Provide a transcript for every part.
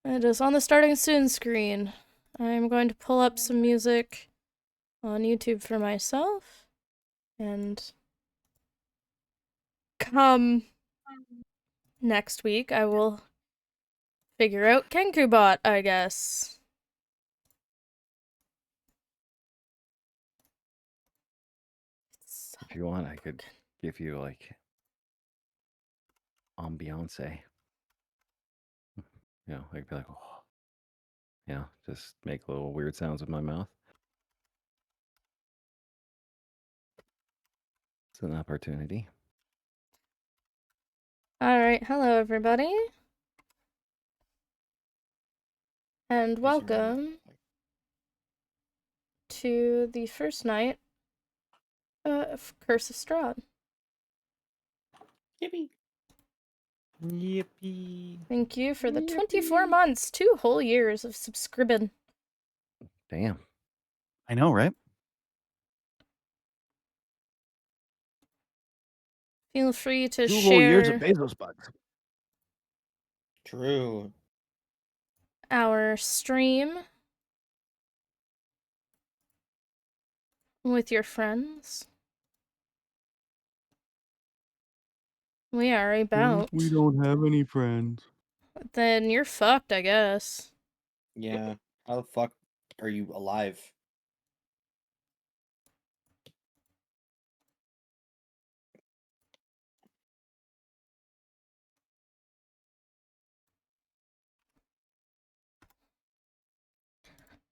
It is on the starting soon screen. I'm going to pull up some music on YouTube for myself, and come next week, I will figure out KenkuBot, I guess. If you want, I could give you like ambiance. I could be like, oh, just make little weird sounds with my mouth. It's an opportunity. Alright, hello everybody. And welcome to the first night of Curse of Strahd. Yippee. Yippee. Thank you for the 24 months, 2 whole years of subscribing. Damn. I know, right? Feel free to 2 whole years of share Bezos bucks. True. our stream with your friends. We are about. We don't have any friends. Then you're fucked, I guess. Yeah. How the fuck are you alive?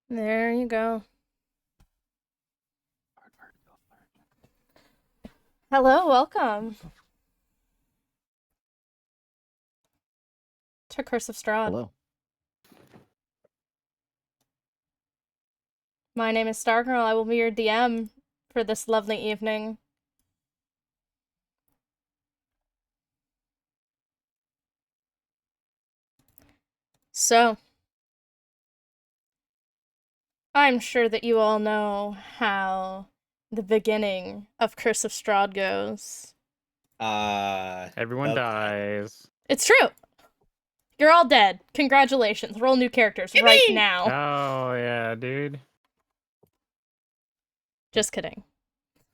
There you go. Hello, welcome to Curse of Strahd. Hello. My name is Stargirl. I will be your DM for this lovely evening. So, I'm sure that you all know how the beginning of Curse of Strahd goes. Everyone dies. It's true. You're all dead. Congratulations. Roll new characters right now. Oh, yeah, dude. Just kidding.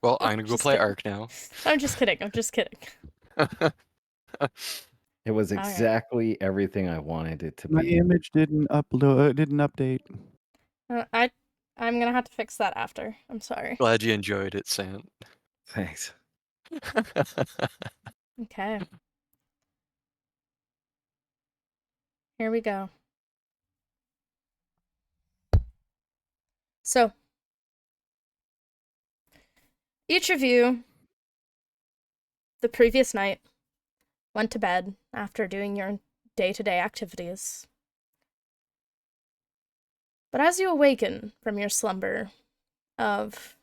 Well, I'm gonna go Just play kidding. Ark now. I'm just kidding. I'm just kidding. It was right. exactly everything I wanted it to My be. image didn't update. I'm gonna have to fix that after. I'm sorry. Glad you enjoyed it, Sant. Thanks. Okay. Here we go. So, each of you, the previous night, went to bed after doing your day-to-day activities. But as you awaken from your slumber of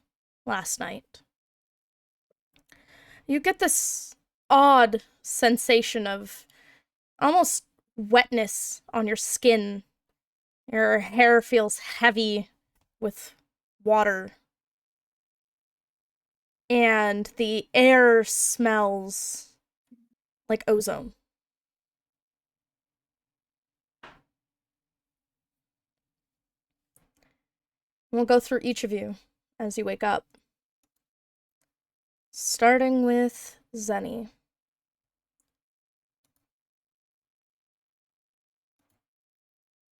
last night, you get this odd sensation of almost wetness on your skin. Your hair feels heavy with water. And the air smells like ozone. We'll go through each of you as you wake up. Starting with Zenny.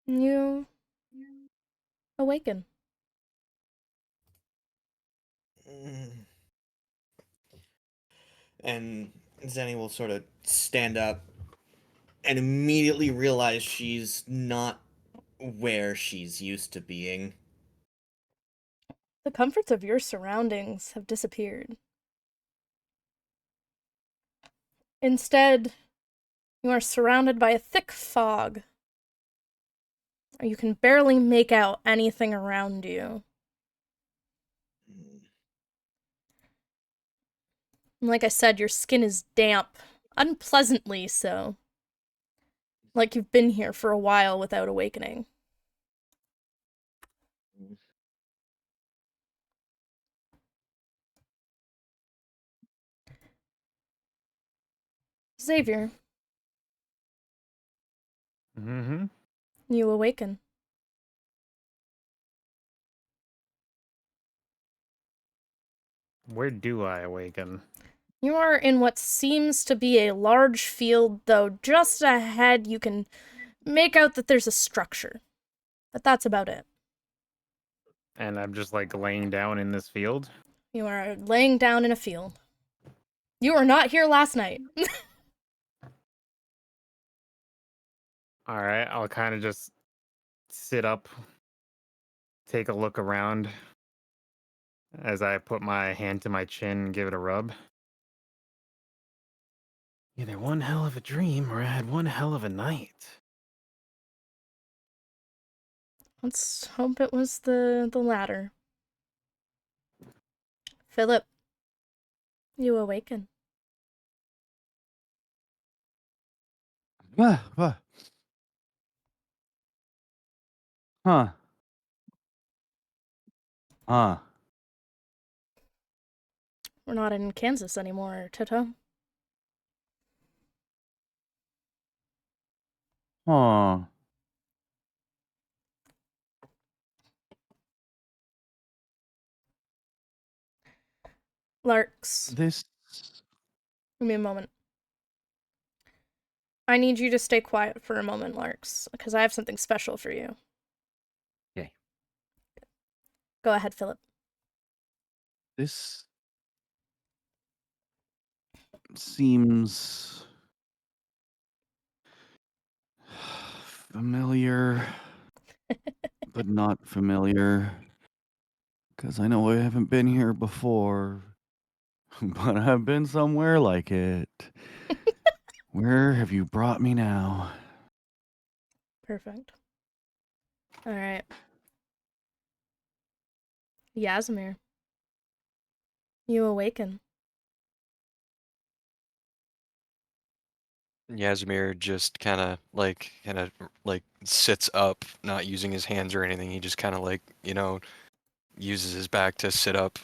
You awaken. And Zenny will sort of stand up and immediately realize she's not where she's used to being. The comforts of your surroundings have disappeared. Instead, you are surrounded by a thick fog. You can barely make out anything around you. Like I said, your skin is damp, unpleasantly so. Like you've been here for a while without awakening. Xavier. Mm-hmm. You awaken. Where do I awaken? You are in what seems to be a large field, though just ahead you can make out that there's a structure. But that's about it. And I'm just like laying down in this field. You are laying down in a field. You were not here last night. All right, I'll kind of just sit up, take a look around as I put my hand to my chin and give it a rub. Either one hell of a dream or I had one hell of a night. Let's hope it was the latter. Philip, you awaken. Ah, ah. Huh. Huh. We're not in Kansas anymore, Toto. Huh. Larks, This. give me a moment. I need you to stay quiet for a moment, Larks, because I have something special for you. Okay. Go ahead, Philip. This seems familiar, but not familiar. Because I know I haven't been here before, but I've been somewhere like it. Where have you brought me now? Perfect. All right. Yasimir, you awaken. Yasimir just kind of like sits up, not using his hands or anything. He just kind of like, uses his back to sit up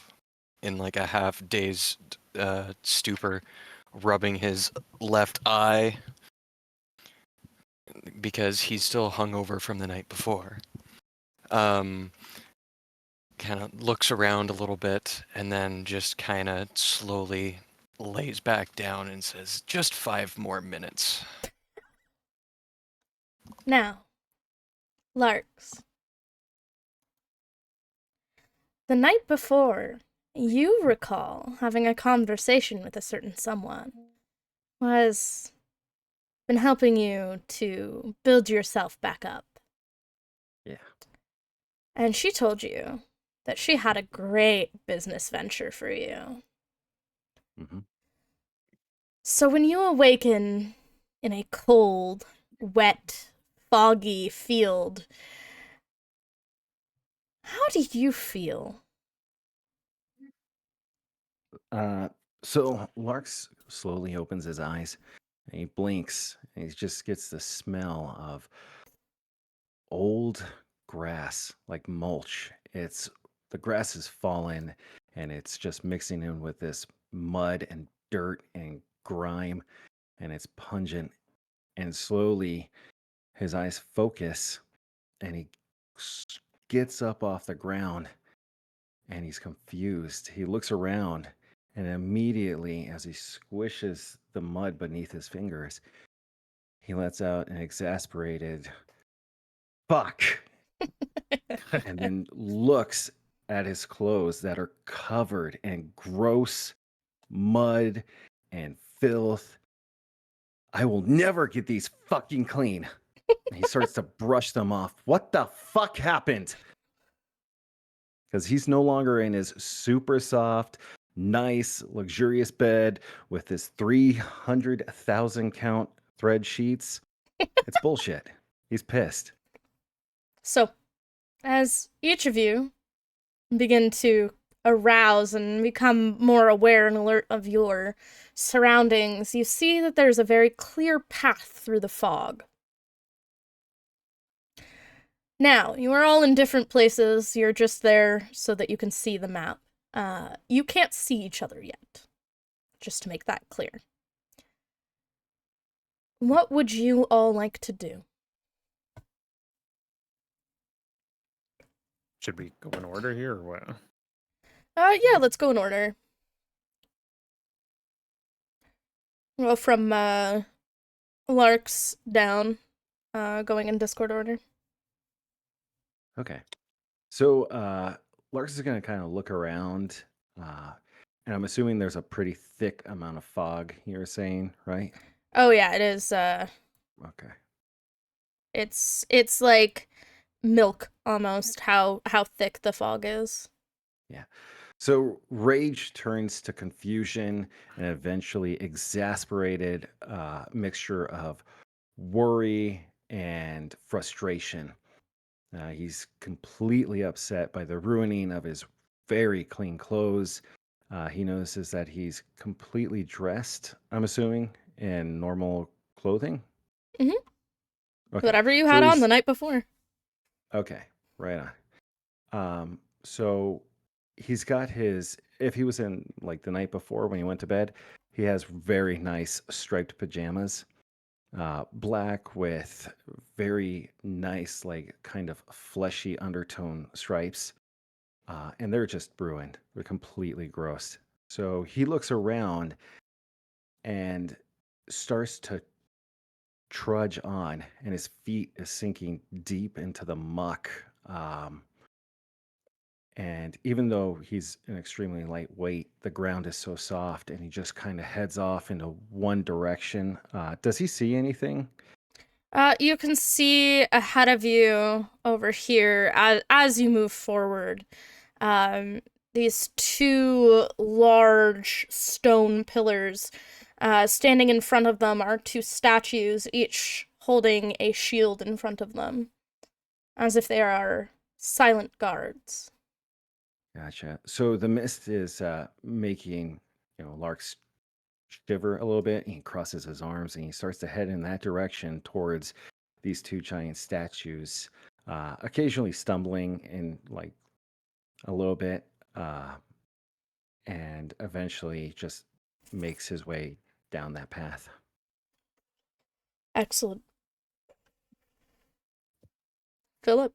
in like a half dazed stupor, rubbing his left eye because he's still hungover from the night before. Kind of looks around a little bit and then just kind of slowly lays back down and says, "Just 5 more minutes." Now, Larks. The night before, you recall having a conversation with a certain someone who has been helping you to build yourself back up. Yeah. And she told you that she had a great business venture for you. Mm-hmm. So when you awaken in a cold, wet, foggy field, how do you feel? So Larks slowly opens his eyes and he blinks and he just gets the smell of old grass, like mulch. The grass has fallen and it's just mixing in with this mud and dirt and grime, and it's pungent. And slowly his eyes focus and he gets up off the ground and he's confused. He looks around, and immediately, as he squishes the mud beneath his fingers, he lets out an exasperated "fuck," and then looks at his clothes that are covered in gross mud and filth. "I will never get these fucking clean." He starts to brush them off. What the fuck happened? Because he's no longer in his super soft, nice, luxurious bed with his 300,000 count thread sheets. It's bullshit. He's pissed. So, as each of you begin to arouse and become more aware and alert of your surroundings, you see that there's a very clear path through the fog. Now, you are all in different places. You're just there so that you can see the map. You can't see each other yet, just to make that clear. What would you all like to do? Should we go in order here or what? Yeah, let's go in order. Well, from Lark's down, going in Discord order. Okay. So Larks is going to kind of look around, and I'm assuming there's a pretty thick amount of fog, you were saying, right? Oh yeah, it is. Okay. It's like milk almost. How thick the fog is. Yeah. So rage turns to confusion and eventually exasperated mixture of worry and frustration. He's completely upset by the ruining of his very clean clothes. He notices that he's completely dressed, I'm assuming, in normal clothing. Mhm. Okay. Whatever you So had on he's the night before. okay, right on. So he's got his, if he was in like the night before when he went to bed, he has very nice striped pajamas, black with very nice, like kind of fleshy undertone stripes. And they're just ruined. They're completely gross. So he looks around and starts to trudge on, and his feet is sinking deep into the muck. And even though he's an extremely lightweight, the ground is so soft, and he just kind of heads off into one direction. Does he see anything? You can see ahead of you over here as you move forward. These two large stone pillars. Standing in front of them are two statues, each holding a shield in front of them, as if they are silent guards. Gotcha. So the mist is making, Lark's shiver a little bit. He crosses his arms and he starts to head in that direction towards these two giant statues, occasionally stumbling in like a little bit, and eventually just makes his way down that path. Excellent. Philip?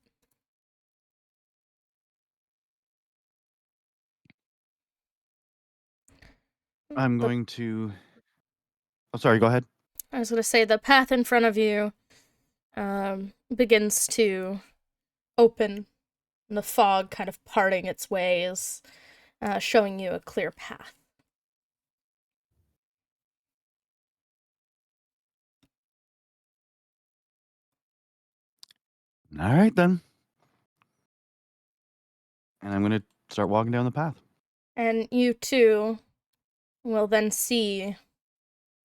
I'm The- going to. Oh, sorry. Go ahead. I was going to say the path in front of you begins to open, and the fog kind of parting its ways, showing you a clear path. All right then. And I'm going to start walking down the path. And you too will then see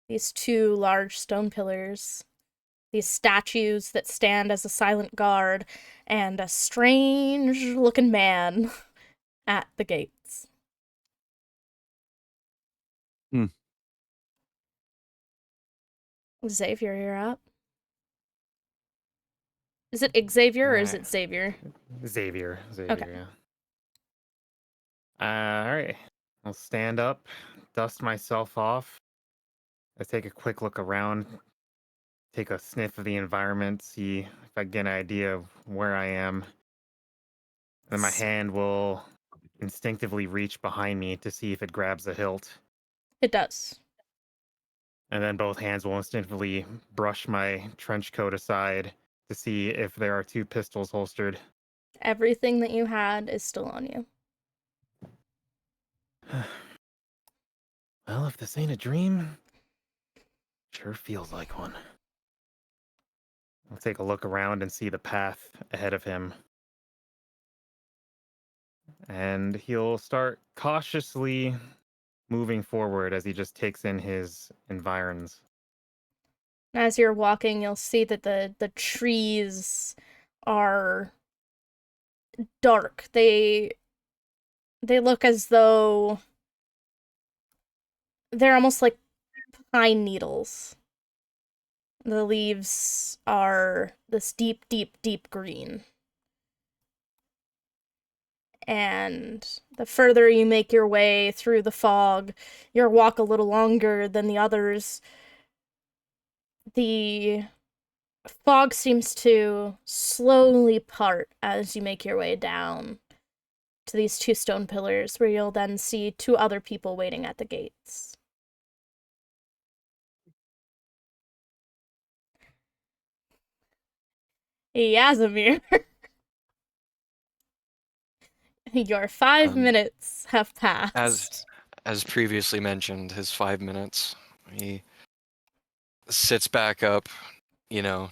these two large stone pillars, these statues that stand as a silent guard, and a strange looking man at the gates. Xavier, you're up. Is it Xavier or is it Xavier? Xavier. Okay. Yeah. All right. I'll stand up, dust myself off. I take a quick look around, take a sniff of the environment, see if I get an idea of where I am. Then my hand will instinctively reach behind me to see if it grabs the hilt. It does. And then both hands will instinctively brush my trench coat aside to see if there are two pistols holstered. Everything that you had is still on you. Well, if this ain't a dream, sure feels like one. I'll take a look around and see the path ahead of him. And he'll start cautiously moving forward as he just takes in his environs. As you're walking, you'll see that the trees are dark. They look as though they're almost like pine needles. The leaves are this deep, deep, deep green. And the further you make your way through the fog, your walk a little longer than the others, the fog seems to slowly part as you make your way down to these 2 stone pillars, where you'll then see 2 other people waiting at the gates. Yazimir, your 5 Um, minutes have passed. As previously mentioned, his 5 minutes. He sits back up,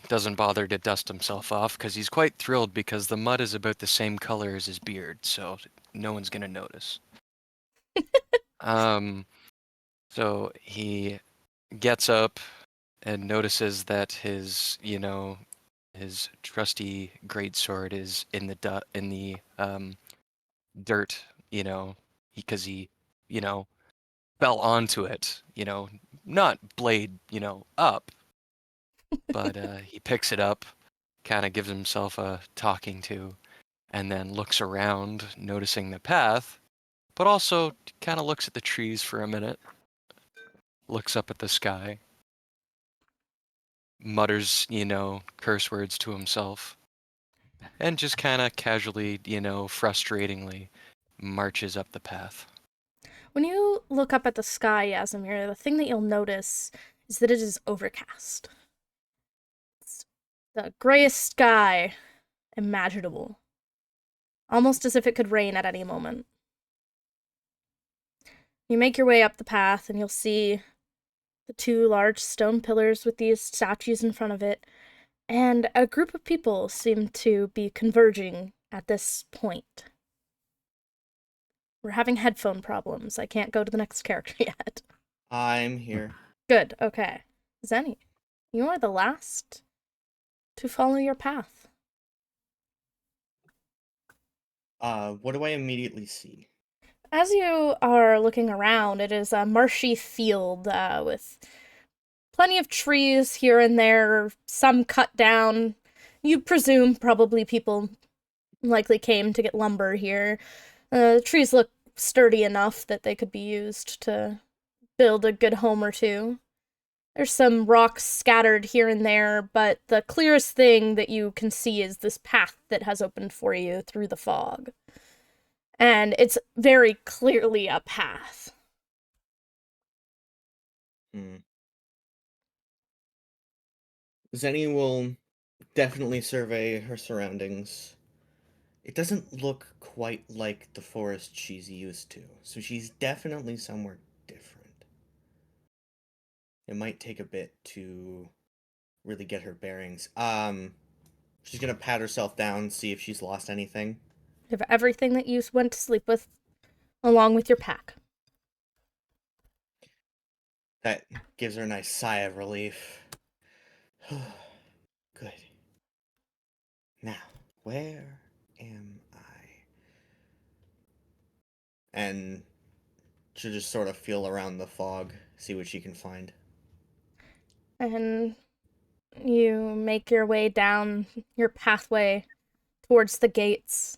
doesn't bother to dust himself off because he's quite thrilled because the mud is about the same color as his beard, so no one's gonna notice. So he gets up and notices that his trusty greatsword is in the dirt, because he, fell onto it, not blade, up, but he picks it up, kind of gives himself a talking to, and then looks around, noticing the path, but also kind of looks at the trees for a minute, looks up at the sky, mutters, curse words to himself, and just kind of casually, frustratingly marches up the path. When you look up at the sky, Yazimir, the thing that you'll notice is that it is overcast. It's the grayest sky imaginable. Almost as if it could rain at any moment. You make your way up the path and you'll see the 2 large stone pillars with these statues in front of it, and a group of people seem to be converging at this point. We're having headphone problems. I can't go to the next character yet. I'm here. Good, okay. Zenny, you are the last to follow your path. What do I immediately see? As you are looking around, it is a marshy field with plenty of trees here and there, some cut down. You presume probably people likely came to get lumber here. The trees look sturdy enough that they could be used to build a good home or 2. There's some rocks scattered here and there, but the clearest thing that you can see is this path that has opened for you through the fog. And it's very clearly a path. Zenny will definitely survey her surroundings. It doesn't look quite like the forest she's used to, so she's definitely somewhere different. It might take a bit to really get her bearings. She's gonna pat herself down, see if she's lost anything. You have everything that you went to sleep with, along with your pack. That gives her a nice sigh of relief. Good. Now, where am I? And she'll just sort of feel around the fog, see what she can find. And you make your way down your pathway towards the gates.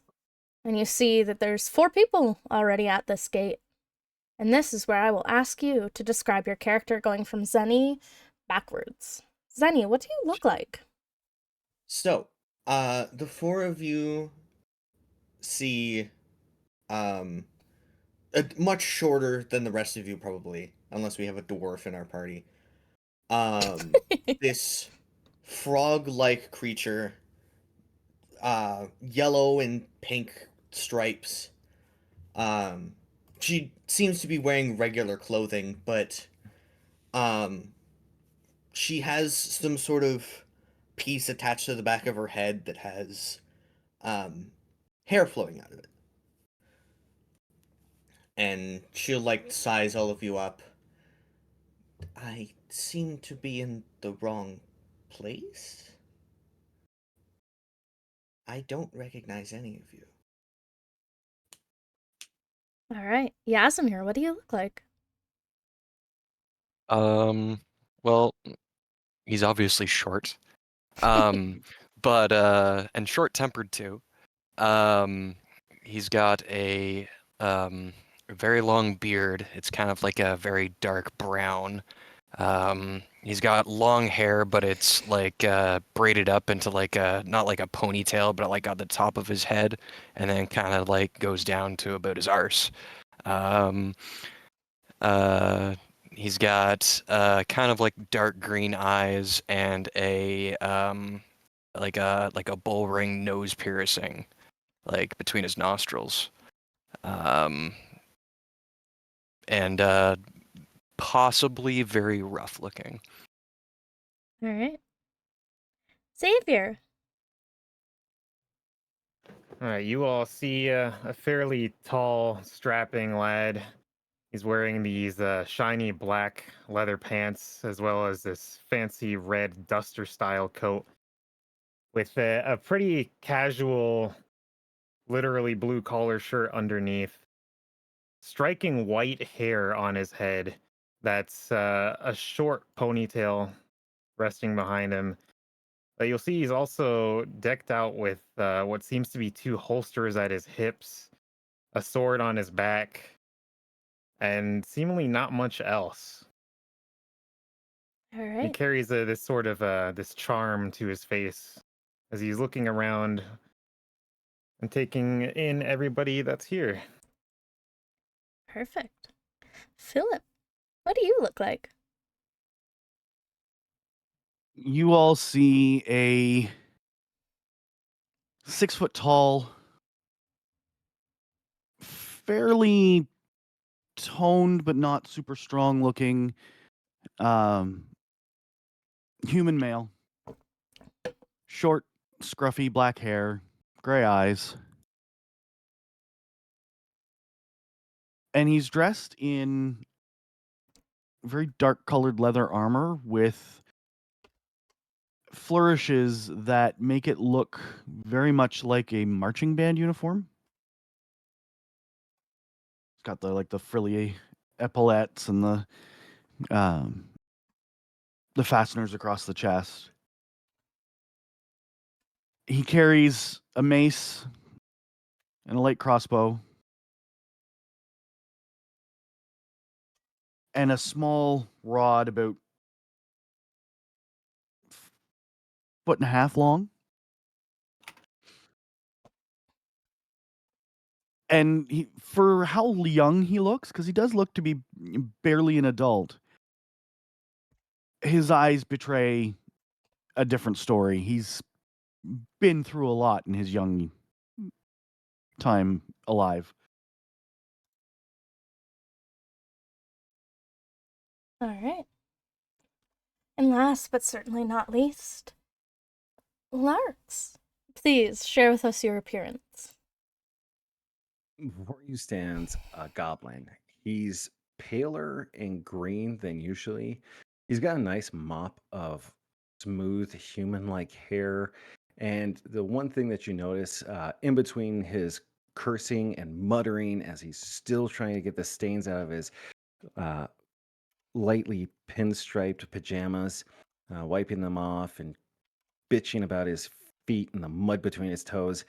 And you see that there's 4 people already at this gate. And this is where I will ask you to describe your character going from Zenny backwards. Zenny, what do you look like? So, the 4 of you see, much shorter than the rest of you probably, unless we have a dwarf in our party. This frog-like creature, yellow and pink stripes. She seems to be wearing regular clothing, but she has some sort of piece attached to the back of her head that has hair flowing out of it. And she'll size all of you up. I seem to be in the wrong place? I don't recognize any of you. All right. Yazimir, what do you look like? Well, he's obviously short. But and short-tempered too. He's got a very long beard. It's kind of like a very dark brown. He's got long hair, but it's like braided up into like a not like a ponytail, but like on the top of his head, and then kind of like goes down to about his arse. Um, uh, he's got kind of like dark green eyes and a like a bull ring nose piercing, like between his nostrils. And possibly very rough looking. All right. Xavier. All right, you all see a fairly tall, strapping lad. He's wearing these shiny black leather pants as well as this fancy red duster-style coat with a pretty casual, literally blue-collar shirt underneath. Striking white hair on his head that's a short ponytail resting behind him. You'll see he's also decked out with what seems to be two holsters at his hips, a sword on his back, and seemingly not much else. All He right. carries this sort of this charm to his face as he's looking around and taking in everybody that's here. Perfect. Philip, what do you look like? You all see a 6 foot tall, fairly toned but not super strong looking human male. Short, scruffy black hair, gray eyes. And he's dressed in very dark colored leather armor with flourishes that make it look very much like a marching band uniform. It's got the frilly epaulettes and the fasteners across the chest. He carries a mace and a light crossbow and a small rod about 1.5 feet long. And for how young he looks, because he does look to be barely an adult, his eyes betray a different story. He's been through a lot in his young time alive. All right. And last but certainly not least, Larks. Please share with us your appearance. Before you stands a goblin. He's paler and green than usually. He's got a nice mop of smooth human-like hair. And the one thing that you notice in between his cursing and muttering as he's still trying to get the stains out of his uh, lightly pinstriped pajamas, wiping them off and bitching about his feet and the mud between his toes,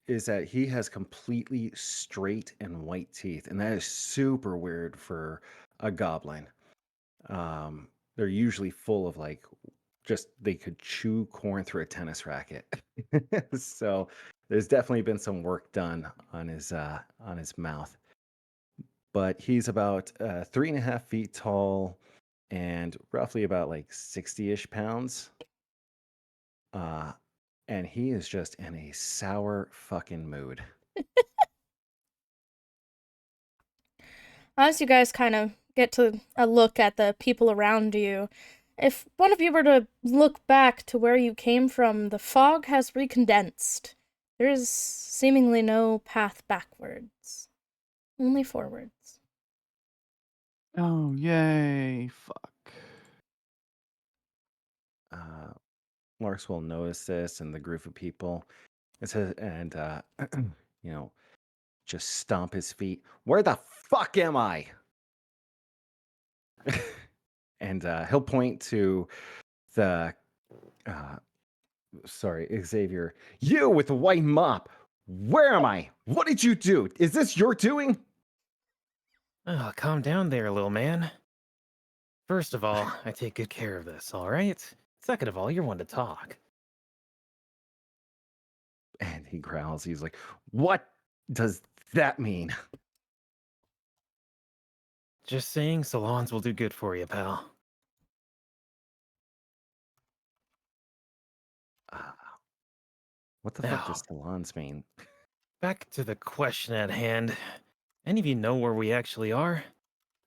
is that he has completely straight and white teeth, and that is super weird for a goblin. They're usually full of like just they could chew corn through a tennis racket. So there's definitely been some work done on his mouth. But he's about 3.5 feet tall and roughly about like 60-ish pounds. And he is just in a sour fucking mood. As you guys kind of get to a look at the people around you, if one of you were to look back to where you came from, the fog has recondensed. There is seemingly no path backwards, only forwards. Oh, yay. Fuck. Lars will notice this and the group of people. It says, and just stomp his feet. Where the fuck am I? And he'll point to the Xavier. You with the white mop. Where am I? What did you do? Is this your doing? Oh, calm down there, little man. First of all, I take good care of this, all right? Second of all, you're one to talk. And he growls. He's like, "What does that mean?" Just saying, salons will do good for you, pal. Uh, what the fuck Now, does salons mean? back to the question at hand. Any of you know where we actually are?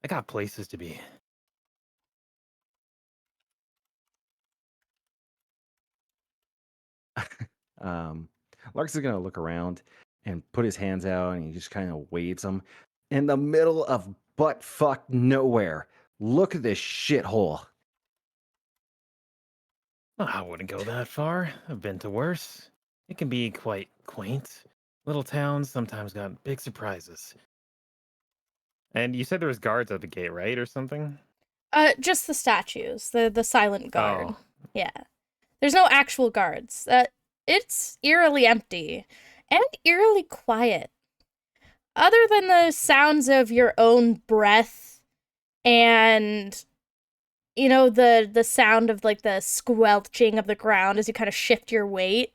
I got places to be. um, Larks is gonna look around and put his hands out, and he just kind of waves them in the middle of butt fuck nowhere. Look at this shithole. Well, I wouldn't go that far. I've been to worse. It can be quite quaint. Little towns sometimes got big surprises. And you said there was guards at the gate, right, or something? Just the statues, the silent guard. Oh, Yeah. There's no actual guards. It's eerily empty and eerily quiet. Other than the sounds of your own breath and the sound of like the squelching of the ground as you kind of shift your weight.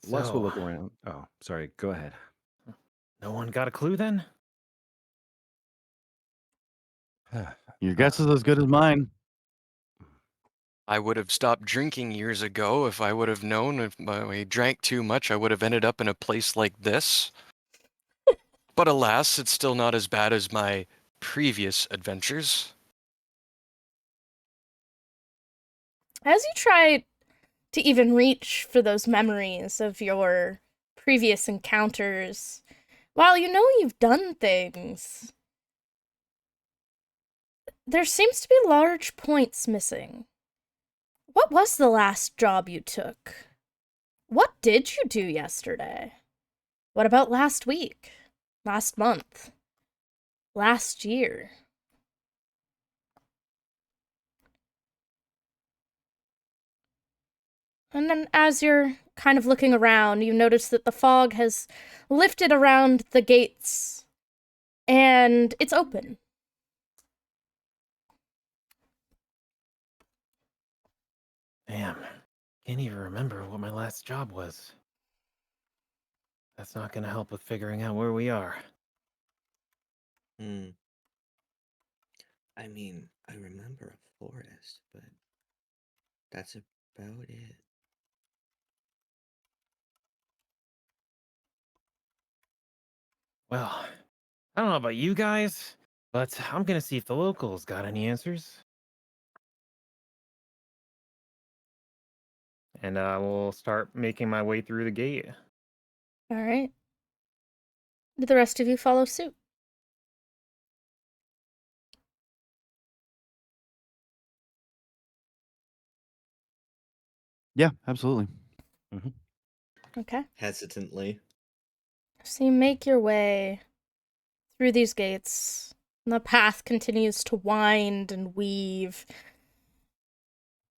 Larks will so look around. Oh, sorry. Go ahead. no one got a clue then? Your guess is as good as mine. I would have stopped drinking years ago if I would have known if I drank too much, I would have ended up in a place like this. But alas, it's still not as bad as my previous adventures. As you try to even reach for those memories of your previous encounters, while you know you've done things, there seems to be large points missing. What was the last job you took? What did you do yesterday? What about last week? Last month? Last year? And then as you're kind of looking around, you notice that the fog has lifted around the gates and it's open. Damn, can't even remember what my last job was. That's not gonna help with figuring out where we are. Hmm. I mean, I remember a forest, but that's about it. Well, I don't know about you guys, but I'm gonna see if the locals got any answers. And I will start making my way through the gate. All right. Do the rest of you follow suit? Yeah, absolutely. Okay. Hesitantly. So you make your way through these gates, and the path continues to wind and weave.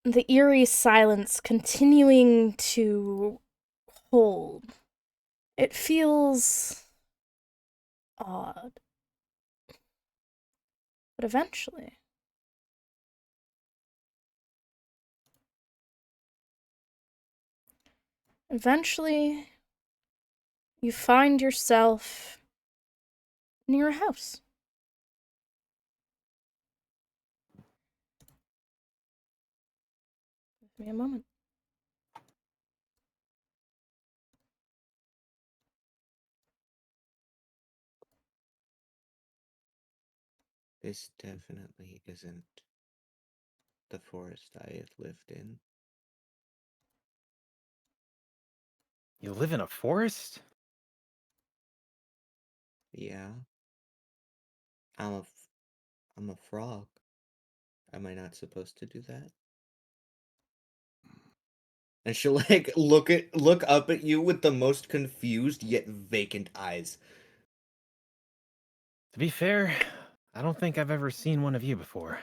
The eerie silence continuing to hold. It feels odd. But eventually, you find yourself near a house. Give me a moment. This definitely isn't the forest I have lived in. You live in a forest? Yeah. I'm a frog. Am I not supposed to do that? And she'll like look up at you with the most confused yet vacant eyes. To be fair, I don't think I've ever seen one of you before.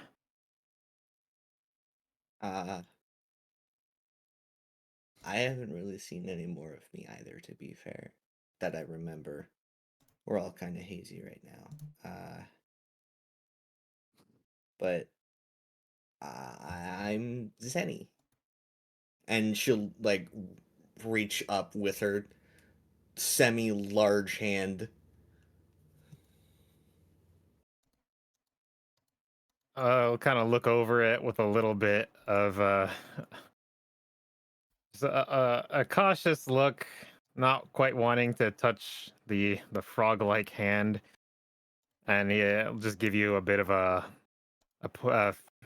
I haven't really seen any more of me either, to be fair. that I remember. We're all kind of hazy right now. But I'm Zenny. And she'll, like, reach up with her semi-large hand. I'll kind of look over it with a little bit of just a cautious look, not quite wanting to touch the frog-like hand, and yeah, I'll just give you a bit of a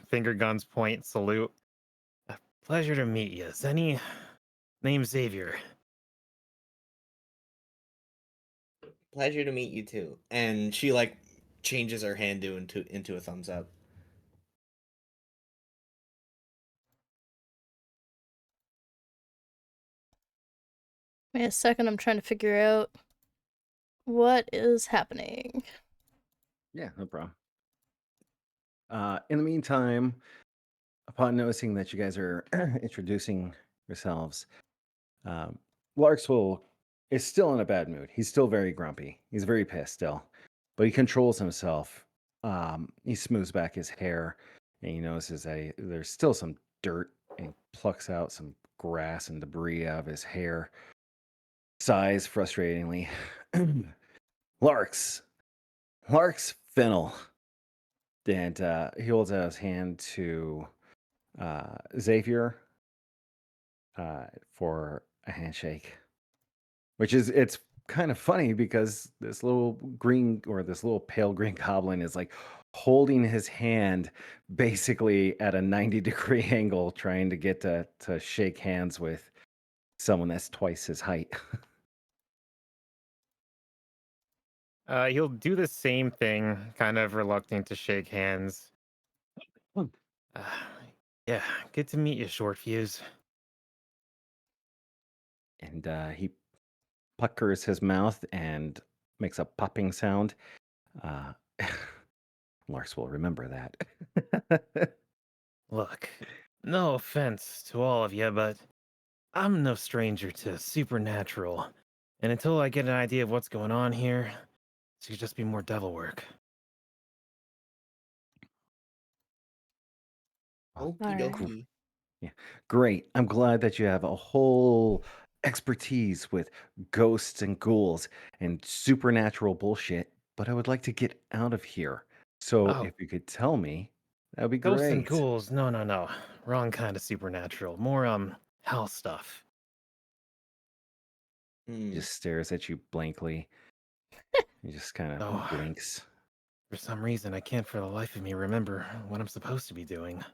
finger guns point salute. Pleasure to meet you, Zenny. Name's Xavier. Pleasure to meet you too. And she, like, changes her hand into a thumbs up. Wait a second, I'm trying to figure out what is happening. Yeah, no problem. In the meantime, upon noticing that you guys are introducing yourselves, Larksville is still in a bad mood. He's still very grumpy. He's very pissed still, but he controls himself. He smooths back his hair, and he notices that there's still some dirt, and he plucks out some grass and debris out of his hair. Sighs frustratingly. Larks Fennel. And he holds out his hand to Xavier for a handshake, it's kind of funny because this little pale green goblin is like holding his hand basically at a 90-degree angle, trying to get to shake hands with someone that's twice his height. He'll do the same thing, kind of reluctant to shake hands. Hmm. Yeah, good to meet you, Short Fuse. And he puckers his mouth and makes a popping sound. Lars will remember that. Look, no offense to all of you, but I'm no stranger to supernatural. And until I get an idea of what's going on here, it should just be more devil work. Oh, Okie Alright. dokie. yeah, great. I'm glad that you have a whole expertise with ghosts and ghouls and supernatural bullshit, but I would like to get out of here. So Oh, if you could tell me, that would be ghosts and great. ghouls? No. Wrong kind of supernatural. More, hell stuff. He Hmm. just stares at you blankly. He just kind of Oh, blinks. for some reason, I can't for the life of me remember what I'm supposed to be doing.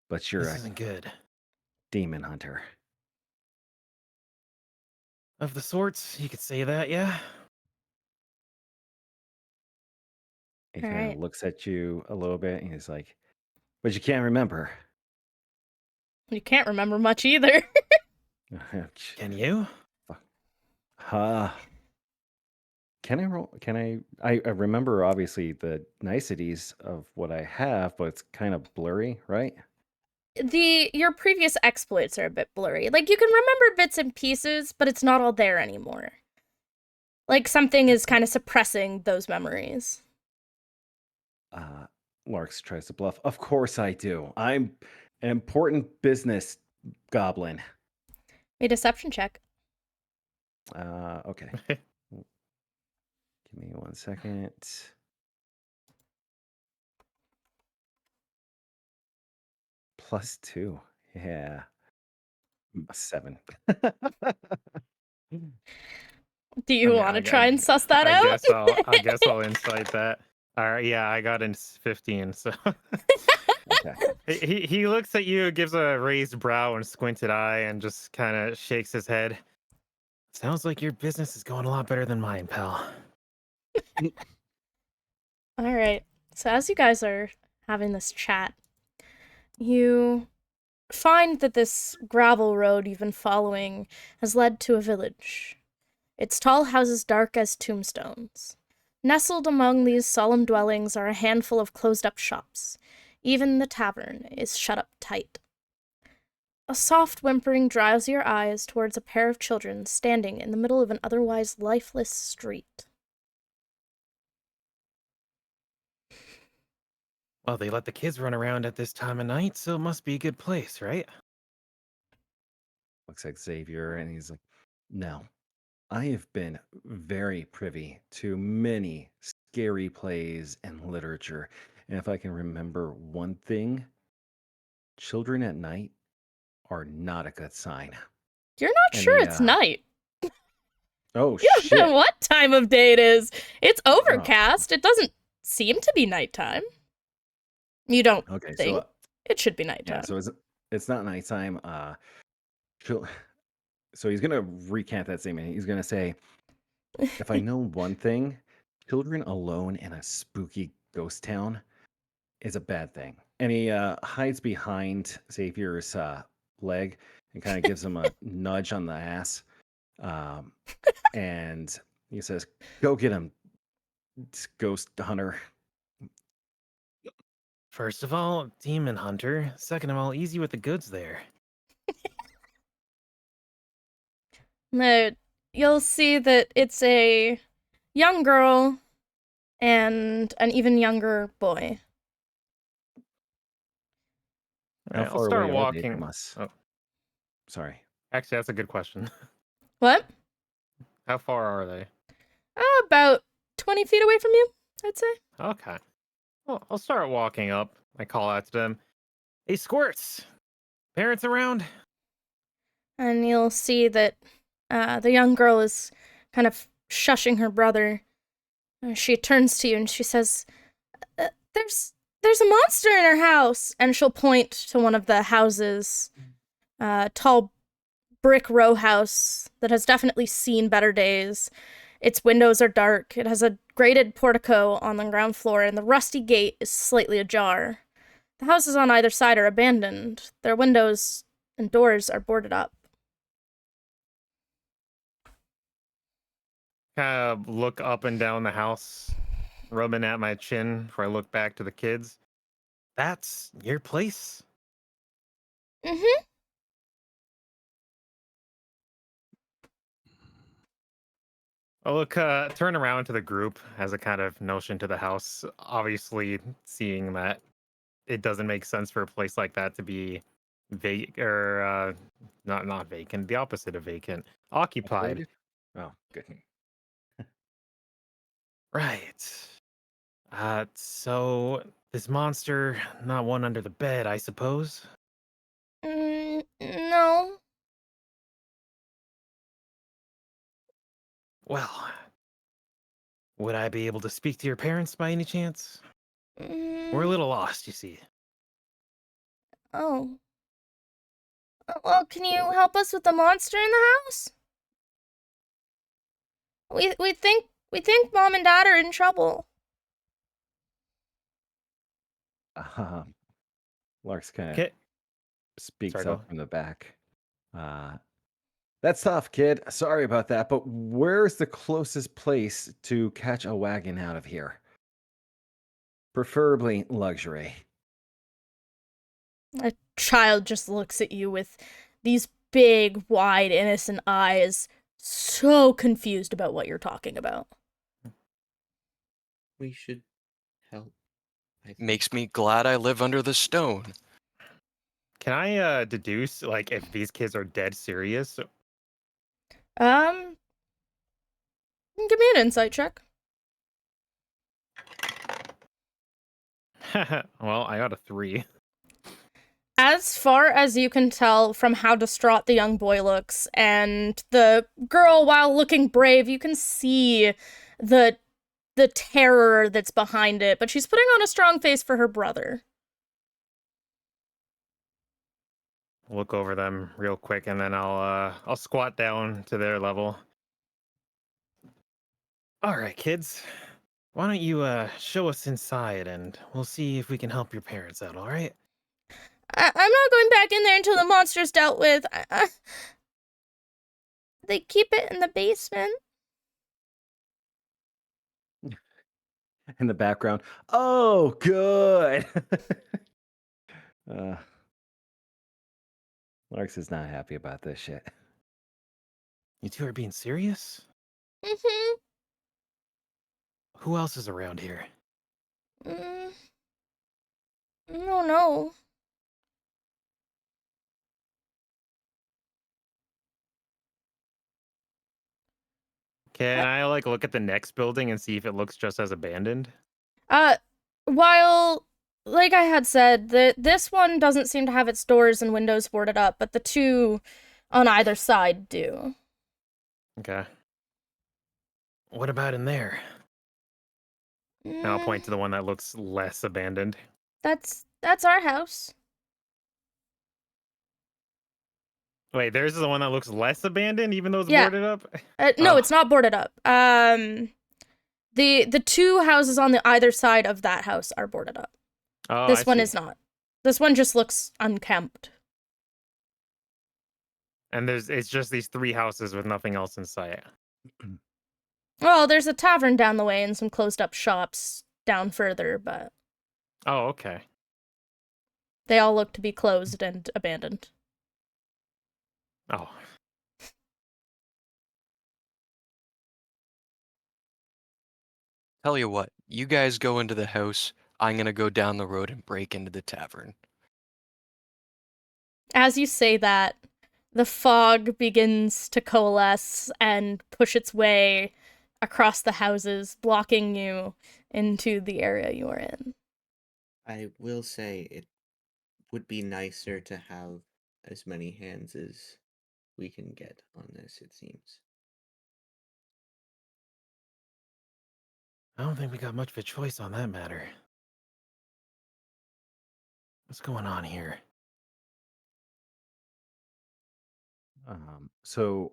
But you're This a isn't good. demon hunter. Of the sorts, you could say that, yeah? He kind Alright. of looks at you a little bit and he's like, but you can't remember. You can't remember much either. Can you? Can I roll? I remember obviously the niceties of what I have, but it's kind of blurry, right? Your previous exploits are a bit blurry. Like, you can remember bits and pieces, but it's not all there anymore. Like, something is kind of suppressing those memories. Larks tries to bluff. Of course I do. I'm an important business goblin. A deception check. Okay. Give me 1 second. +2. Yeah. 7. Do you want to try and suss that out? I guess I'll insight that. All right, yeah, I got in 15. So Okay. he looks at you, gives a raised brow and squinted eye, and just kind of shakes his head. Sounds like your business is going a lot better than mine, pal. All right. So as you guys are having this chat, you find that this gravel road you've been following has led to a village. Its tall houses dark as tombstones. Nestled among these solemn dwellings are a handful of closed-up shops. Even the tavern is shut up tight. A soft whimpering draws your eyes towards a pair of children standing in the middle of an otherwise lifeless street. Well, they let the kids run around at this time of night, so it must be a good place, right? Looks like Xavier, and he's like, "No, I have been very privy to many scary plays and literature. And if I can remember one thing, children at night are not a good sign." You're not And sure he, it's night. oh You don't know shit. what time of day it is. It's Oh, overcast. It doesn't seem to be nighttime. You don't okay. think So it should be yeah, nighttime. so it's not nighttime. Chil- So he's gonna recant that statement. He's gonna say, "If I know one thing, children alone in a spooky ghost town is a bad thing." And he hides behind Xavier's leg and kind of gives him a nudge on the ass. Um, and he says, "Go get him, ghost hunter." First of all, demon hunter. Second of all, easy with the goods there. No, you'll see that it's a young girl and an even younger boy. How Alright, I'll far start away are they from walking. us? Oh, Sorry. actually, that's a good question. What? How far are they? About 20 feet away from you, I'd say. Okay. Well, I'll start walking up. I call out to them. Hey, Squirts! Parents around? And you'll see that the young girl is kind of shushing her brother. She turns to you and she says, there's a monster in our house. And she'll point to one of the houses, tall brick row house that has definitely seen better days. Its windows are dark. It has a grated portico on the ground floor, and the rusty gate is slightly ajar. The houses on either side are abandoned. Their windows and doors are boarded up. Kind of look up and down the house, rubbing at my chin before I look back to the kids. That's your place? Mm-hmm. I look, turn around to the group as a kind of notion to the house, obviously seeing that it doesn't make sense for a place like that to be not vacant, the opposite of vacant, occupied. Oh, good. Right. So this monster, not one under the bed, I suppose. No. Well, would I be able to speak to your parents by any chance? We're a little lost, you see. Oh. Well, can you help us with the monster in the house? We think Mom and Dad are in trouble. Larks kind of Okay. speaks Sorry, go. up from the back. That's tough, kid. Sorry about that, but where's the closest place to catch a wagon out of here? Preferably luxury. A child just looks at you with these big, wide, innocent eyes, so confused about what you're talking about. We should help. I think. Makes me glad I live under the stone. Can I deduce like if these kids are dead serious? Give me an insight check. Well, I got a 3. As far as you can tell from how distraught the young boy looks, and the girl, while looking brave, you can see the terror that's behind it, but she's putting on a strong face for her brother. Look over them real quick, and then I'll squat down to their level. All right, kids. Why don't you show us inside, and we'll see if we can help your parents out. All right? I'm not going back in there until the monster's dealt with. They keep it in the basement. In the background. Oh, good. uh, Larks is not happy about this shit. You two are being serious? Mm-hmm. Who else is around here? Mm, no, no. Can I like look at the next building and see if it looks just as abandoned? While, like I had said, this one doesn't seem to have its doors and windows boarded up, but the two on either side do. Okay. What about in there? And I'll point to the one that looks less abandoned. That's our house. Wait, theirs is the one that looks less abandoned, even though it's Yeah. boarded up? No, Oh. it's not boarded up. The two houses on the either side of that house are boarded up. Oh, This I one see. is not. This one just looks unkempt. And it's just these 3 houses with nothing else in sight. Well, there's a tavern down the way and some closed up shops down further, but Oh, okay. they all look to be closed and abandoned. Oh. Tell you what, you guys go into the house. I'm gonna go down the road and break into the tavern. As you say that, the fog begins to coalesce and push its way across the houses, blocking you into the area you are in. I will say it would be nicer to have as many hands as we can get on this, it seems. I don't think we got much of a choice on that matter. What's going on here? So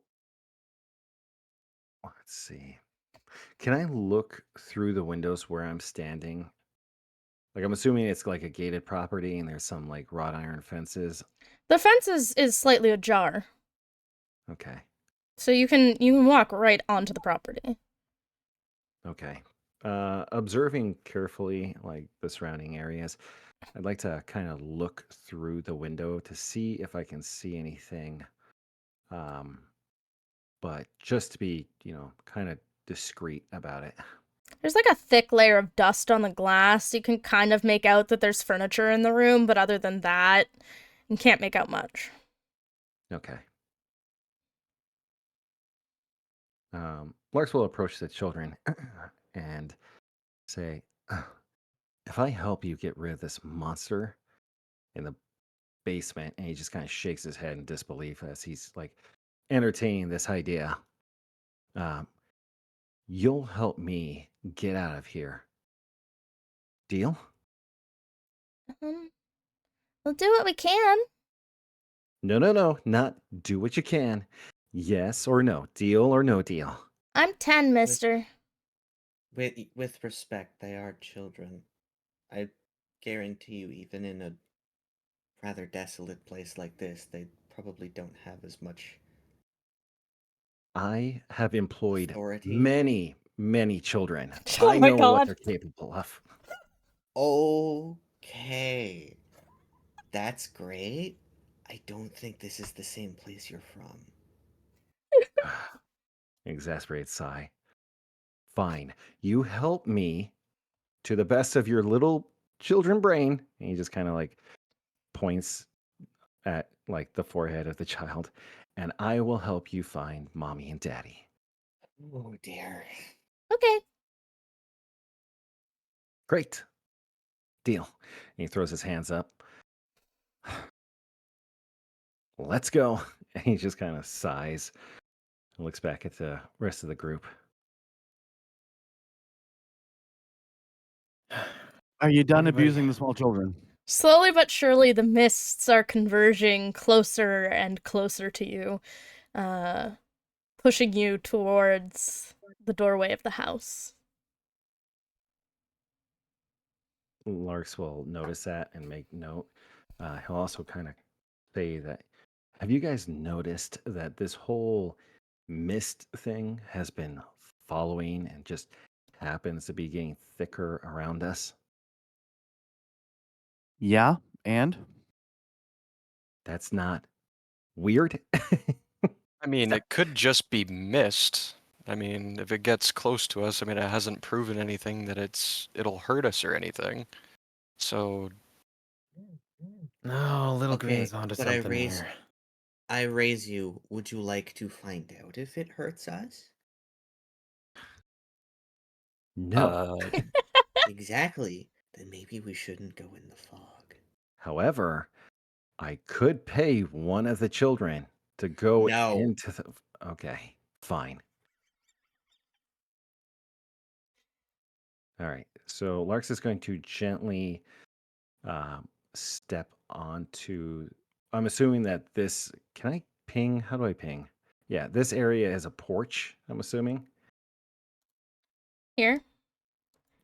let's see. Can I look through the windows where I'm standing? Like, I'm assuming it's like a gated property and there's some like wrought iron fences. The fence is slightly ajar, Okay. so you can walk right onto the property. Okay. Observing carefully, like the surrounding areas, I'd like to kind of look through the window to see if I can see anything. But just to be, kind of discreet about it. There's like a thick layer of dust on the glass. You can kind of make out that there's furniture in the room, but other than that, you can't make out much. Okay. Larks will approach the children and say, if I help you get rid of this monster in the basement, and he just kind of shakes his head in disbelief as he's like entertaining this idea, you'll help me get out of here. Deal? We'll do what we can. No, not do what you can. Yes or no. Deal or no deal. I'm 10, mister. With respect, they are children. I guarantee you, even in a rather desolate place like this, they probably don't have as much I have employed authority. many children. Oh I my know what God. they're capable of. Okay. That's great. I don't think this is the same place you're from. Exasperated sigh. Fine. You help me to the best of your little children brain. And he just kind of like points at like the forehead of the child. And I will help you find mommy and daddy. Oh dear. Okay. Great. Deal. And he throws his hands up. Let's go. And he just kind of sighs and looks back at the rest of the group. Are you done Anybody- abusing the small children? Slowly but surely, the mists are converging closer and closer to you, pushing you towards the doorway of the house. Larks will notice that and make note. He'll also kind of say that, have you guys noticed that this whole mist thing has been following and just happens to be getting thicker around us? Yeah, and That's not weird. I mean, it could just be mist. I mean, if it gets close to us, I mean, it hasn't proven anything that it'll hurt us or anything. So No, Little Okay, Green's onto but I something here. raise you. Would you like to find out if it hurts us? No. uh, Exactly. Then maybe we shouldn't go in the fog. However, I could pay one of the children to go No. into the. Okay, fine. All right. So Larks is going to gently step onto. I'm assuming that this. Can I ping? How do I ping? Yeah, this area is a porch, I'm assuming. Here.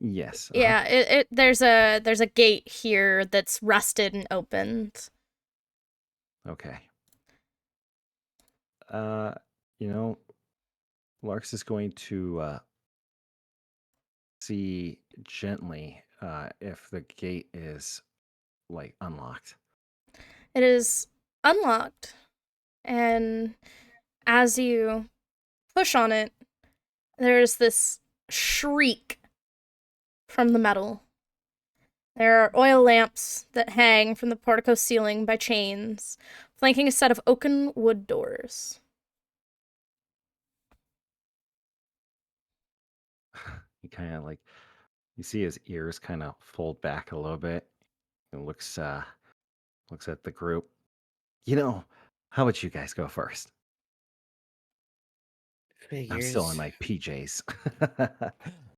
Yes. Yeah, there's a gate here that's rusted and opened. Okay. You know, Larks is going to see gently if the gate is like unlocked. It is unlocked, and as you push on it, there's this shriek from the metal. There are oil lamps that hang from the portico ceiling by chains, flanking a set of oaken wood doors. He kind of like you see his ears kind of fold back a little bit and looks at the group. How about you guys go first? I'm still in Figures. my PJs.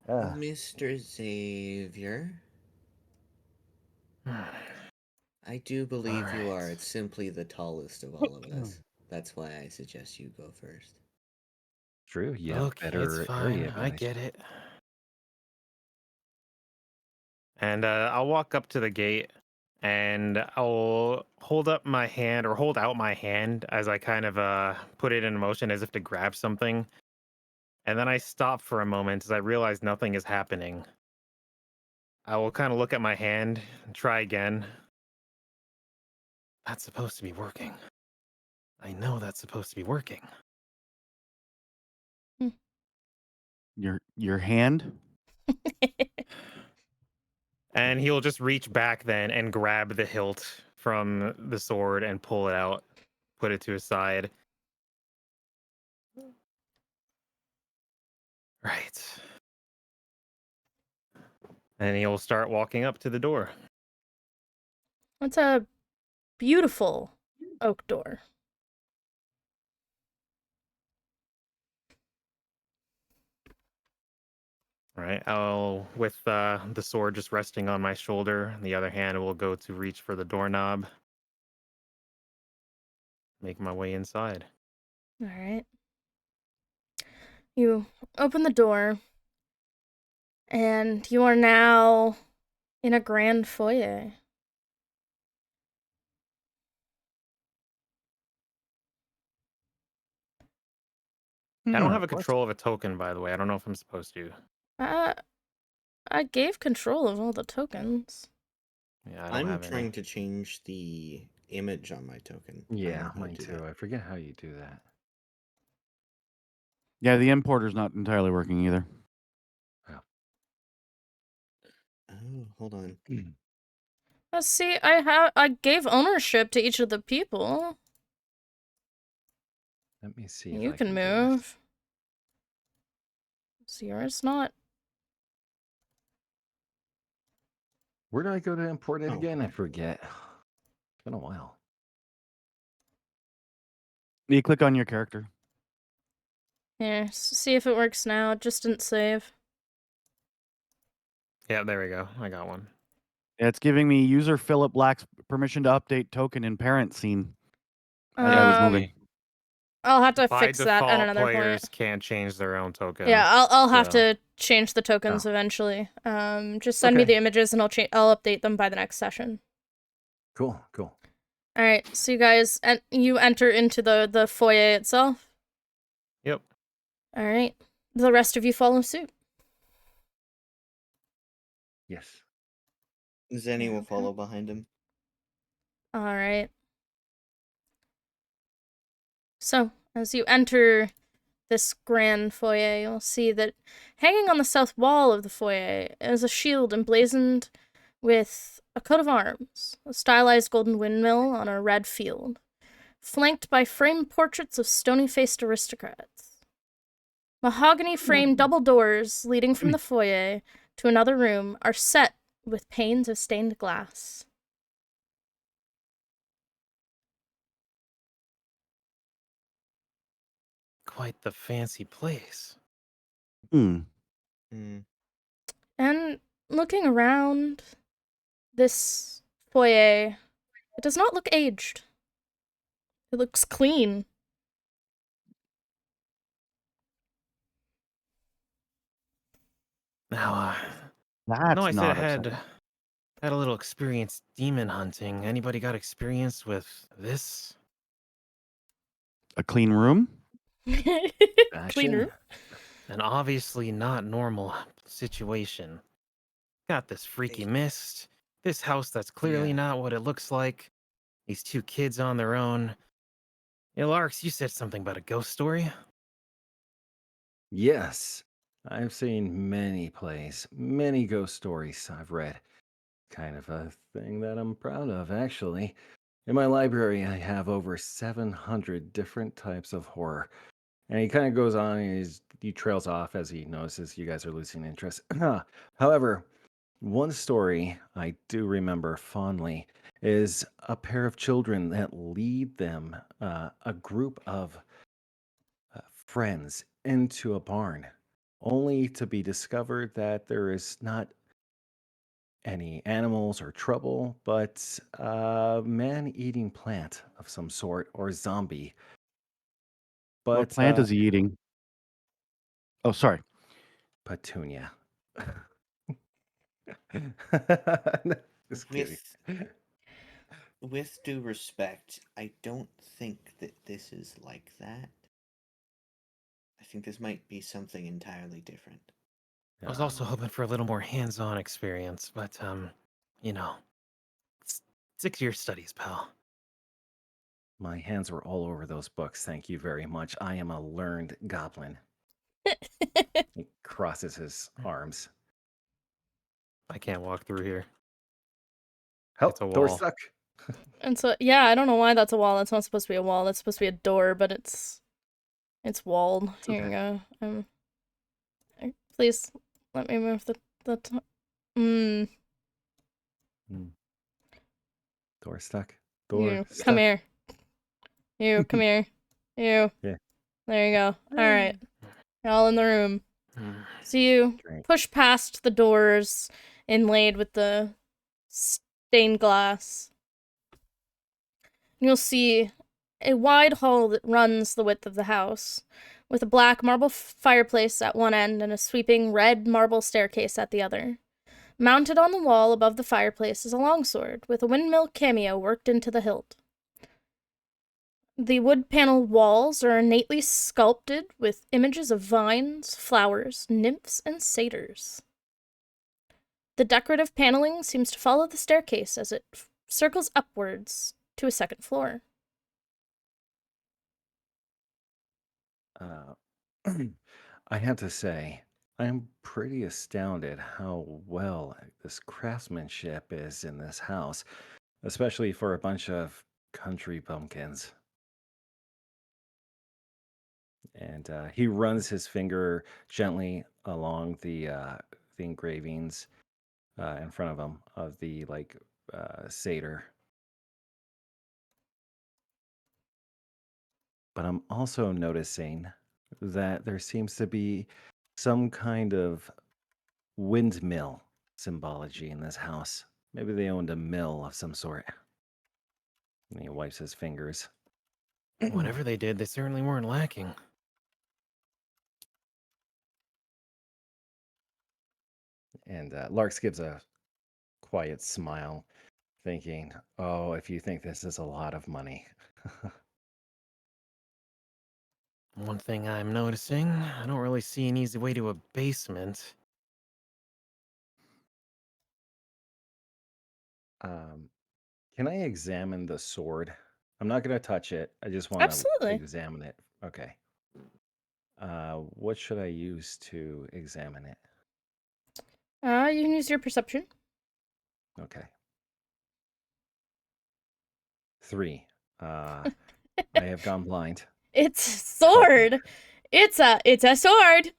Mr. Xavier, I do believe you are Alright. simply the tallest of all of us. That's why I suggest you go first. True, you have Okay, it's better fine. area I advantage. get it. And I'll walk up to the gate and I'll hold up my hand or hold out my hand as I kind of put it in motion as if to grab something. And then I stop for a moment as I realize nothing is happening. I will kind of look at my hand and try again. That's supposed to be working. I know that's supposed to be working. Your hand? And he'll just reach back then and grab the hilt from the sword and pull it out, put it to his side. Right. And he'll start walking up to the door. It's a beautiful oak door. Right. I'll, with the sword just resting on my shoulder, and the other hand will go to reach for the doorknob. Make my way inside. All right. You open the door, and you are now in a grand foyer. I don't Hmm, have a what? control of a token, by the way. I don't know if I'm supposed to. I gave control of all the tokens. Yeah, I don't I'm have any. trying to change the image on my token. I don't know Yeah, how to mine do too. that. I forget how you do that. Yeah, the importer's not entirely working either. Oh, hold on. See, I gave ownership to each of the people. Let me see if You I can can do this. move. So yours not. Where do I go to import it Oh. again? I forget. It's been a while. You click on your character. Here, see if it works now. It just didn't save. Yeah, there we go. I got one. Yeah, it's giving me user Philip lacks permission to update token in parent scene. As I was moving. I'll have to By fix that at default, another players point. can't change their own token. Yeah, I'll have so- to change the tokens Oh. eventually. Just send me Okay. the images and I'll update them by the next session. Cool. All right, so you guys, you enter into the foyer itself. Yep. All right, the rest of you follow suit. Yes. Zenny will Okay. follow behind him. All right. So, as you enter this grand foyer, you'll see that hanging on the south wall of the foyer is a shield emblazoned with a coat of arms, a stylized golden windmill on a red field, flanked by framed portraits of stony-faced aristocrats. Mahogany framed double doors leading from the foyer to another room are set with panes of stained glass. Quite the fancy place. Hmm. And looking around this foyer, it does not look aged. It looks clean. Now, That's no, I said I not upsetting. had a little experience demon hunting. Anybody got experience with this? A clean room? Clean Bastion? room. An obviously not normal situation. Got this freaky mist. This house that's clearly Yeah. not what it looks like. These two kids on their own. Larks, you said something about a ghost story? Yes. I've seen many plays, many ghost stories I've read. Kind of a thing that I'm proud of, actually. In my library, I have over 700 different types of horror. And he kind of goes on and he trails off as he notices you guys are losing interest. However, one story I do remember fondly is a pair of children that lead them, a group of friends, into a barn, only to be discovered that there is not any animals or trouble, but a man eating plant of some sort or zombie. What But plant is he eating? Oh, sorry. Petunia. Just kidding. With due respect, I don't think that this is like that. I think this might be something entirely different. I was also hoping for a little more hands-on experience, but you know, stick to your studies, pal. My hands were all over those books. Thank you very much. I am a learned goblin. He crosses his arms. I can't walk through here. Help, It's a door's wall. stuck. And so, yeah, I don't know why that's a wall. That's not supposed to be a wall. That's supposed to be a door, but it's walled. It's Here you okay. go. Please let me move the mm, Door stuck. you Door come stuck. here. You come here. You. Yeah. There you go. All right. You're all in the room. So you Great. push past the doors inlaid with the stained glass. You'll see a wide hall that runs the width of the house, with a black marble fireplace at one end and a sweeping red marble staircase at the other. Mounted on the wall above the fireplace is a longsword with a windmill cameo worked into the hilt. The wood-paneled walls are innately sculpted with images of vines, flowers, nymphs, and satyrs. The decorative paneling seems to follow the staircase as it circles upwards to a second floor. I have to say, I'm pretty astounded how well this craftsmanship is in this house, especially for a bunch of country bumpkins. And he runs his finger gently along the engravings in front of him of the satyr. But I'm also noticing that there seems to be some kind of windmill symbology in this house. Maybe they owned a mill of some sort. And he wipes his fingers. Whatever they did, they certainly weren't lacking. And Larks gives a quiet smile, thinking, oh, if you think this is a lot of money. One thing I'm noticing, I don't really see an easy way to a basement. Can I examine the sword I'm not gonna touch it. I just want to Absolutely. examine it. Okay. What should I use to examine it? You can use your perception. Okay. 3. I have gone blind. It's a Help me. sword. It's a sword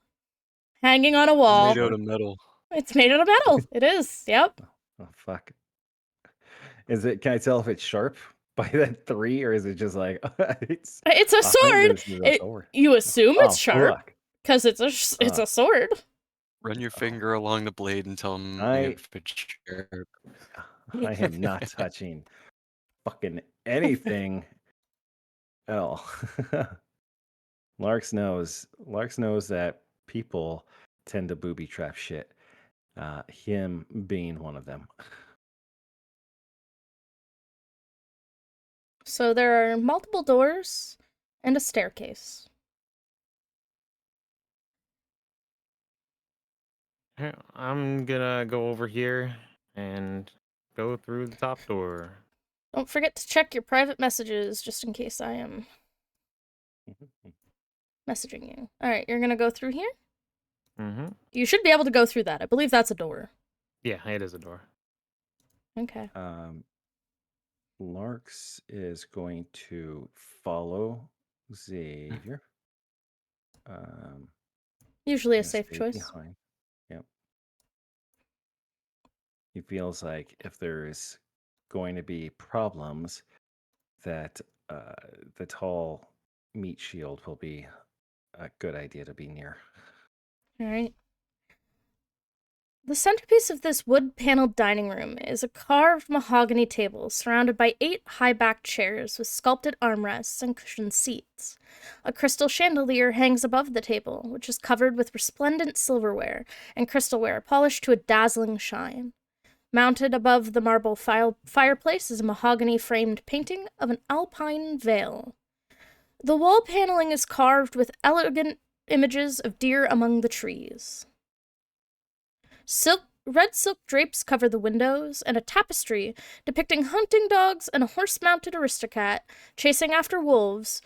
hanging on a wall. Made out of metal. It's made out of metal. It is. Yep. Oh fuck. Is it? Can I tell if it's sharp by that 3, or is it just like it's It's a sword. this is a sword? You assume Oh it's sharp fuck. because it's Uh, a sword. Run your finger along the blade and tell me I if it's sharp. I am not touching fucking anything at all. Larks knows that people tend to booby trap shit. Him being one of them. So there are multiple doors and a staircase. I'm gonna go over here and go through the top door. Don't forget to check your private messages just in case I am messaging you. All right, you're gonna go through here. Mm-hmm. You should be able to go through that. I believe that's a door. Yeah, it is a door. Okay. Larks is going to follow Xavier. Usually a Gonna safe stay choice. behind. Yep. He feels like if there's going to be problems, that the tall meat shield will be a good idea to be near. All right. The centerpiece of this wood-paneled dining room is a carved mahogany table surrounded by 8 high-backed chairs with sculpted armrests and cushioned seats. A crystal chandelier hangs above the table, which is covered with resplendent silverware and crystalware polished to a dazzling shine. Mounted above the marble fireplace is a mahogany-framed painting of an alpine vale. The wall paneling is carved with elegant images of deer among the trees. Red silk drapes cover the windows, and a tapestry depicting hunting dogs and a horse-mounted aristocrat chasing after wolves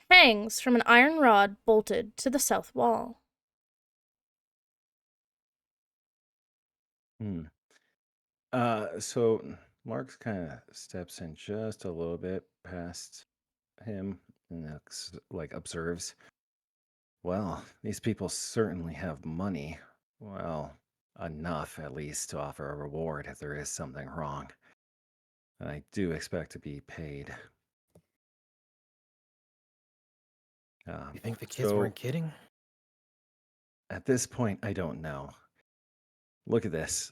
hangs from an iron rod bolted to the south wall. So Marks kind of steps in just a little bit past him and like observes. Well, these people certainly have money. Well, enough at least to offer a reward if there is something wrong. And I do expect to be paid. You think the kids So weren't kidding? at this point, I don't know. Look at this.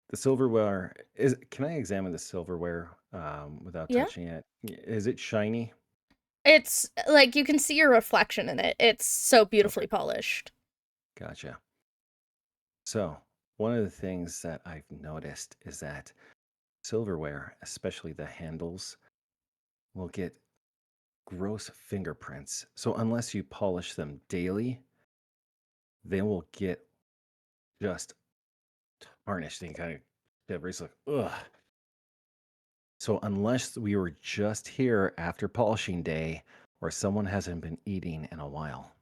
The silverware is. Can I examine the silverware without Yeah? touching it? Is it shiny? It's like you can see your reflection in it. It's so Okay, beautifully polished. gotcha. So one of the things that I've noticed is that silverware, especially the handles, will get gross fingerprints. So unless you polish them daily, they will get just tarnished and kind of shivers like ugh. So unless we were just here after polishing day, or someone hasn't been eating in a while.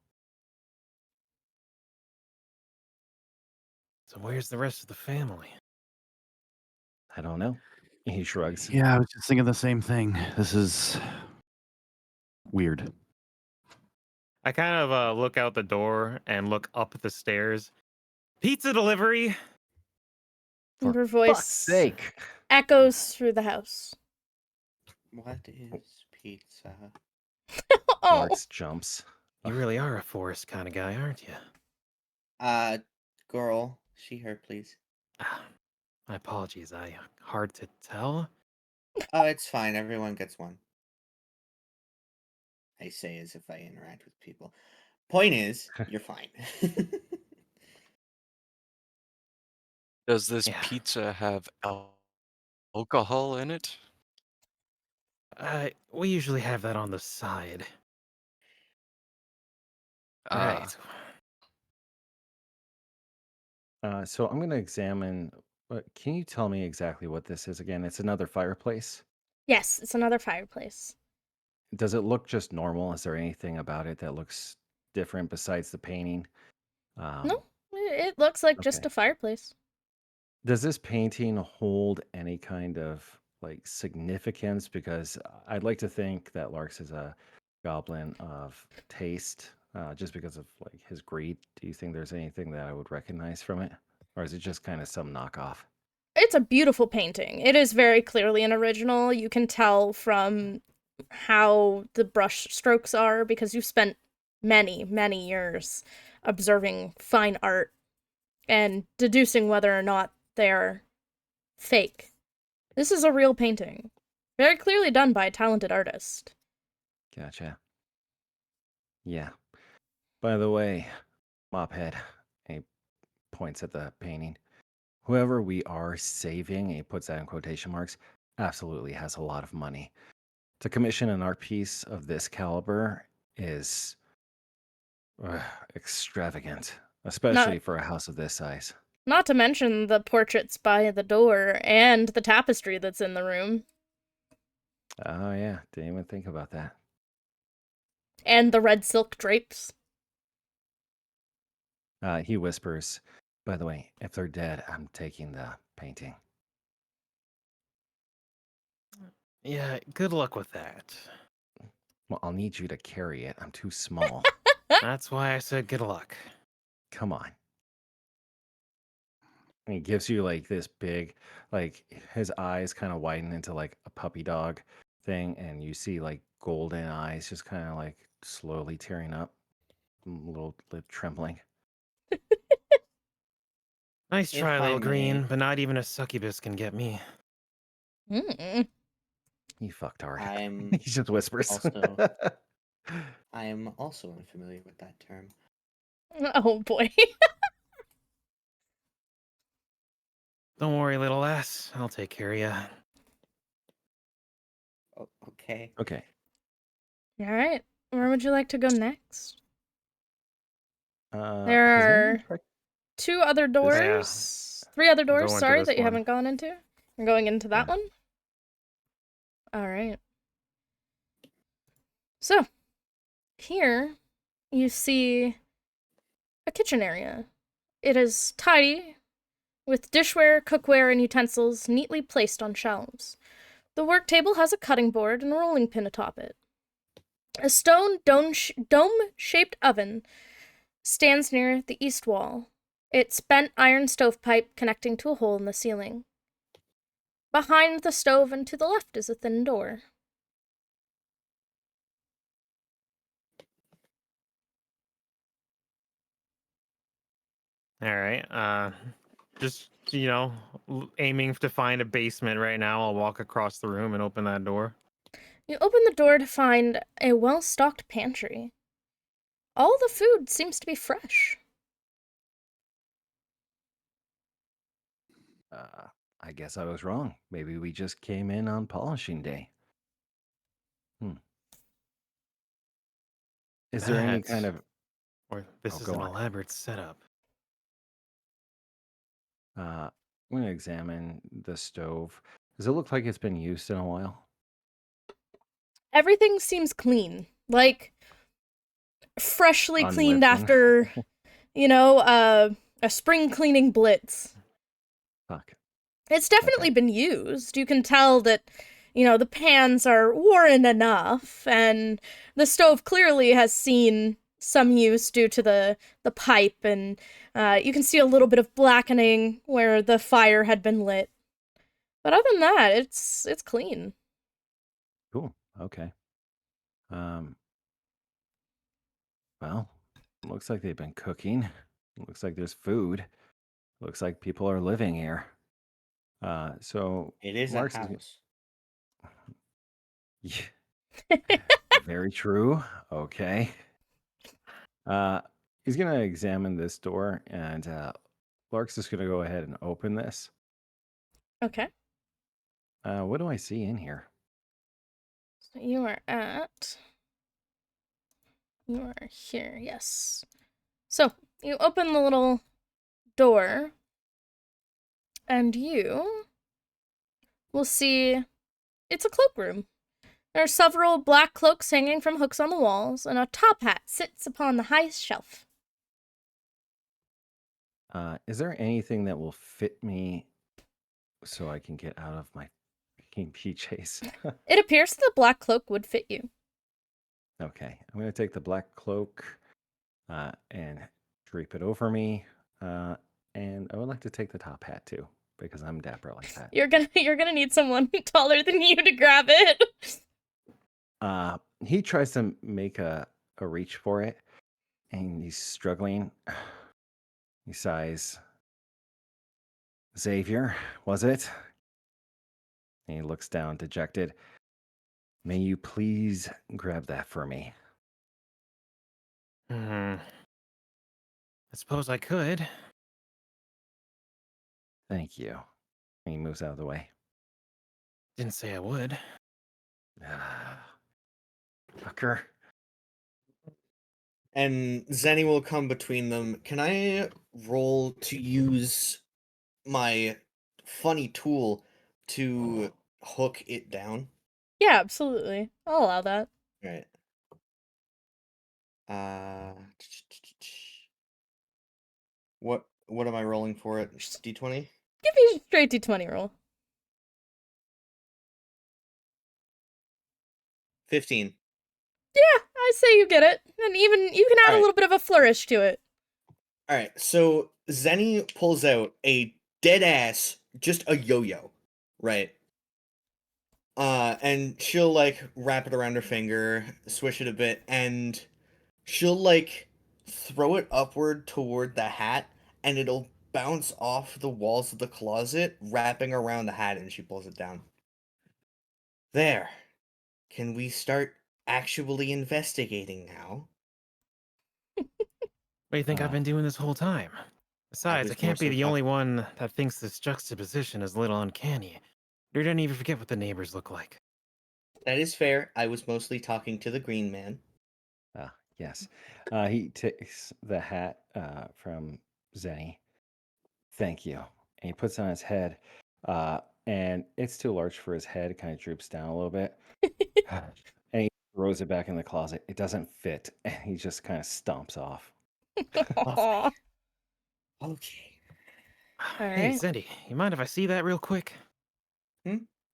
So where's the rest of the family? I don't know. He shrugs. Yeah, I was just thinking the same thing. This is weird. I kind of look out the door and look up the stairs. Pizza delivery. And her Fuck's voice sake. echoes through the house. What is pizza? Oh, Marks jumps. You really are a forest kind of guy, aren't you? Girl, she, her, please. My apologies. Hard to tell. Oh, it's fine. Everyone gets one. I say as if I interact with people. Point is, you're fine. Does this Yeah. pizza have alcohol in it? We usually have that on the side. Ah, Right. So I'm going to examine. Can you tell me exactly what this is again? It's another fireplace. yes, it's another fireplace. does it look just normal? Is there anything about it that looks different besides the painting? No, it looks like just Okay. a fireplace. Does this painting hold any kind of like significance? Because I'd like to think that Larks is a goblin of taste, just because of like his greed. Do you think there's anything that I would recognize from it, or is it just kind of some knockoff? It's a beautiful painting. It is very clearly an original. You can tell from how the brush strokes are because you've spent many, many years observing fine art and deducing whether or not they're fake. This is a real painting. Very clearly done by a talented artist. Gotcha. Yeah. By the way, Mophead, he points at the painting. Whoever we are saving, he puts that in quotation marks, absolutely has a lot of money. To commission an art piece of this caliber is extravagant, especially for a house of this size. Not to mention the portraits by the door and the tapestry that's in the room. Oh, yeah. Didn't even think about that. And the red silk drapes. He whispers, by the way, if they're dead, I'm taking the painting. Yeah, good luck with that. Well, I'll need you to carry it. I'm too small. That's why I said good luck. Come on. And he gives you like this big, like his eyes kind of widen into like a puppy dog thing, and you see like golden eyes just kind of like slowly tearing up, a little lip trembling. Nice If try, I little may. green, but not even a succubus can get me. He fucked hard. I'm He just whispers. I am also unfamiliar with that term. Oh boy. Don't worry, little lass. I'll take care of you. Oh, okay. Okay. Alright. Where would you like to go next? There Has anyone are tried- 2 other doors. 3 other doors, going to sorry, this that you one. haven't gone into. You're going into that Yeah. one? Alright. So, here you see a kitchen area. It is tidy, with dishware, cookware, and utensils neatly placed on shelves. The work table has a cutting board and a rolling pin atop it. A stone dome-shaped oven stands near the east wall, its bent iron stovepipe connecting to a hole in the ceiling. Behind the stove and to the left is a thin door. All right. Just aiming to find a basement right now. I'll walk across the room and open that door. You open the door to find a well-stocked pantry. All the food seems to be fresh. I guess I was wrong. Maybe we just came in on polishing day. Is there any kind of Or this Oh, is go an on. elaborate setup. I'm going to examine the stove. Does it look like it's been used in a while? Everything seems clean, like freshly cleaned Unlifting. after, a spring cleaning blitz. Fuck. It's definitely been used. You can tell that, the pans are worn enough, and the stove clearly has seen some use due to the pipe, and you can see a little bit of blackening where the fire had been lit. But other than that, it's clean. Cool. Okay. Well, looks like they've been cooking. Looks like there's food. Looks like people are living here. So It is Lark's a is- house. Yeah. Very true. Okay. He's gonna examine this door, and Lark's just gonna go ahead and open this. Okay. What do I see in here? So you are here, yes. So, you open the little door, and you will see it's a cloakroom. There are several black cloaks hanging from hooks on the walls, and a top hat sits upon the highest shelf. Is there anything that will fit me so I can get out of my fucking PJs? It appears the black cloak would fit you. Okay, I'm gonna take the black cloak and drape it over me, and I would like to take the top hat too because I'm dapper like that. You're gonna need someone taller than you to grab it. He tries to make a reach for it, and he's struggling. He sighs. Xavier, was it? And he looks down, dejected. May you please grab that for me? I suppose I could. Thank you. And he moves out of the way. Didn't say I would. Fucker. And Zenny will come between them. Can I roll to use my funny tool to hook it down? Yeah, absolutely. I'll allow that. Right. What am I rolling for it? D20? Give me a straight D20 roll. 15. Yeah, I say you get it. And even you can add a Alright. little bit of a flourish to it. Alright, so Zenny pulls out a dead ass, just a yo-yo, right? And she'll like wrap it around her finger, swish it a bit, and she'll like throw it upward toward the hat, and it'll bounce off the walls of the closet, wrapping around the hat, and she pulls it down. There. Can we start actually investigating now? What do you think I've been doing this whole time? Besides, I was can't be mostly the talk- only one that thinks this juxtaposition is a little uncanny. Or didn't even forget what the neighbors look like. That is fair. I was mostly talking to the green man. Yes. He takes the hat from Zenny. Thank you. And he puts it on his head. And it's too large for his head. It kind of droops down a little bit. And he throws it back in the closet. It doesn't fit. And he just kind of stomps off. Aw. Okay. Hey, Alright. Cindy, you mind if I see that real quick?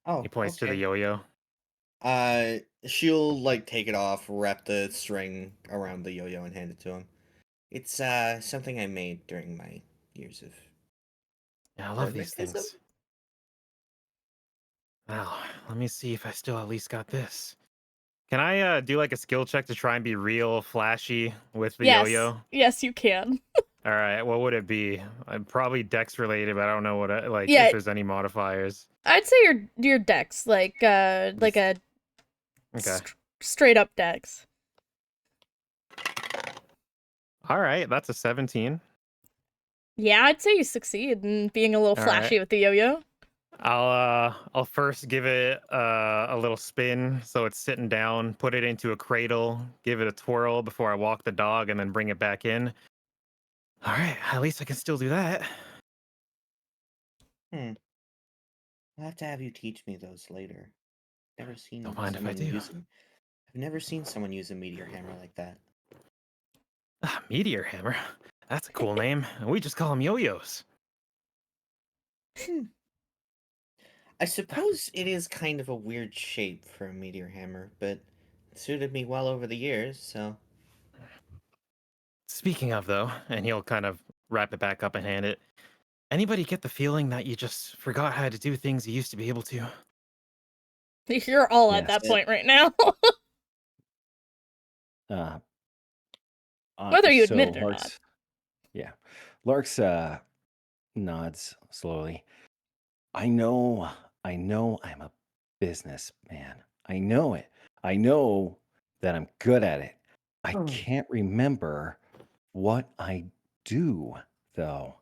Oh, He points to the okay. yo-yo. She'll like take it off, wrap the string around the yo-yo, and hand it to him. It's something I made during my years of. Yeah, I love these Perfectism? things. Wow, let me see if I still at least got this. Can I do like a skill check to try and be real flashy with the Yes. yo-yo? Yes, you can. All right, what would it be? I'm probably dex related, but I don't know what Yeah. if there's any modifiers. I'd say your dex, like a Okay. straight up dex. All right, that's a 17. Yeah, I'd say you succeed in being a little All flashy right. with the yo-yo. I'll first give it a little spin so it's sitting down, put it into a cradle, give it a twirl before I walk the dog, and then bring it back in. All right, at least I can still do that. I'll have to have you teach me those later. Never seen Don't mind if I someone do. use. I've never seen someone use a meteor hammer like that. Meteor hammer. That's a cool name. We just call them yo-yos. I suppose it is kind of a weird shape for a meteor hammer, but it suited me well over the years, so. Speaking of though, and he'll kind of wrap it back up and hand it. Anybody get the feeling that you just forgot how to do things you used to be able to? You're all at Yes. that point right now. Whether you admit it or not. Yeah. Larks nods slowly. I know I'm a businessman. I know it. I know that I'm good at it. I can't remember what I do, though.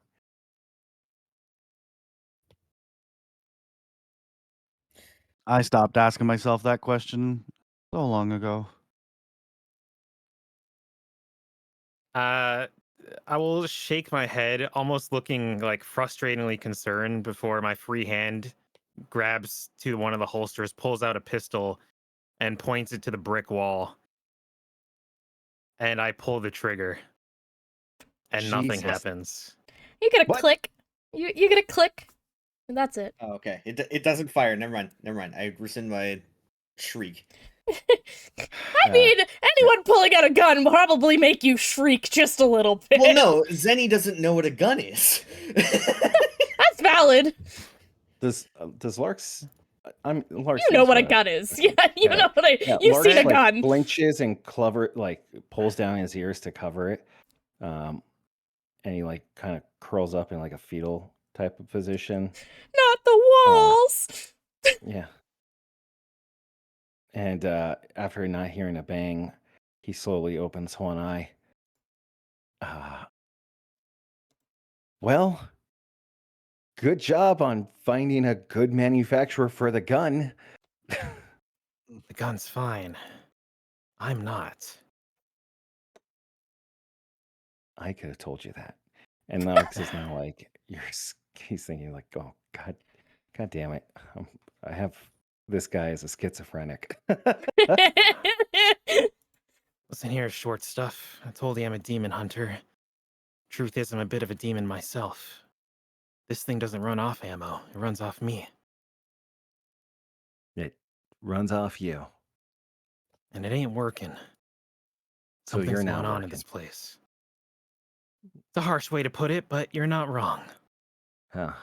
I stopped asking myself that question so long ago. I will shake my head, almost looking like frustratingly concerned before my free hand grabs to one of the holsters, pulls out a pistol, and points it to the brick wall. And I pull the trigger. And nothing Jesus. happens. You get a What? click. You get a click. And that's it. Oh, okay. It doesn't fire. Never mind. Never mind. I rescind my shriek. I mean, anyone pulling out a gun will probably make you shriek just a little bit. Well, no, Zenny doesn't know what a gun is. That's valid. Does Larks? Larks. You know knows what a gun is. Yeah, you Yeah. know what I. Yeah, You've Larks, seen a like, gun. blinches and pulls down his ears to cover it, and he like kind of curls up in like a fetal type of position. Not the walls. Yeah. And after not hearing a bang, he slowly opens one eye. Well, good job on finding a good manufacturer for the gun. The gun's fine. I'm not. I could have told you that. And Alex is now like, he's thinking like, oh God damn it. I have this guy as a schizophrenic. Listen here, short stuff. I told you I'm a demon hunter. Truth is, I'm a bit of a demon myself. This thing doesn't run off ammo. It runs off me. It runs off you. And it ain't working. So Something's you're going not on in working. this place. It's a harsh way to put it, but you're not wrong. Huh.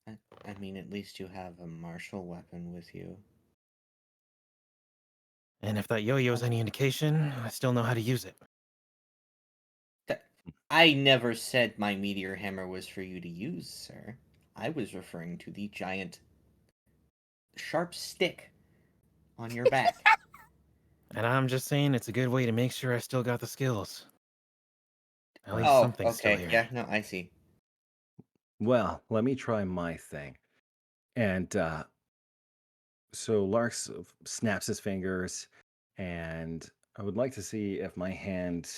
I mean, at least you have a martial weapon with you. And if that yo-yo's any indication, I still know how to use it. I never said my meteor hammer was for you to use, sir. I was referring to the giant sharp stick on your back. And I'm just saying it's a good way to make sure I still got the skills. At least Oh, something's still okay. here. Yeah, no, I see. Well, let me try my thing. And so Larks snaps his fingers, and I would like to see if my hand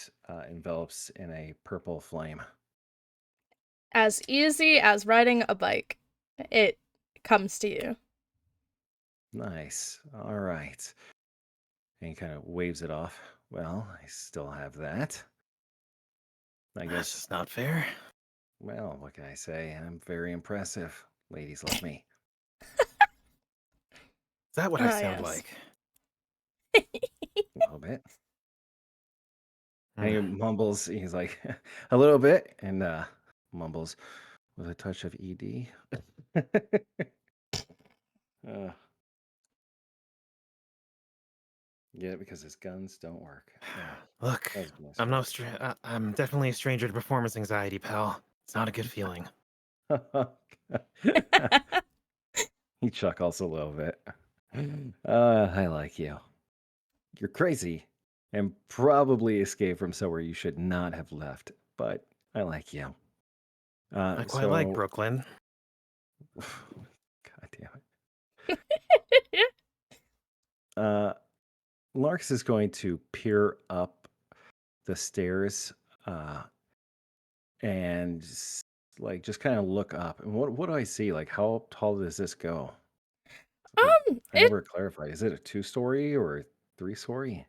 envelops in a purple flame. As easy as riding a bike, it comes to you. Nice. All right. And he kind of waves it off. Well, I still have that. I That's guess, just not fair. well, what can I say? I'm very impressive. Ladies love me. Is that what I Ah, sound yes. like? A little bit. And he Hmm. mumbles, he's like, a little bit, and mumbles with a touch of ED. Get it? Because his guns don't work. Look, That was my I'm definitely a stranger to performance anxiety, pal. It's not a good feeling. He chuckles a little bit. I like you. You're crazy and probably escaped from somewhere you should not have left, but I like you. I quite like so- Brooklyn. God damn it. Larks is going to peer up the stairs and just kind of look up. And what do I see? Like, how tall does this go? I never clarified. Is it a 2-story or a 3-story?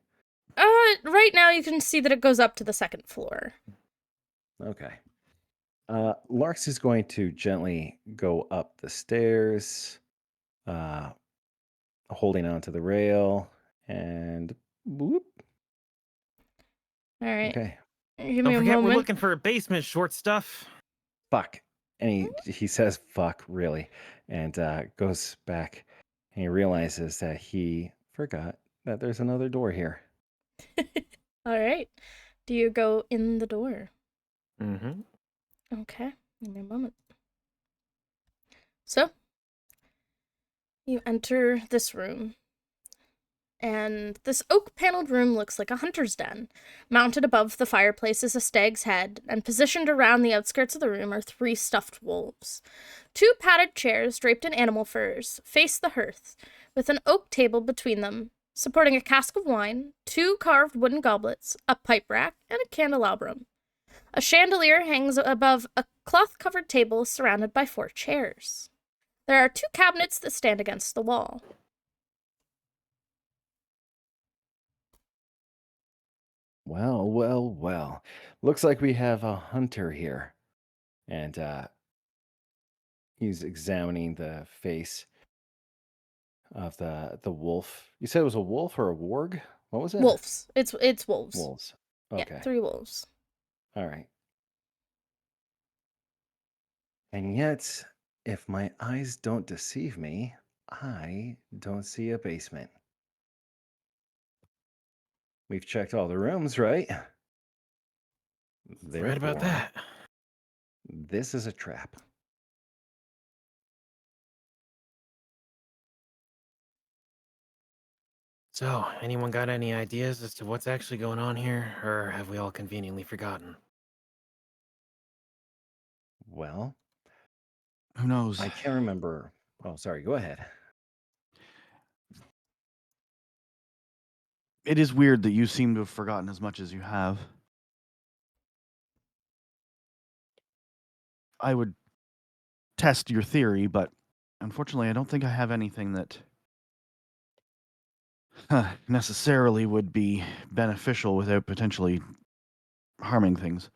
Right now you can see that it goes up to the second floor. Okay. Larks is going to gently go up the stairs, holding onto the rail, and boop. All right. Okay. Give me Don't a forget, we're moment. looking for a basement, short stuff. Fuck. And he says fuck, really, and goes back, and he realizes that he forgot that there's another door here. All right. Do you go in the door? Mm-hmm. Okay. Give me a moment. So, you enter this room. And this oak-paneled room looks like a hunter's den. Mounted above the fireplace is a stag's head, and positioned around the outskirts of the room are 3 stuffed wolves. 2 padded chairs draped in animal furs face the hearth, with an oak table between them, supporting a cask of wine, 2 carved wooden goblets, a pipe rack, and a candelabrum. A chandelier hangs above a cloth-covered table surrounded by 4 chairs. There are 2 cabinets that stand against the wall. Well, well, well. Looks like we have a hunter here. And he's examining the face of the wolf. You said it was a wolf or a warg? What was it? Wolves. It's wolves. Wolves. Yeah, Okay. 3 wolves. All right. And yet, if my eyes don't deceive me, I don't see a basement. We've checked all the rooms, right? Right about Therefore, that. this is a trap. So, anyone got any ideas as to what's actually going on here, or have we all conveniently forgotten? Well, Who knows? I can't remember. Oh, sorry. Go ahead. It is weird that you seem to have forgotten as much as you have. I would test your theory, but unfortunately, I don't think I have anything that necessarily would be beneficial without potentially harming things.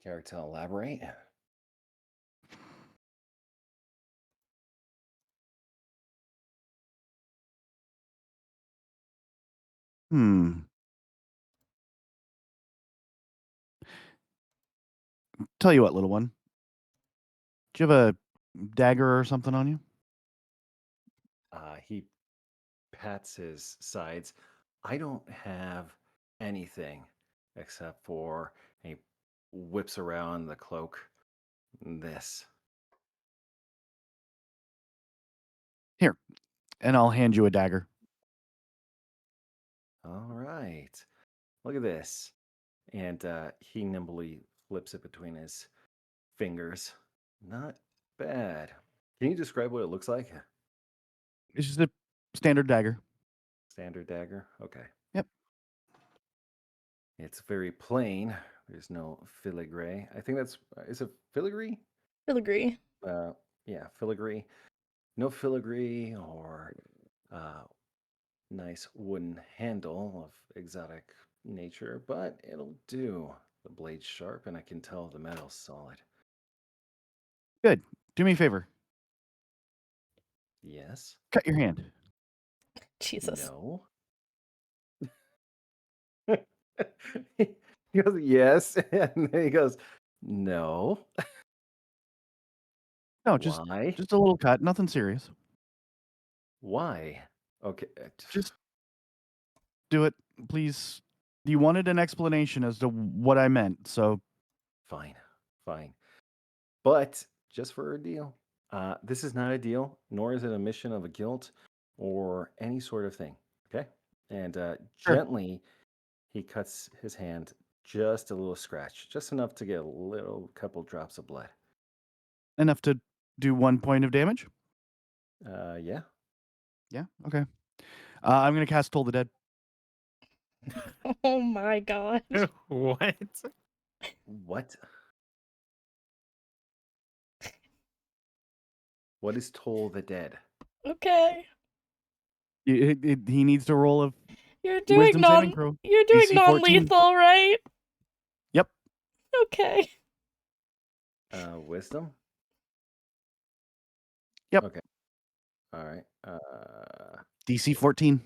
Care to elaborate? Hmm. Tell you what, little one. Do you have a dagger or something on you? He pats his sides. I don't have anything except for he whips around the cloak. This. Here, and I'll hand you a dagger. All right. Look at this. And he nimbly flips it between his fingers. Not bad. Can you describe what it looks like? It's just a standard dagger. Standard dagger? Okay. Yep. It's very plain. There's no filigree. I think that's, is it filigree? Filigree. Yeah, filigree. No filigree or nice wooden handle of exotic nature, but it'll do. The blade's sharp, and I can tell the metal's solid. Good. Do me a favor. Yes. Cut your hand. Jesus. No. He goes, yes. And then he goes, no. No, just Why? a little cut. Nothing serious. Why? Okay. Just do it, please. You wanted an explanation as to what I meant, so Fine. Fine. But just for a deal, this is not a deal, nor is it a mission of a guilt or any sort of thing. Okay. And Sure. gently, he cuts his hand just a little scratch, just enough to get a little couple drops of blood. Enough to do 1 point of damage? Yeah. Yeah, okay. I'm gonna cast Toll the Dead. Oh my god. What? What? What is Toll the Dead? Okay. He needs to roll a You're doing wisdom saving throw. You're doing DC 14. non-lethal, right? Yep. Okay. Wisdom? Yep. Okay. All right. DC 14.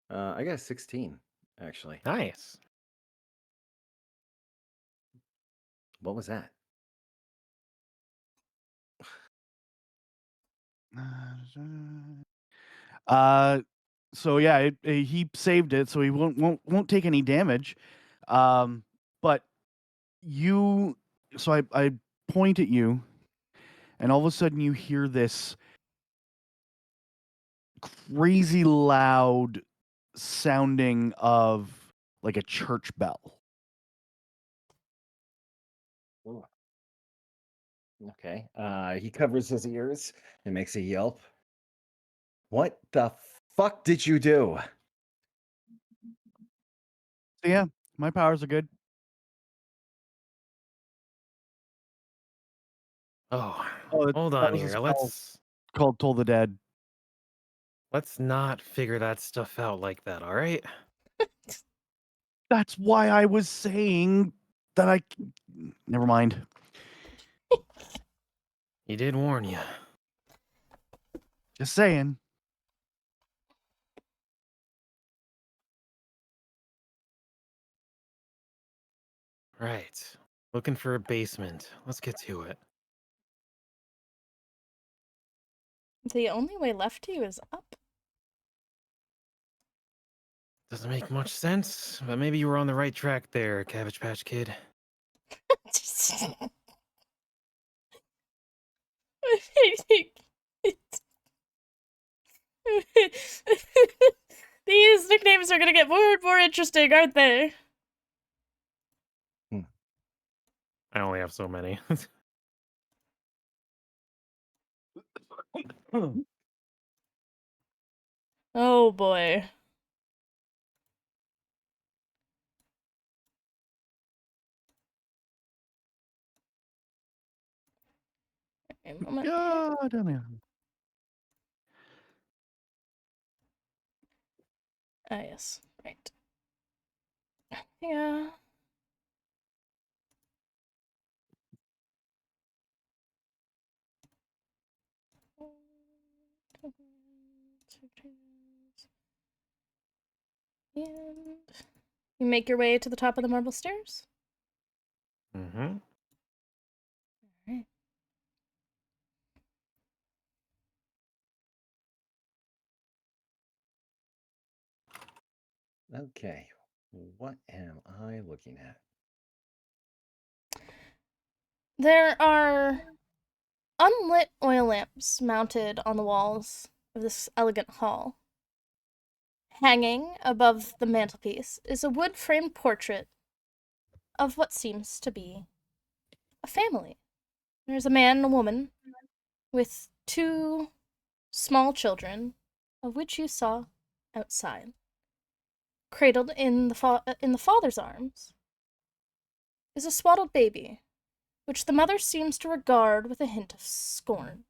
I got a 16, actually. Nice. What was that? So yeah, he saved it, so he won't take any damage. But you, so I point at you, and all of a sudden you hear this crazy loud sounding of like a church bell. Ooh. Okay. He covers his ears and makes a yelp. What the fuck did you do? So yeah, my powers are good. Oh, Oh, hold that on was a here. spell Let's. called Toll the Dead. Let's not figure that stuff out like that, all right? That's why I was saying that never mind. He did warn you. Just saying. Right. Looking for a basement. Let's get to it. The only way left to you is up. Doesn't make much sense, but maybe you were on the right track there, Cabbage Patch Kid. These nicknames are gonna get more and more interesting, aren't they? I only have so many. Oh boy. A moment. God damn it. Ah, yes. Right. Yeah. And you make your way to the top of the marble stairs. Mm-hmm. Alright. Okay. What am I looking at? There are unlit oil lamps mounted on the walls of this elegant hall. Hanging above the mantelpiece is a wood-framed portrait of what seems to be a family. There's a man and a woman with two small children, of which you saw outside. Cradled in the father's arms is a swaddled baby, which the mother seems to regard with a hint of scorn.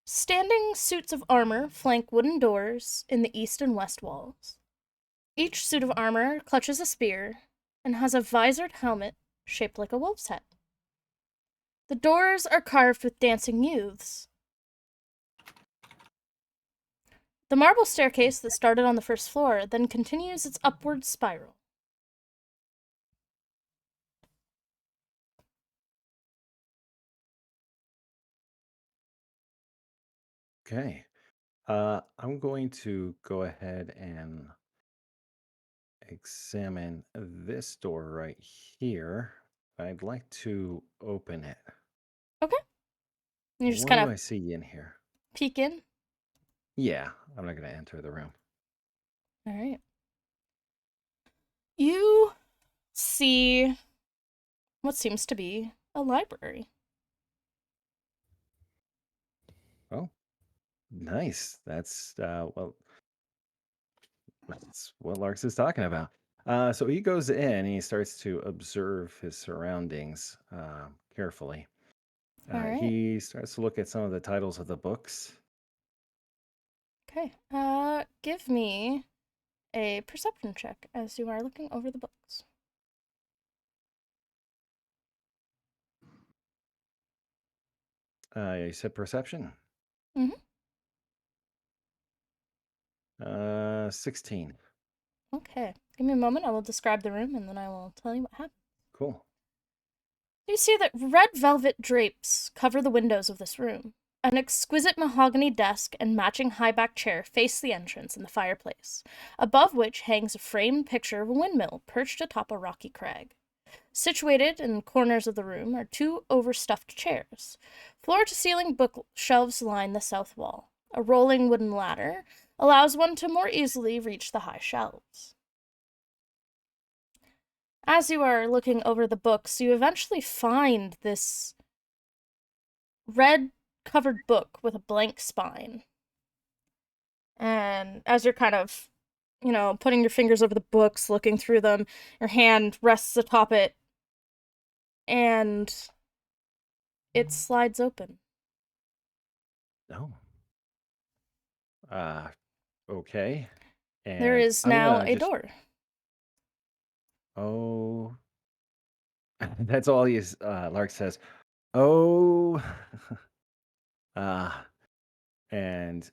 Standing suits of armor flank wooden doors in the east and west walls. Each suit of armor clutches a spear and has a visored helmet shaped like a wolf's head. The doors are carved with dancing youths. The marble staircase that started on the first floor then continues its upward spiral. Okay. I'm going to go ahead and examine this door right here. I'd like to open it. Okay. You just What kind do of I see in here? peek in. Yeah, I'm not going to enter the room. All right. You see what seems to be a library. Oh, nice. That's that's what Larks is talking about. So he goes in and he starts to observe his surroundings carefully. All right. He starts to look at some of the titles of the books. Okay. Give me a perception check as you are looking over the books. You said perception? Mhm. 16. Okay. Give me a moment. I will describe the room and then I will tell you what happened. Cool. You see that red velvet drapes cover the windows of this room. An exquisite mahogany desk and matching high-backed chair face the entrance and the fireplace, above which hangs a framed picture of a windmill perched atop a rocky crag. Situated in corners of the room are two overstuffed chairs. Floor-to-ceiling bookshelves line the south wall. A rolling wooden ladder allows one to more easily reach the high shelves. As you are looking over the books, you eventually find this red-covered book with a blank spine. And as you're kind of, putting your fingers over the books, looking through them, your hand rests atop it, and it slides open. Oh. Okay. There And is I'm now gonna a just door. oh that's all Lark says. Oh uh and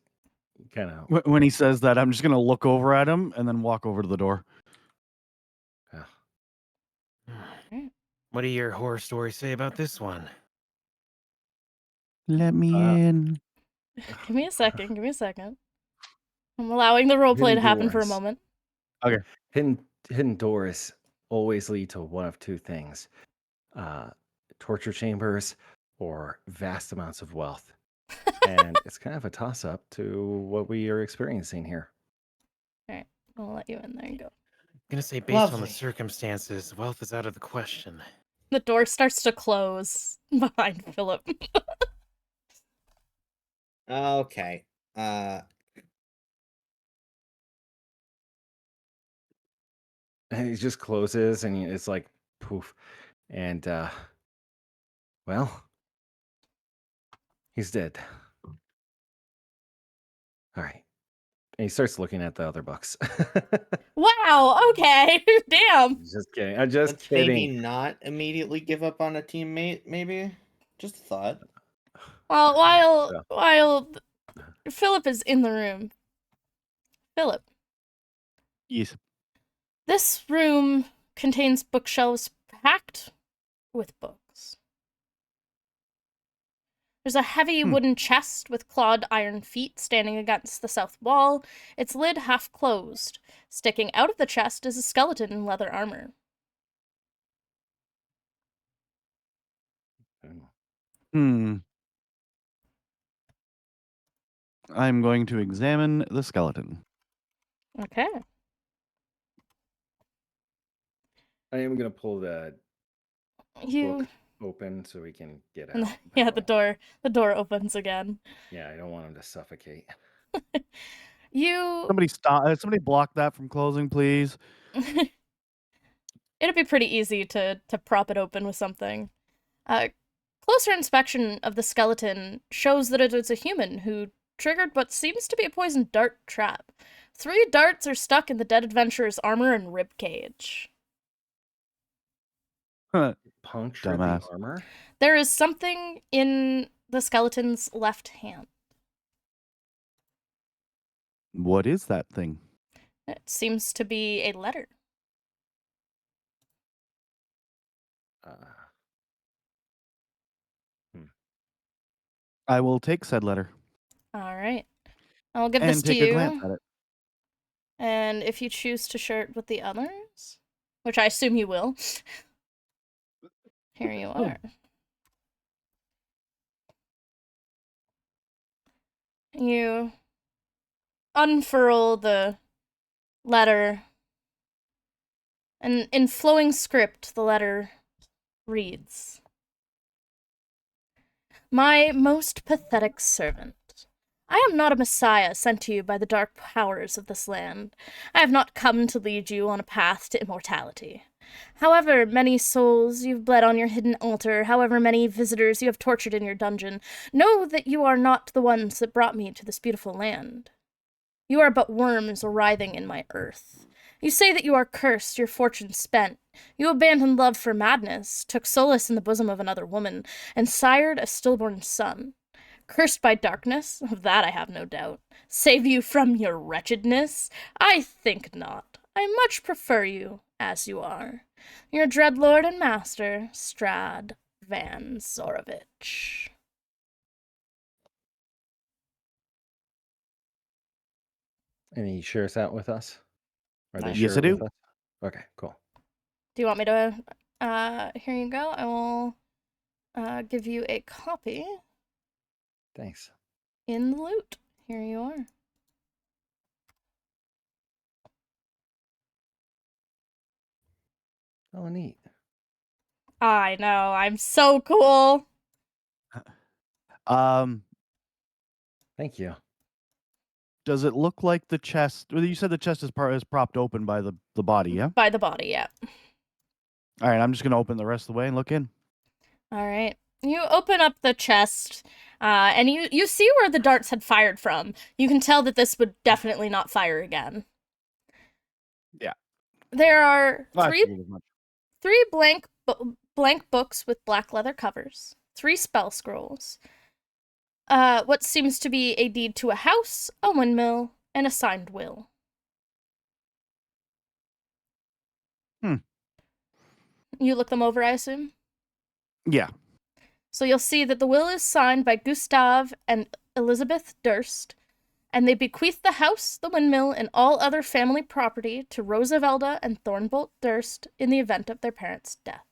kind of When he says that, I'm just gonna look over at him and then walk over to the door. What do your horror stories say about this one? Let me in. Give me a second. Give me a second. I'm allowing the roleplay to hidden happen for a doors. moment. Hidden doors always lead to one of two things. Torture chambers or vast amounts of wealth. And it's kind of a toss up to what we are experiencing here. Alright, I'll let you in. There you go. I'm gonna say, based on the Lovely. circumstances, wealth is out of the question. The door starts to close behind Philip. Okay. And it just closes and it's like poof. And well, he's dead. All right. And he starts looking at the other books. Wow, okay. Damn. Just kidding. I'm just Let's maybe kidding. not immediately give up on a teammate, maybe? Just a thought. Well, So- while Philip is in the room. Philip, Yes. this room contains bookshelves packed with books. There's a heavy wooden chest with clawed iron feet standing against the south wall, its lid half closed. Sticking out of the chest is a skeleton in leather armor. I'm going to examine the skeleton. Okay. I am gonna pull the You book open so we can get and out. yeah, that the way. door opens again. Yeah, I don't want him to suffocate. You Somebody stop. Somebody block that from closing, please. it'd be pretty easy to prop it open with something. Closer inspection of the skeleton shows that it is a human who triggered what seems to be a poisoned dart trap. 3 darts are stuck in the dead adventurer's armor and rib cage. Puncture Dumbass. the armor. There is something in the skeleton's left hand. What is that thing? It seems to be a letter. I will take said letter All right. I'll give this and to take a glance you. at it. And if you choose to share it with the others, which I assume you will, here you are. You unfurl the letter, and in flowing script, the letter reads, "My most pathetic servant, I am not a messiah sent to you by the dark powers of this land. I have not come to lead you on a path to immortality. However many souls you've bled on your hidden altar, however many visitors you have tortured in your dungeon, know that you are not the ones that brought me to this beautiful land. You are but worms writhing in my earth. You say that you are cursed, your fortune spent. You abandoned love for madness, took solace in the bosom of another woman, and sired a stillborn son. Cursed by darkness, of that I have no doubt. Save you from your wretchedness? I think not. I much prefer you as you are. Your dread lord and master, Strad Van Zorovich." And he shares that with us? Or they Yes, share I it do. with us? Okay, cool. Do you want me to? Here you go. I will give you a copy Thanks. in the loot. Here you are. Oh, neat. I know. I'm so cool. Thank you. Does it look like the chest? Well, you said the chest is propped open by the body, yeah? By the body, yeah. All right, I'm just gonna open the rest of the way and look in. All right. You open up the chest, and you see where the darts had fired from. You can tell that this would definitely not fire again. Yeah. There are Well, I three figured as much. blank books with black leather covers, 3 spell scrolls, what seems to be a deed to a house, a windmill, and a signed will. You look them over, I assume? Yeah. So you'll see that the will is signed by Gustav and Elizabeth Durst, and they bequeath the house, the windmill, and all other family property to Rosavelda and Thornbolt Durst in the event of their parents' death.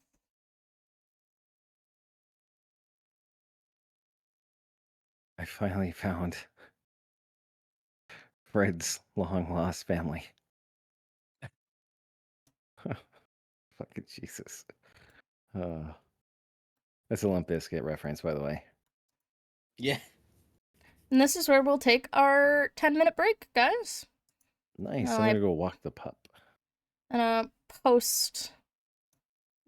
I finally found Fred's long-lost family. Fucking Jesus. That's a Limp Bizkit reference, by the way. Yeah. And this is where we'll take our 10-minute break, guys. Nice. No, I'm gonna go walk the pup. And post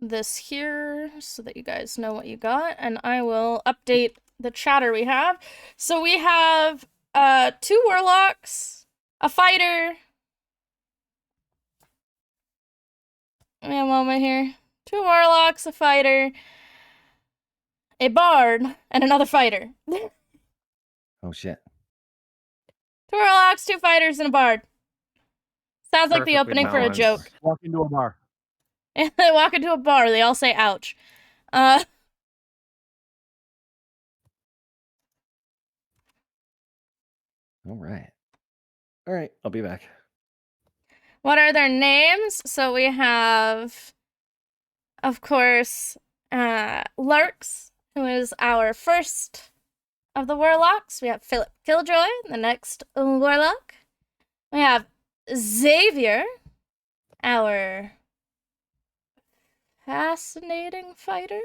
this here so that you guys know what you got, and I will update the chatter we have. So we have 2 warlocks, a fighter. Give me a moment here. 2 warlocks, a fighter, a bard, and another fighter. 2 Oh shit. warlocks, 2 fighters, and a bard. Sounds like the Perfectly opening for a balanced. joke. Walk into a bar. And they walk into a bar, they all say ouch. Alright. Alright, I'll be back. What are their names? So we have, of course, Larks, who is our first of the warlocks. We have Philip Killjoy, the next warlock. We have Xavier, our fascinating fighter.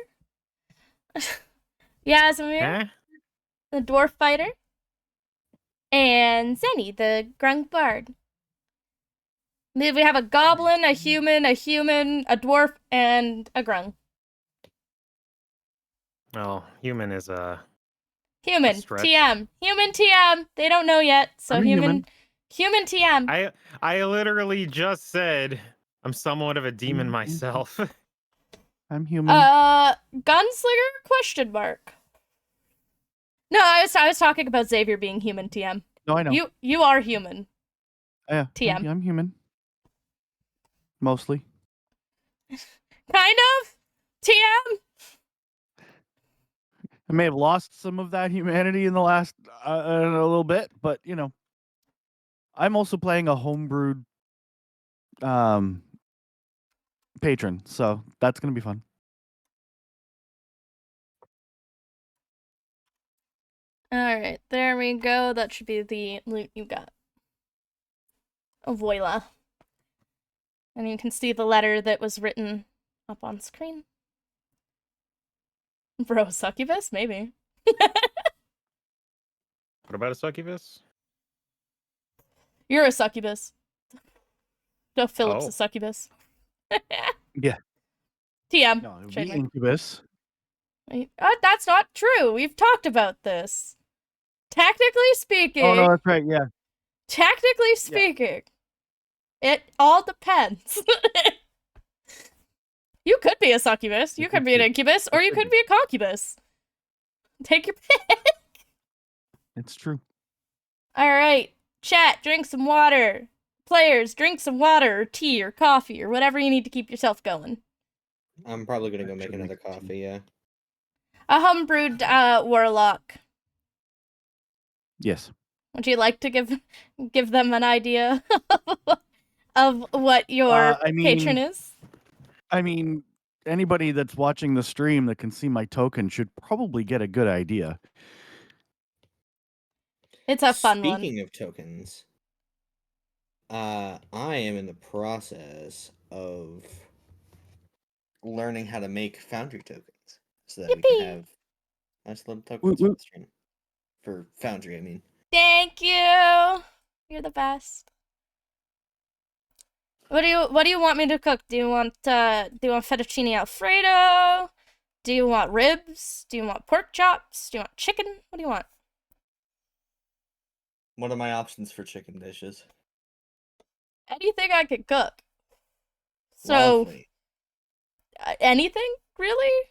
Yasmir, Huh? the dwarf fighter. And Zenny, the grung bard. Then we have a goblin, a human, a dwarf, and a grung. Oh, human is Human, stretch. TM. Human TM. They don't know yet, so I'm a human TM. I literally just said I'm somewhat of a demon Mhm. myself. I'm human. Gunslinger? Question mark. No, I was talking about Xavier being human TM. No, I know. You are human. Yeah, TM. I'm human. Mostly. Kind of? TM? I may have lost some of that humanity in the last a little bit, but you know, I'm also playing a homebrewed patron, so that's gonna be fun. Alright, there we go. That should be the loot you got. Voila. And you can see the letter that was written up on screen. Bro, succubus? Maybe. What about a succubus? You're a succubus. No, Philip's Oh. a succubus. Yeah. TM. No, it would be Trademark. incubus. That's not true. We've talked about this. Technically speaking, Oh no, that's right. Yeah. technically speaking, it all depends. You could be a succubus, you could be an incubus, or you could be a concubus. Take your pick. It's true. All right, chat, drink some water. Players, drink some water or tea or coffee or whatever you need to keep yourself going. I'm probably gonna go I make should another make tea. coffee, yeah. A homebrewed warlock. Yes. Would you like to give them an idea of what your I mean- patron is? I mean, anybody that's watching the stream that can see my token should probably get a good idea. It's a fun one. Speaking of tokens, I am in the process of learning how to make Foundry tokens so that we Yippee! can have nice little tokens Woot on woot. the stream. For Foundry, I mean. Thank you. You're the best. What do you want me to cook? Do you want fettuccine alfredo? Do you want ribs? Do you want pork chops? Do you want chicken? What do you want? What are my options for chicken dishes? Anything I can cook. So, Lovely. anything really?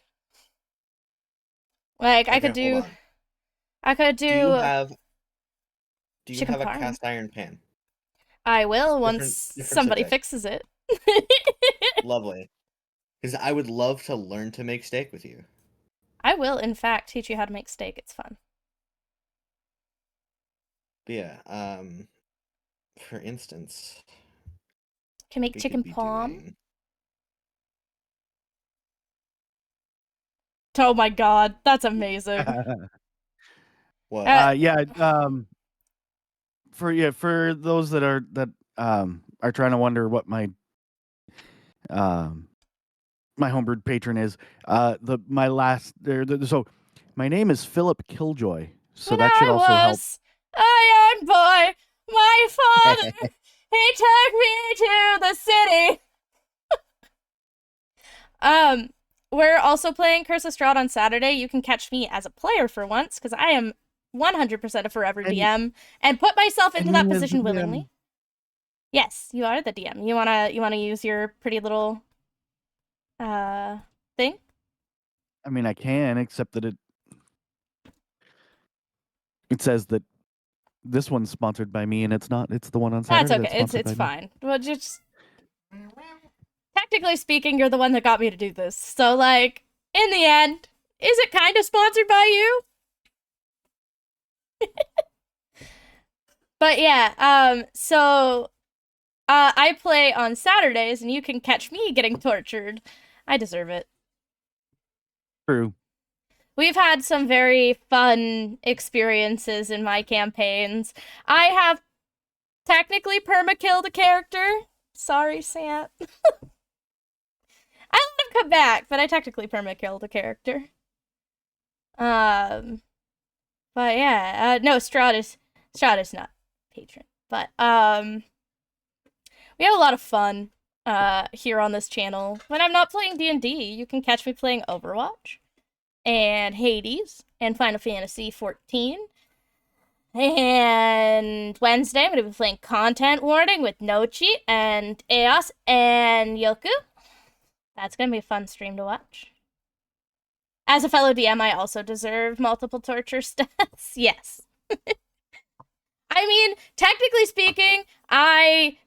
Like I Okay, could hold do, on. I could Do you do. have chicken a parm. cast iron pan? I will Different- once different somebody subject. fixes it. Lovely. Because I would love to learn to make steak with you. I will, in fact, teach you how to make steak. It's fun. But yeah, for instance, Can make we chicken could be parm. doing... Oh my god, that's amazing. What? Yeah. For those that are trying to wonder what my my homebrewed patron is, so my name is Philip Killjoy, so When that should I also help. was a young boy, my father, he took me to the city. We're also playing Curse of Strahd on Saturday. You can catch me as a player for once, because I am 100% a forever And- DM, and put myself into and that me as position the DM. willingly. Yes, you are the DM. You wanna use your pretty little thing? I mean, I can, except that it says that this one's sponsored by me, and it's not. It's the one on That's Saturday. okay. It's fine. Well, just technically speaking, you're the one that got me to do this. So, like, in the end, is it kind of sponsored by you? But yeah, so I play on Saturdays, and you can catch me getting tortured. I deserve it. True. We've had some very fun experiences in my campaigns. I have technically perma-killed a character. Sorry, Sant. I let him come back, but I technically perma-killed a character. But yeah, no, Strahd is not patron. But we have a lot of fun here on this channel. When I'm not playing D&D, you can catch me playing Overwatch and Hades and Final Fantasy XIV. And Wednesday, I'm going to be playing Content Warning with Nochi and Eos and Yoku. That's going to be a fun stream to watch. As a fellow DM, I also deserve multiple torture stats. Yes. I mean, technically speaking, I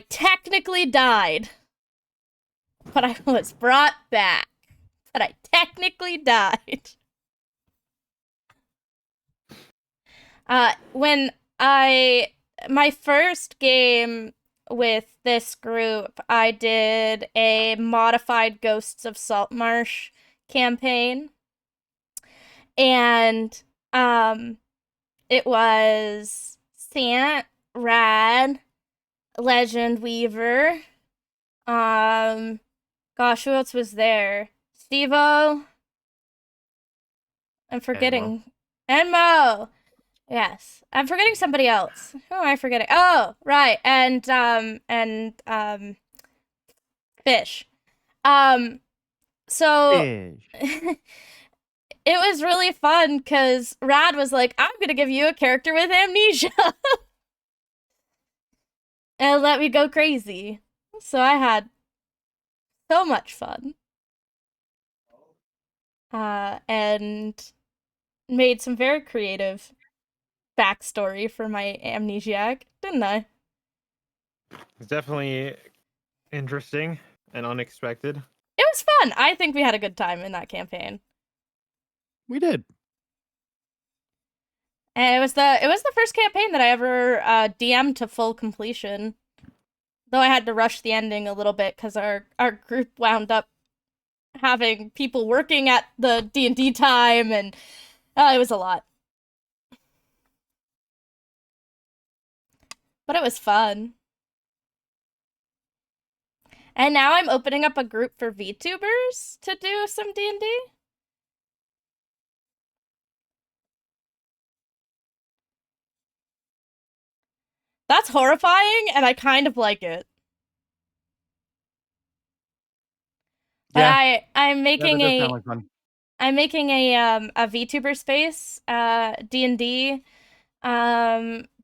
technically died. But I was brought back. But I technically died. When my first game with this group, I did a modified Ghosts of Saltmarsh campaign. And it was Sant, Rad, Legend Weaver. Gosh, who else was there? Steve-O. I'm forgetting. Enmo. Yes. I'm forgetting somebody else. Who am I forgetting? Oh, right. And Fish. So Fish. it was really fun because Rad was like, I'm gonna give you a character with amnesia. And let me go crazy. So I had so much fun. And made some very creative backstory for my amnesiac, didn't I? It's definitely interesting and unexpected. It was fun. I think we had a good time in that campaign. We did. And it was the first campaign that I ever DM'd to full completion. Though I had to rush the ending a little bit because our group wound up having people working at the D&D time, and it was a lot. But it was fun. And now I'm opening up a group for VTubers to do some D&D. That's horrifying, and I kind of like it. But Yeah. I'm making that does a sound like fun. I'm making a VTuber space, D&D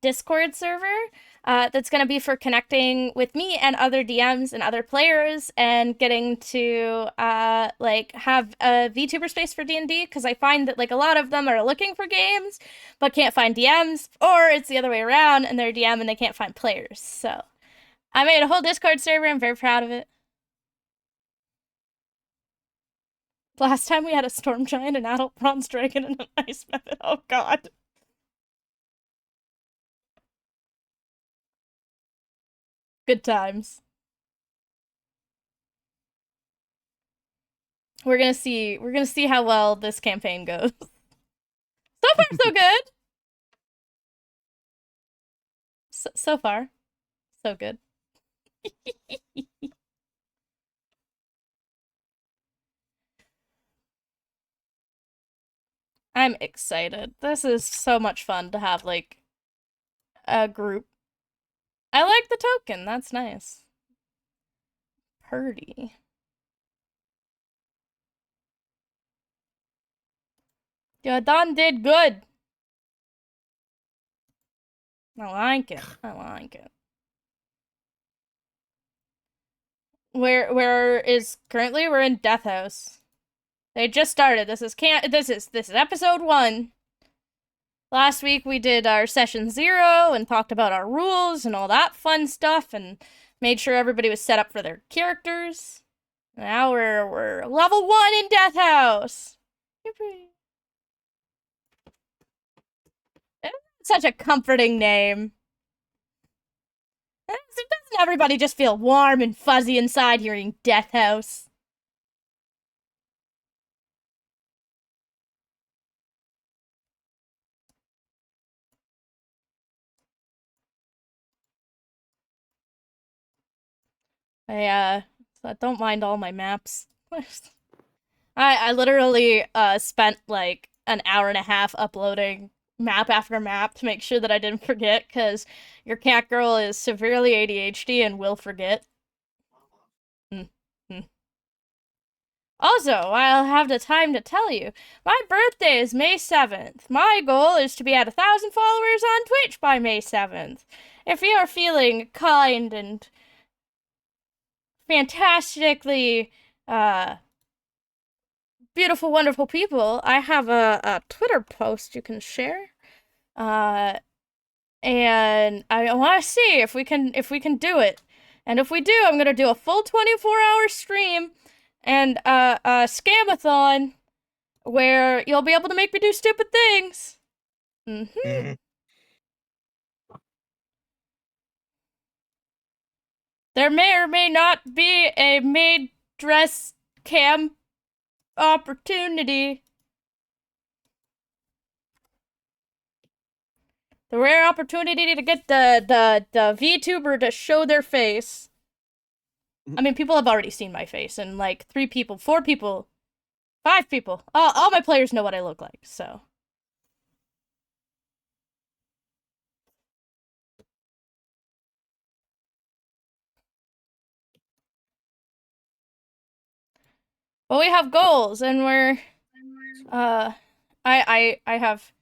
Discord server that's going to be for connecting with me and other DMs and other players and getting to like have a VTuber space for D&D, because I find that like a lot of them are looking for games but can't find DMs, or it's the other way around and they're a DM and they can't find players. So I made a whole Discord server. I'm very proud of it. Last time we had a storm giant, an adult bronze dragon, and an ice method. Oh god. Good times. We're gonna see how well this campaign goes. So far, so good. So far, so good. I'm excited. This is so much fun to have, like, a group. I like the token. That's nice. Purdy. Yeah, Don did good. I like it. I like it. Where is currently? We're in Death House. They just started. This is episode 1. Last week we did our session 0 and talked about our rules and all that fun stuff and made sure everybody was set up for their characters. Now we're level 1 in Death House. Such a comforting name. Doesn't everybody just feel warm and fuzzy inside hearing Death House? I don't mind all my maps. I literally spent like an hour and a half uploading map after map to make sure that I didn't forget, because your cat girl is severely ADHD and will forget. Also, I'll have the time to tell you, my birthday is May 7th. My goal is to be at 1,000 followers on Twitch by May 7th. If you are feeling kind and fantastically beautiful, wonderful people, I have a Twitter post you can share. And I want to see if we can do it. And if we do, I'm gonna do a full 24-hour stream and a scamathon where you'll be able to make me do stupid things. There may or may not be a maid dress cam opportunity. The rare opportunity to get the VTuber to show their face. I mean, people have already seen my face, and like 3 people, 4 people, 5 people. All my players know what I look like, so. Well, we have goals, and we're I have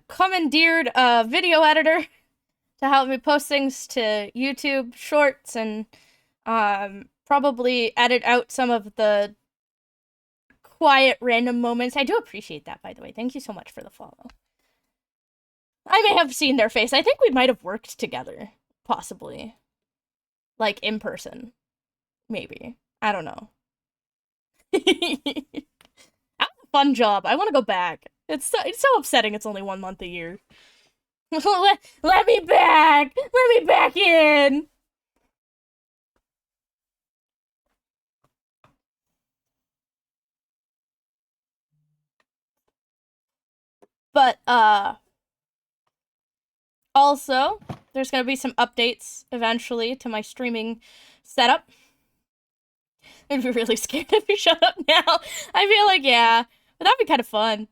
commandeered a video editor to help me post things to YouTube Shorts and probably edit out some of the quiet random moments. I do appreciate that, by the way. Thank you so much for the follow. I may have seen their face. I think we might have worked together, possibly. Like, in person. Maybe. I don't know. That was a fun job. I want to go back. It's so upsetting it's only 1 month a year. let me back! Let me back in! But, also, there's gonna be some updates eventually to my streaming setup. I'd be really scared if you shut up now. I feel like, yeah, but that'd be kind of fun.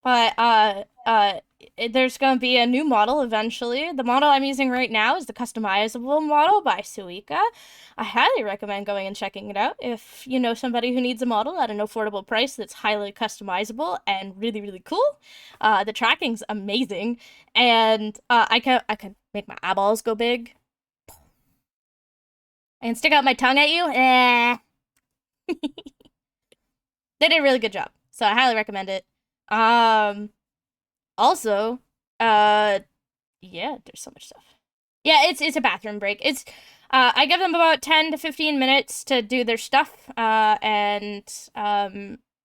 But, there's going to be a new model eventually. The model I'm using right now is the customizable model by Suika. I highly recommend going and checking it out if you know somebody who needs a model at an affordable price that's highly customizable and really, really cool. The tracking's amazing, and I can make my eyeballs go big and stick out my tongue at you. They did a really good job, so I highly recommend it. Also, yeah, there's so much stuff. Yeah, it's a bathroom break. It's I give them about 10 to 15 minutes to do their stuff. And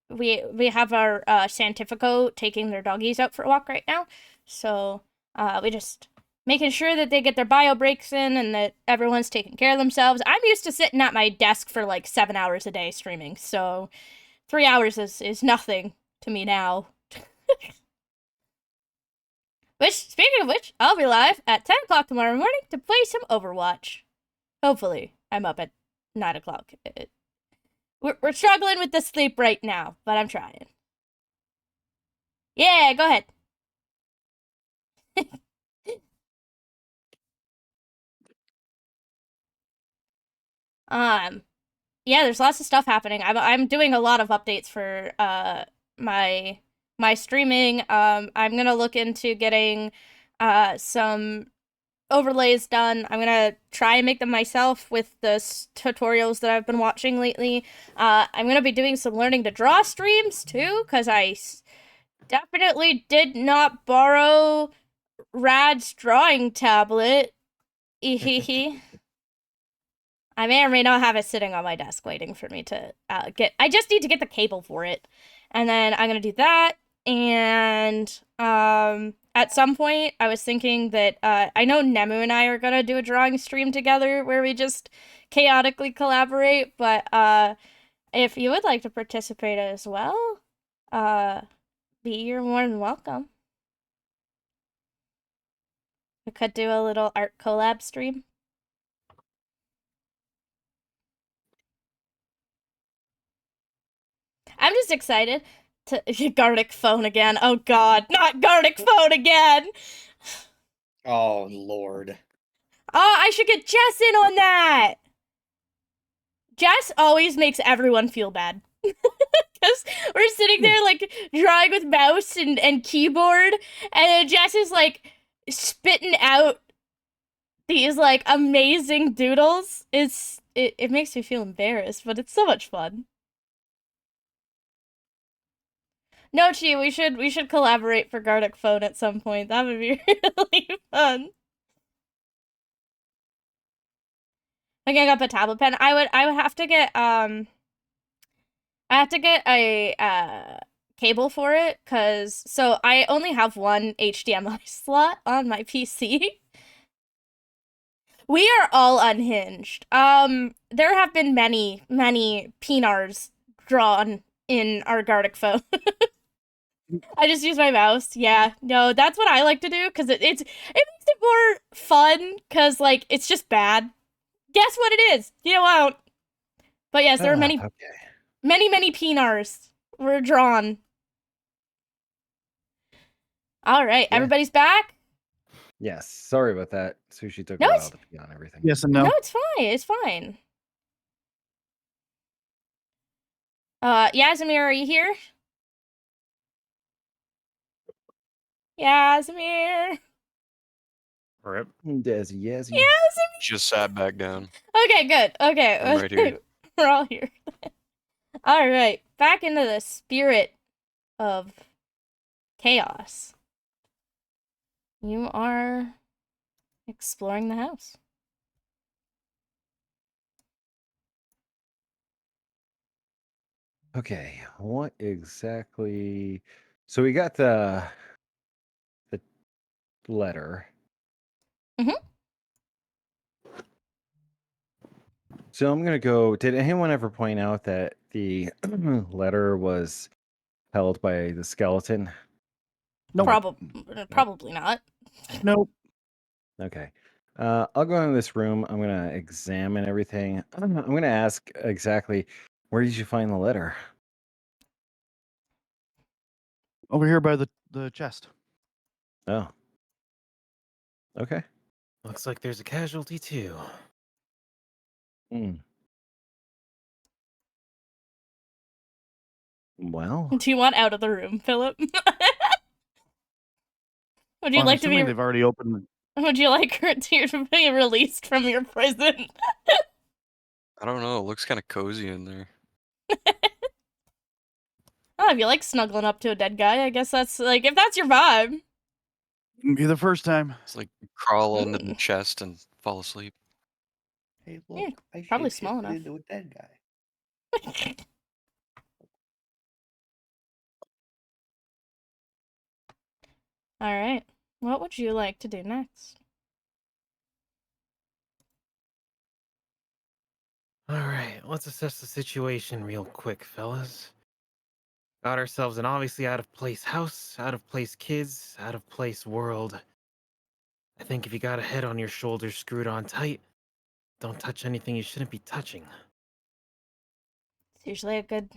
we have our Santifico taking their doggies out for a walk right now. So, we just making sure that they get their bio breaks in and that everyone's taking care of themselves. I'm used to sitting at my desk for like 7 hours a day streaming. So, 3 hours is nothing to me now. Speaking of which, I'll be live at 10 o'clock tomorrow morning to play some Overwatch. Hopefully, I'm up at 9 o'clock. We're struggling with the sleep right now, but I'm trying. Yeah, go ahead. Yeah, there's lots of stuff happening. I'm doing a lot of updates for my streaming. I'm gonna look into getting some overlays done. I'm gonna try and make them myself with the tutorials that I've been watching lately. I'm gonna be doing some learning to draw streams too, because I definitely did not borrow Rad's drawing tablet. Ehehe. I may or may not have it sitting on my desk waiting for me to get. I just need to get the cable for it. And then I'm gonna do that. And at some point, I was thinking that I know Nemu and I are gonna do a drawing stream together where we just chaotically collaborate. But if you would like to participate as well, you're more than welcome. We could do a little art collab stream. I'm just excited to Gartic phone again. Oh god, not Gartic phone again. Oh lord. Oh, I should get Jess in on that. Jess always makes everyone feel bad. Because we're sitting there like drawing with mouse and keyboard, and then Jess is like spitting out these like amazing doodles. It makes me feel embarrassed, but it's so much fun. No, Chi, we should collaborate for Gartic Phone at some point. That would be really fun. Picking up a tablet pen. I would have to get I have to get a cable for it, so I only have one HDMI slot on my PC. We are all unhinged. There have been many penars drawn in our Gartic Phone. I just use my mouse. Yeah, no, that's what I like to do because it makes it more fun because like it's just bad. Guess what it is? You won't. But yes, there are many penars were drawn. All right, Yeah. Everybody's back. Yes, sorry about that. Sushi took No, a while it's- to pee on everything. Yes and no. No, it's fine. It's fine. Yazmir, are you here? Yazmir. Rip. Desi, yes. Just sat back down. Okay, good. Okay. I'm right here. We're all here. All right, back into the spirit of chaos. You are exploring the house. Okay, what exactly? So we got the letter. Mhm. So I'm gonna go. Did anyone ever point out that the letter was held by the skeleton? Nope. Probably not. Nope. Okay. I'll go in this room. I'm gonna examine everything. I'm gonna ask exactly where did you find the letter? Over here by the chest. Oh. Okay. Looks like there's a casualty too. Hmm. Well, Do you want out of the room, Philip? Would you I'm like to be? assuming they've already opened. Would you like her to be released from your prison? I don't know. It looks kind of cozy in there. Oh, if you like snuggling up to a dead guy, I guess that's like if that's your vibe. Be the first time. It's like crawl into the Mm. chest and fall asleep. Hey, Yeah, look, I probably small shapeshifted enough. into a dead guy. All right. What would you like to do next? Alright, let's assess the situation real quick, fellas. Got ourselves an obviously out of place house, out of place kids, out of place world. I think if you got a head on your shoulders screwed on tight, don't touch anything you shouldn't be touching. It's usually a good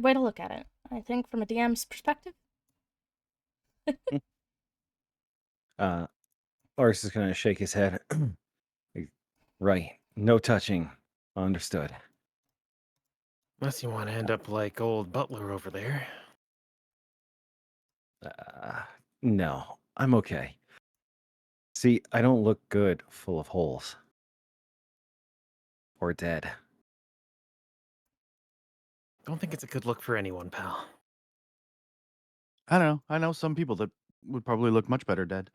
way to look at it. I think from a DM's perspective. Lars is gonna shake his head. Right. No touching. Understood. Unless you want to end up like old Butler over there. Uh, no, I'm okay. See, I don't look good full of holes. Or dead. Don't think it's a good look for anyone, pal. I don't know. I know some people that would probably look much better dead.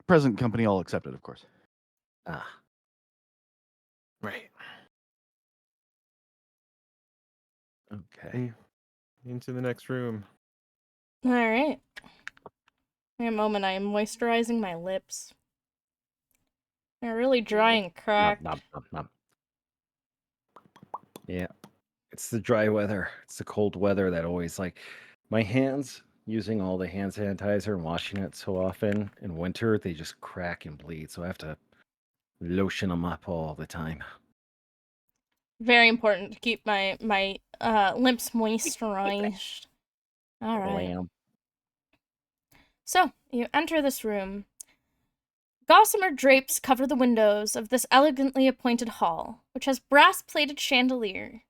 Present company all accepted, of course. Ah. Right. Okay. Into the next room. All right. In a moment, I am moisturizing my lips. They're really dry and Nom, cracked. nom, nom, nom. Yeah. It's the dry weather. It's the cold weather that always like my hands using all the hand sanitizer and washing it so often in winter, they just crack and bleed. So I have to lotion them up all the time. Very important to keep my lips moisturized. All right. Blam. So you enter this room. Gossamer drapes cover the windows of this elegantly appointed hall, which has brass-plated chandelier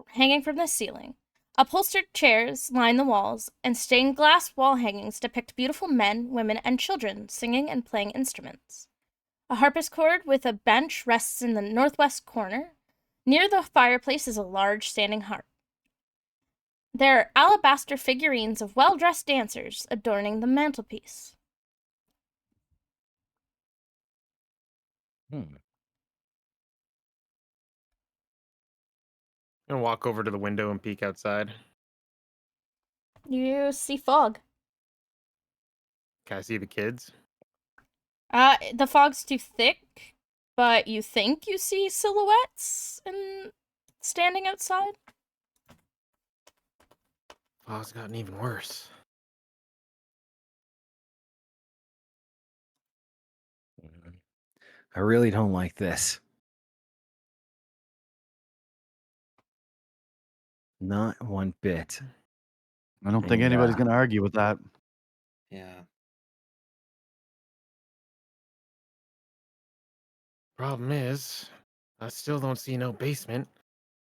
hanging from the ceiling. Upholstered chairs line the walls, and stained glass wall hangings depict beautiful men, women, and children singing and playing instruments. A harpsichord with a bench rests in the northwest corner. Near the fireplace is a large standing harp. There are alabaster figurines of well-dressed dancers adorning the mantelpiece. Hmm. I'm gonna walk over to the window and peek outside. You see fog. Can I see the kids? The fog's too thick, but you think you see silhouettes standing outside? Fog's gotten even worse. I really don't like this. Not one bit. I don't think And, anybody's going to argue with that. Yeah. Problem is, I still don't see no basement.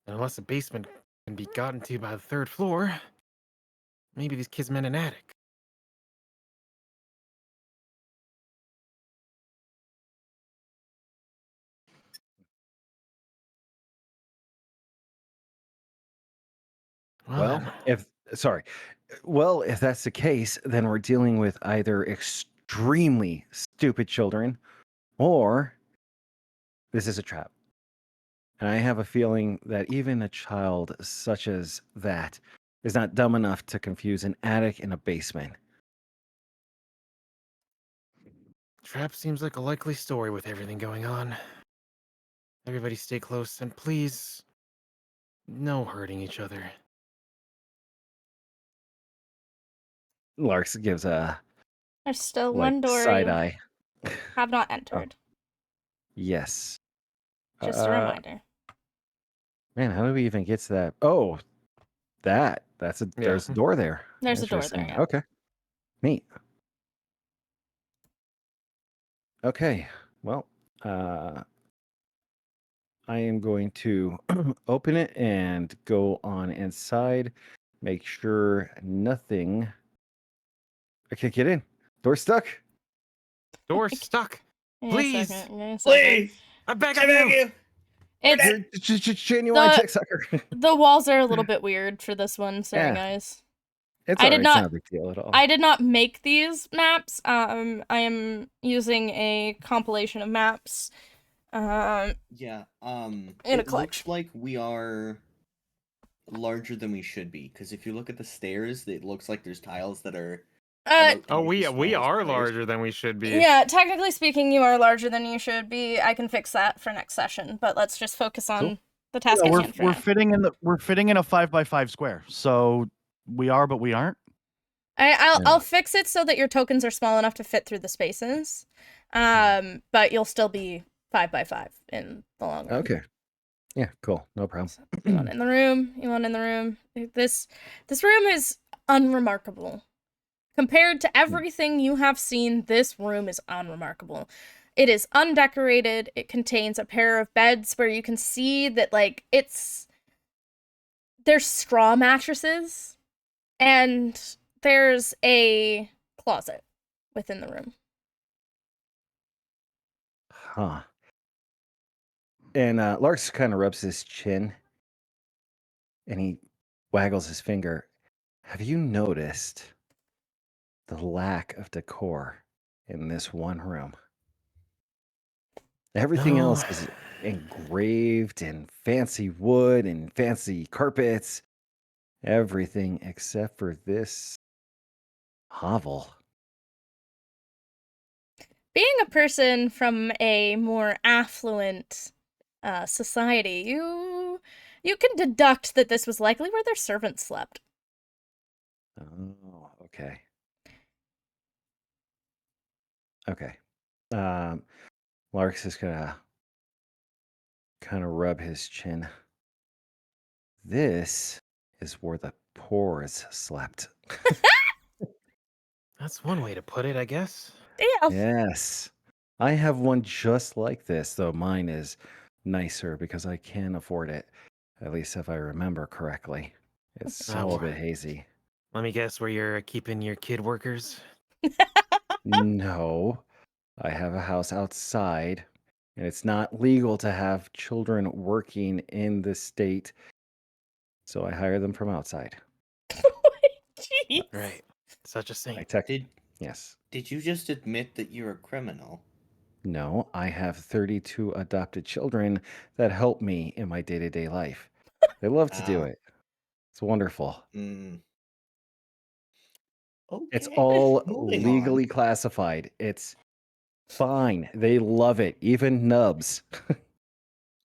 And unless a basement can be gotten to by the third floor, maybe these kids meant an attic. Well, then, if that's the case, then we're dealing with either extremely stupid children or this is a trap. And I have a feeling that even a child such as that is not dumb enough to confuse an attic and a basement. trap seems like a likely story with everything going on. Everybody stay close and please, no hurting each other. Larks gives a There's still one door side you eye. have not entered. Yes. Just a reminder. Man, how do we even get to that? Oh, that there's a door there. There's a door there, Interesting. yeah. Okay. Neat. Okay. Well, I am going to open it and go on inside. Make sure nothing. I can't get in. Door's stuck. Door's stuck. Give me a Please. second, give me a second. Please! I'm back Get on back you. here! It's You're genuine The- tech sucker. the walls are a little bit weird for this one. Sorry, Yeah. guys. It's I all did right. not- It's not a big deal at all. I did not make these maps. I am using a compilation of maps. Yeah, In a it looks collection. like we are larger than we should be, because if you look at the stairs, it looks like there's tiles that are about Oh, twice we as small as are players. larger than we should be. Yeah, technically speaking, you are larger than you should be. I can fix that for next session, but let's just focus on Cool. the task Yeah, at we're hand for we're now. fitting in a 5x5 square. So we are, but we aren't. I'll fix it so that your tokens are small enough to fit through the spaces. But you'll still be 5x5 in the long run. Okay. Yeah, cool. No problem. So, you want in the room. You want in the room. This room is unremarkable. Compared to everything you have seen, this room is unremarkable. It is undecorated. It contains a pair of beds where you can see that, like, there's straw mattresses, and there's a closet within the room. Huh. And Larks kind of rubs his chin and he waggles his finger. Have you noticed the lack of decor in this one room? Everything No. else is engraved in fancy wood and fancy carpets. Everything except for this hovel. Being a person from a more affluent society, you can deduct that this was likely where their servants slept. Oh, okay. Okay. Larks is gonna kind of rub his chin. This is where the pores slept. That's one way to put it, I guess. Yeah. Yes. I have one just like this, though mine is nicer because I can afford it. At least if I remember correctly. It's Ah, all a well. bit hazy. Let me guess where you're keeping your kid workers. No. I have a house outside, and it's not legal to have children working in the state. So I hire them from outside. Jeez. Right. Such a I saint. Yes. Did you just admit that you're a criminal? No, I have 32 adopted children that help me in my day-to-day life. They love to do Ah. it. It's wonderful. Mm. It's Okay, all moving legally classified. It's fine. They love it. Even Nubs. on.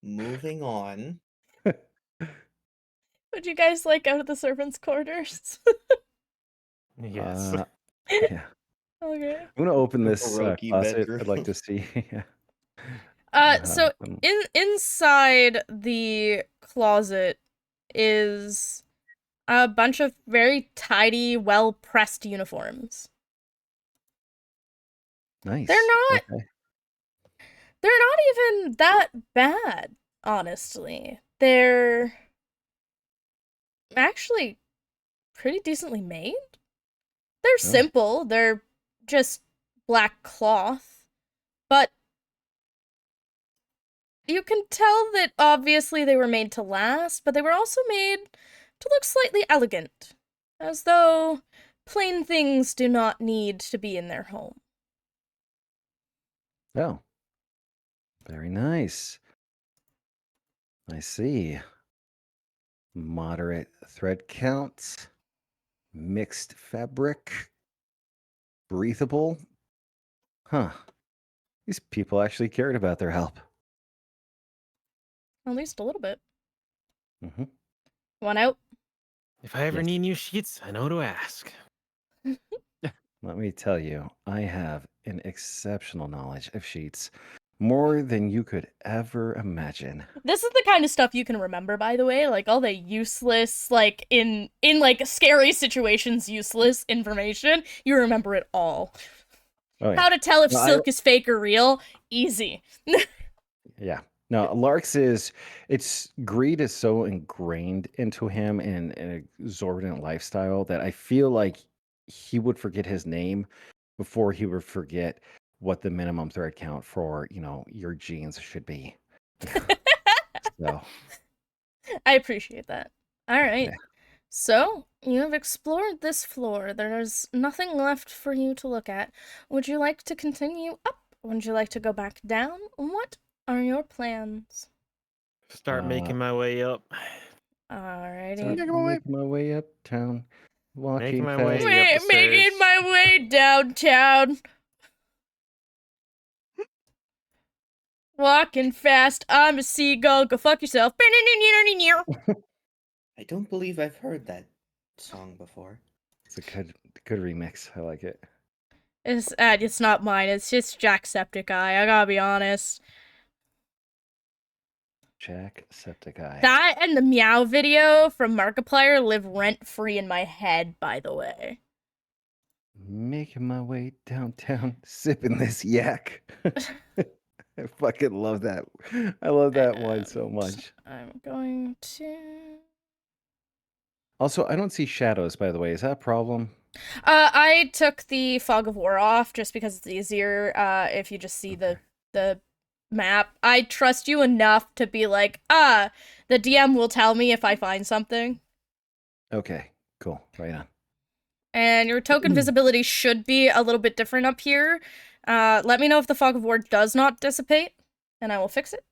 Moving on. Would you guys like out of the servants' quarters? Yes. Yeah. Okay. I'm gonna open this Karaoke closet. I'd like bedroom. to see. So inside the closet is a bunch of very tidy, well-pressed uniforms. Nice. They're not Okay. They're not even that bad, honestly. They're actually pretty decently made. They're simple. They're just black cloth. But you can tell that obviously they were made to last, but they were also made to look slightly elegant, as though plain things do not need to be in their home. Oh. Very nice. I see. Moderate thread count. Mixed fabric. Breathable. Huh. These people actually cared about their help. At least a little bit. Mm-hmm. Want out? If I ever Yes. need new sheets, I know to ask. Let me tell you, I have an exceptional knowledge of sheets. More than you could ever imagine. This is the kind of stuff you can remember, by the way, like all the useless, like in like scary situations, useless information. You remember it all. Oh yeah. How to tell if No, silk is fake or real? Easy. Yeah. No, Lark's greed is so ingrained into him in an exorbitant lifestyle that I feel like he would forget his name before he would forget what the minimum thread count for, your genes should be. So, I appreciate that. All right. Yeah. So, you have explored this floor. There's nothing left for you to look at. Would you like to continue up? Would you like to go back down? What are your plans? Start making my way up. Alrighty. Making my way uptown, walking my fast. way up the Making stairs. my way downtown. Walking fast. I'm a seagull. Go fuck yourself. I don't believe I've heard that song before. It's a good remix. I like it. It's not mine. It's just Jacksepticeye. I gotta be honest. Jacksepticeye. That and the Meow video from Markiplier live rent-free in my head, by the way. Making my way downtown, sipping this yak. I fucking love that. I love that one so much. I'm going to... Also, I don't see shadows, by the way. Is that a problem? I took the Fog of War off just because it's easier if you just see the map. I trust you enough to be like, the DM will tell me if I find something. Okay, cool. Right on. And your token visibility should be a little bit different up here. Let me know if the Fog of War does not dissipate, and I will fix it.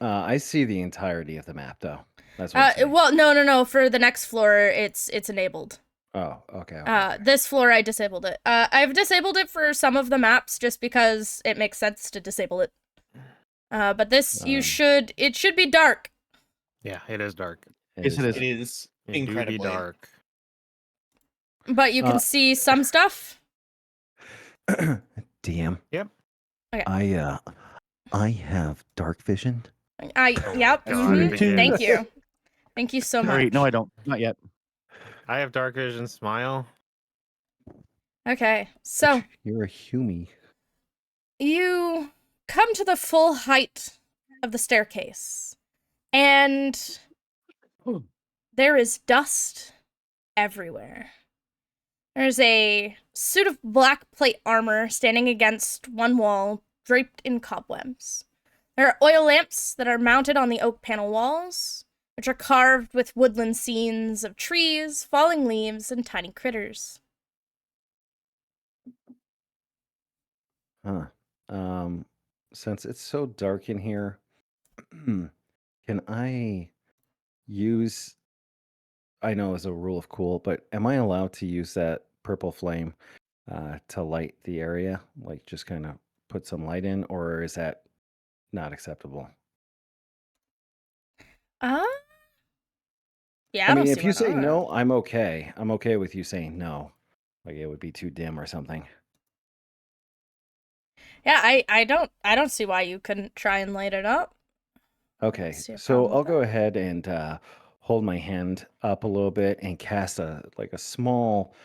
I see the entirety of the map, though. That's what I'm saying. Well, no. For the next floor, it's enabled. Oh, okay. This floor, I disabled it. I've disabled it for some of the maps just because it makes sense to disable it. But this, it should be dark. Yeah, it is dark. Yes, it is. It is It do be incredibly dark. But you can see some stuff. DM. Yep. Okay. I have dark vision. Yep. God, Mhm. Thank yes. you. Thank you so much. Sorry, no, I don't. Not yet. I have dark vision. Smile. Okay, so You're a Humie. you come to the full height of the staircase, and there is dust everywhere. There's a suit of black plate armor standing against one wall, draped in cobwebs. There are oil lamps that are mounted on the oak panel walls, which are carved with woodland scenes of trees, falling leaves, and tiny critters. Huh. Since it's so dark in here, can I use, I know as a rule of cool, but am I allowed to use that purple flame to light the area? Like just kind of put some light in, or is that not acceptable? Yeah, I don't mean, see if you why say not. no, I'm okay. I'm okay with you saying no. Like it would be too dim or something. Yeah, I don't see why you couldn't try and light it up. Okay, See a so problem I'll with go ahead and hold my hand up a little bit and cast a small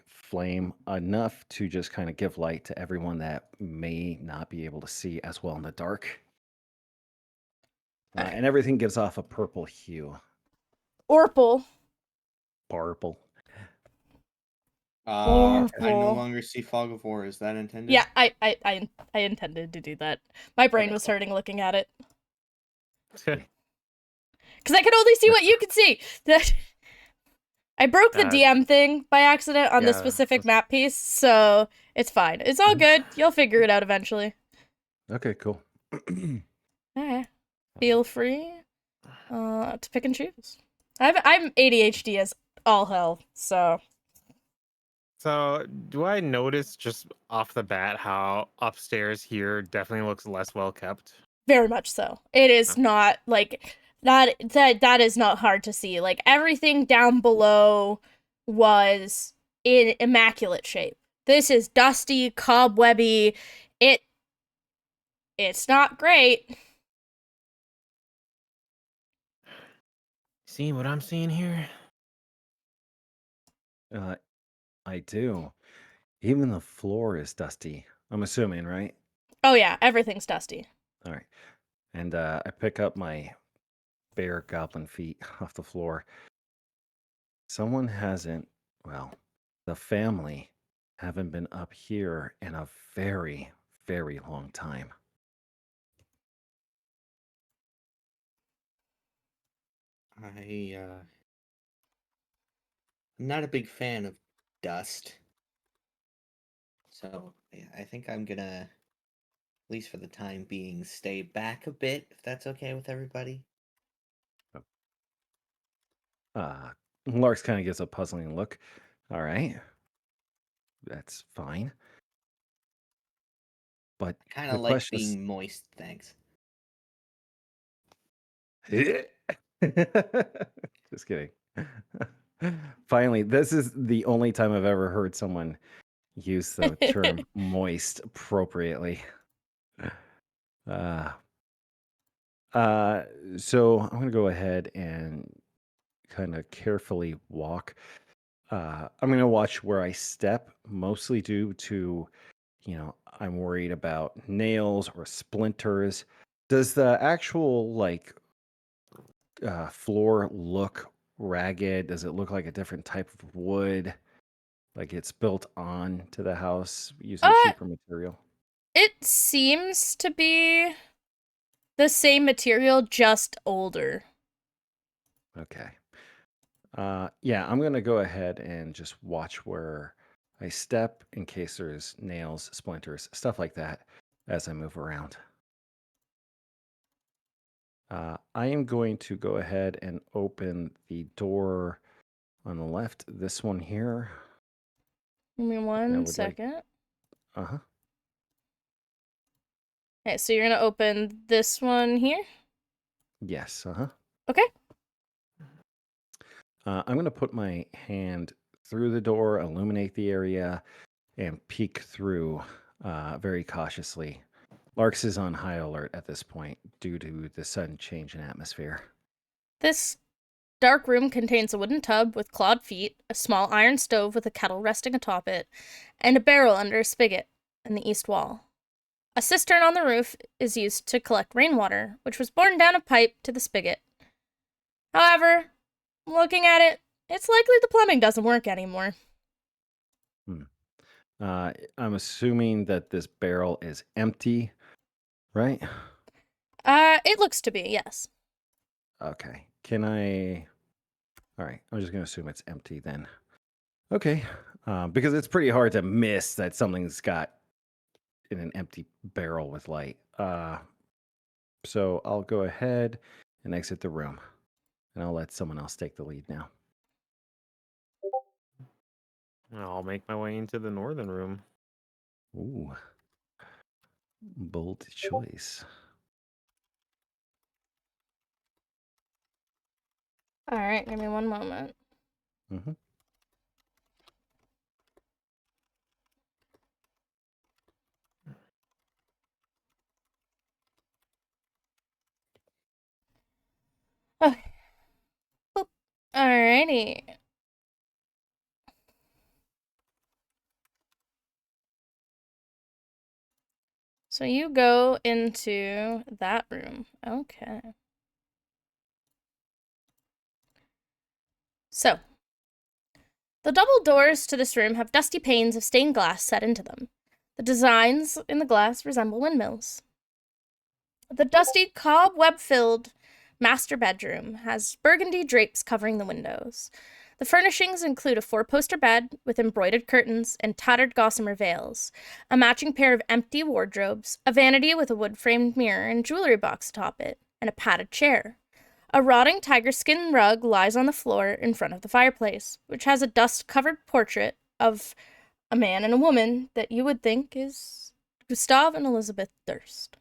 flame, enough to just kind of give light to everyone that may not be able to see as well in the dark. And everything gives off a purple hue. Orpal. Purple. I no Awful. longer see Fog of War. Is that intended? Yeah, I intended to do that. My brain Okay, was cool. hurting looking at it. Because I could only see what you could see. I broke the DM thing by accident on this yeah, specific map piece, so it's fine. It's all good. You'll figure it out eventually. Okay, cool. Alright. Feel free to pick and choose. I'm ADHD as all hell, so... So, do I notice just off the bat how upstairs here definitely looks less well kept? Very much so. It is not like that is not hard to see. Like everything down below was in immaculate shape. This is dusty, cobwebby. It's not great. See what I'm seeing here? I do. Even the floor is dusty. I'm assuming, right? Oh yeah, everything's dusty. All right. And I pick up my bare goblin feet off the floor. Someone hasn't, well, the family haven't been up here in a very, very long time. I'm not a big fan of dust. So yeah, I think I'm gonna, at least for the time being, stay back a bit, if that's okay with everybody. Larks kind of gives a puzzling look. All right. That's fine. But I kind the of like question is, being moist, thanks. just kidding. Finally, this is the only time I've ever heard someone use the term moist appropriately. Uh, so I'm going to go ahead and kind of carefully walk. I'm going to watch where I step, mostly due to, I'm worried about nails or splinters. Does the actual floor look ragged? Does it look like a different type of wood? Like it's built on to the house using cheaper material? It seems to be the same material, just older. Okay. Yeah, I'm gonna go ahead and just watch where I step in case there's nails, splinters, stuff like that as I move around. I am going to go ahead and open the door on the left, this one here. Give me I one would like, second. uh-huh. Okay, so you're gonna open this one here? Yes, uh-huh. Okay. I'm gonna put my hand through the door, illuminate the area, and peek through very cautiously. Larks is on high alert at this point due to the sudden change in atmosphere. This dark room contains a wooden tub with clawed feet, a small iron stove with a kettle resting atop it, and a barrel under a spigot in the east wall. A cistern on the roof is used to collect rainwater, which was borne down a pipe to the spigot. However, looking at it, it's likely the plumbing doesn't work anymore. I'm assuming that this barrel is empty, right? It looks to be, yes. Okay. Can I... All right, I'm just going to assume it's empty then. Okay, because it's pretty hard to miss that something's got in an empty barrel with light. So I'll go ahead and exit the room, and I'll let someone else take the lead now. I'll make my way into the northern room. Ooh, bold choice. All right, give me one moment. Mm-hmm. Okay. Boop. Alrighty. So you go into that room. Okay. So, the double doors to this room have dusty panes of stained glass set into them. The designs in the glass resemble windmills. The dusty, cobweb-filled master bedroom has burgundy drapes covering the windows. The furnishings include a four-poster bed with embroidered curtains and tattered gossamer veils, a matching pair of empty wardrobes, a vanity with a wood-framed mirror and jewelry box atop it, and a padded chair. A rotting tiger skin rug lies on the floor in front of the fireplace, which has a dust-covered portrait of a man and a woman that you would think is Gustave and Elizabeth Durst.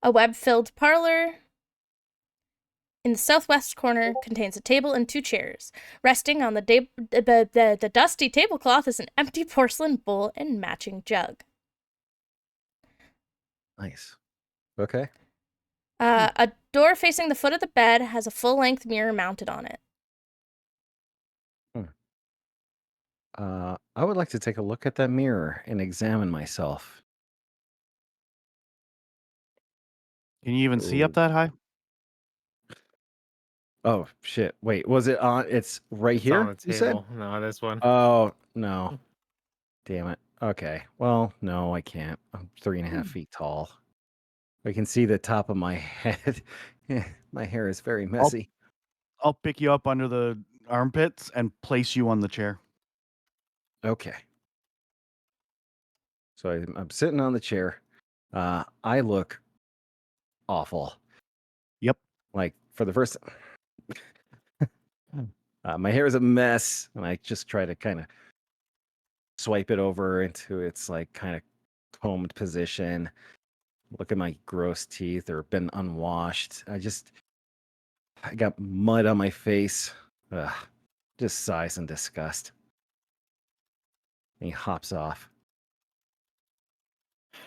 A web-filled parlor in the southwest corner contains a table and 2 chairs. Resting on the dusty tablecloth is an empty porcelain bowl and matching jug. Nice. Okay. A door facing the foot of the bed has a full-length mirror mounted on it. I would like to take a look at that mirror and examine myself. Can you even see up Ooh. that high? Oh shit! Wait, was it on? It's right It's on here. the You said? table. No, this one. Oh no! Damn it. Okay. Well, no, I can't. I'm 3.5 feet tall. I can see the top of my head. My hair is very messy. I'll pick you up under the armpits and place you on the chair. Okay. So I'm sitting on the chair. I look awful. Yep. Like for the first. My hair is a mess, and I just try to kind of swipe it over into its like kind of combed position. Look at my gross teeth or been unwashed. I got mud on my face. Ugh, just sighs in disgust. And he hops off.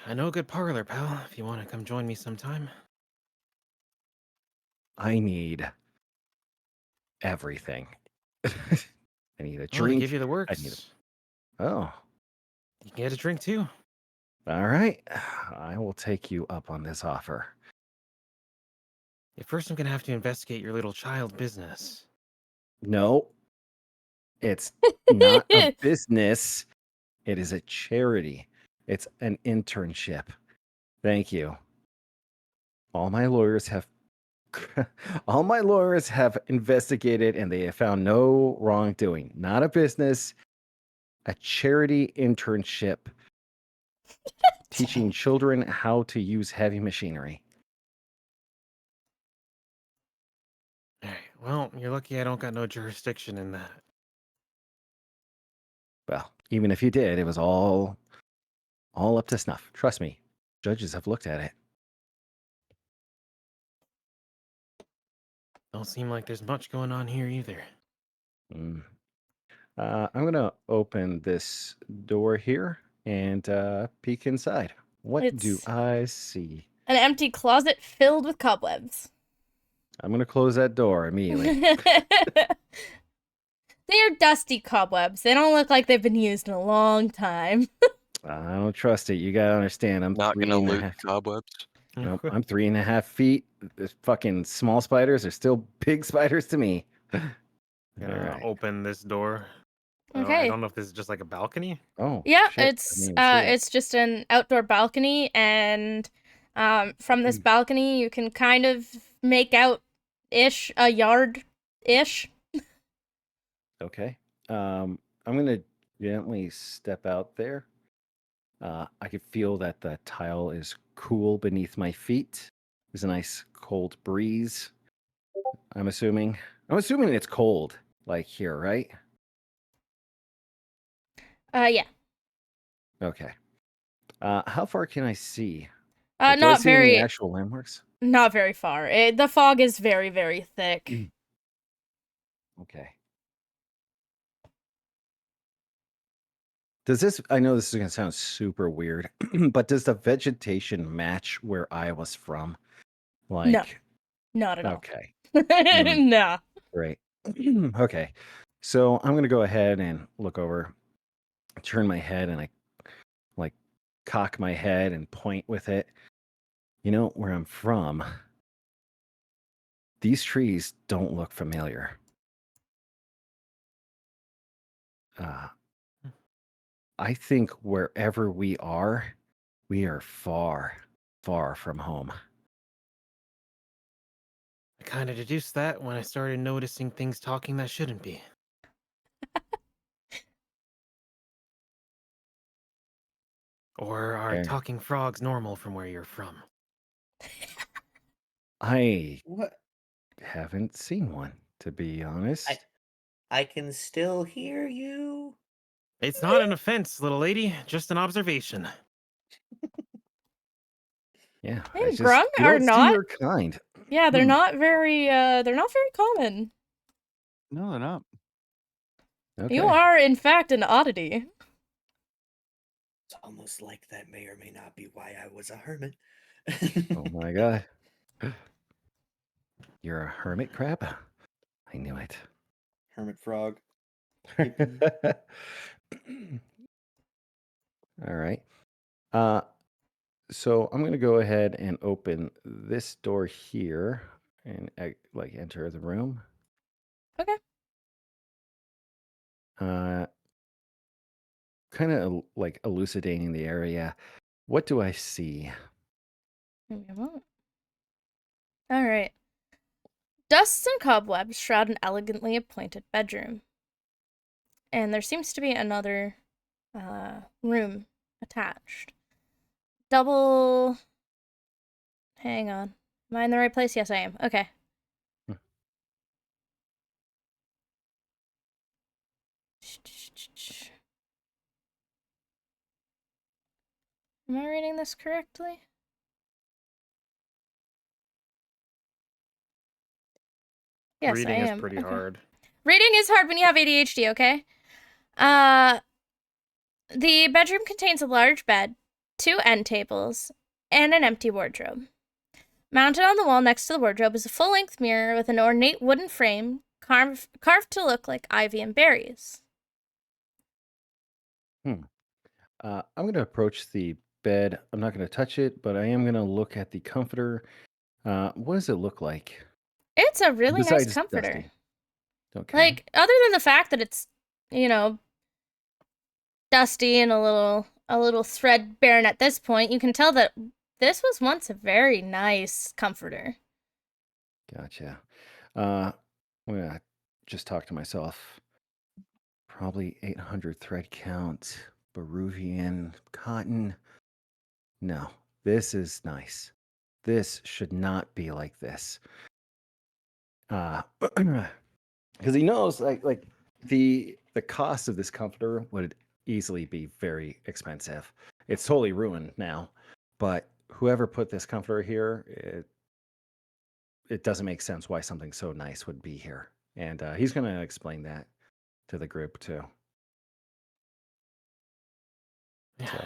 I know a good parlor, pal, if you want to come join me sometime. I need everything. I need a Oh, to drink. give you the I works. need Oh, You can get a drink too. all right. I will take you up on this offer. At first, I'm gonna have to investigate your little child business. No, it's not a business. It is a charity. It's an internship. Thank you. All my lawyers have investigated and they have found no wrongdoing. Not a business, a charity internship teaching children how to use heavy machinery. All right. Well, you're lucky I don't got no jurisdiction in that. Well, even if you did, it was all up to snuff. Trust me. Judges have looked at it. Don't seem like there's much going on here either. Mm. I'm going to open this door here and peek inside. What do It's- I see? An empty closet filled with cobwebs. I'm going to close that door immediately. They are dusty cobwebs. They don't look like they've been used in a long time. I don't trust it. You got to understand. I'm Not gonna 3.5 loot cobwebs. Nope, I'm 3.5 feet. The fucking small spiders are still big spiders to me. Gonna Alright. open this door. I Okay. don't know if this is just like a balcony. Oh, Yeah, shit, I it's didn't even see it. it's just an outdoor balcony, and from this balcony you can kind of make out a yard ish. Okay. I'm gonna gently step out there. I could feel that the tile is cool beneath my feet. There's a nice cold breeze. I'm assuming it's cold, like here, right? Yeah. Okay. How far can I see? Like, do I Not see any very actual landmarks? not very far. The fog is very, very thick. Okay. Does this, I know this is going to sound super weird, but does the vegetation match where I was from? Like, Not at all. okay, No. great. Okay. So I'm going to go ahead and look over, turn my head, and I like cock my head and point with it. You know, where I'm from, these trees don't look familiar. I think wherever we are far, far from home. I kind of deduced that when I started noticing things talking that shouldn't be. Or are Okay. talking frogs normal from where you're from? I What? haven't seen one, to be honest. I can still hear you. It's not an offense, little lady, just an observation. Yeah, Hey, I just Grung, you or don't see not? your kind. Yeah, they're Hmm. not very common. No, they're not. Okay. You are, in fact, an oddity. It's almost like that may or may not be why I was a hermit. Oh my god. You're a hermit crab? I knew it. Hermit frog. All Yippee. right. Uh, so I'm gonna go ahead and open this door here and like enter the room. Okay. Kind of like elucidating the area. What do I see? Give me a moment. All right. Dusts and cobwebs shroud an elegantly appointed bedroom. And there seems to be another room attached. Double. Hang on. Am I in the right place? Yes, I am. Okay. Hmm. Am I reading this correctly? Yes, Reading I is am. pretty Okay. hard. Reading is hard when you have ADHD, okay? The bedroom contains a large bed, 2 end tables, and an empty wardrobe. Mounted on the wall next to the wardrobe is a full-length mirror with an ornate wooden frame carved to look like ivy and berries. I'm going to approach the bed. I'm not going to touch it, but I am going to look at the comforter. What does it look like? It's a really nice Besides comforter. dusty. Okay. Like, other than the fact that it's, dusty and a little threadbare at this point, you can tell that this was once a very nice comforter. Gotcha. I'm going to just talk to myself. Probably 800 thread count, Peruvian cotton. No, this is nice. This should not be like this. Because he knows like the cost of this comforter would easily be very expensive. It's totally ruined now, but whoever put this comforter here, it doesn't make sense why something so nice would be here. And he's going to explain that to the group too. Yeah. So,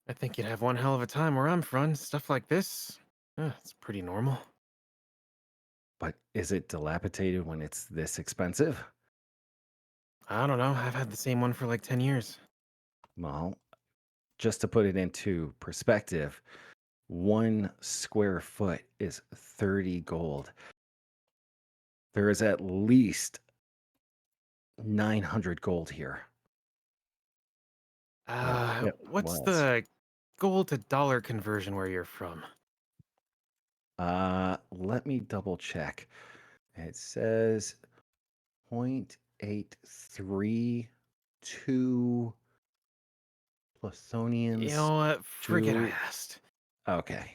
I think you'd have one hell of a time where I'm from. Stuff like this, it's pretty normal. but is it dilapidated when it's this expensive? I don't know. I've had the same one for like 10 years. Well, just to put it into perspective, 1 square foot is 30 gold. There is at least 900 gold here. It What's was. the gold to dollar conversion where you're from? Let me double check. It says 0.832 Plutonians. You know what? Forget I to- asked. Okay.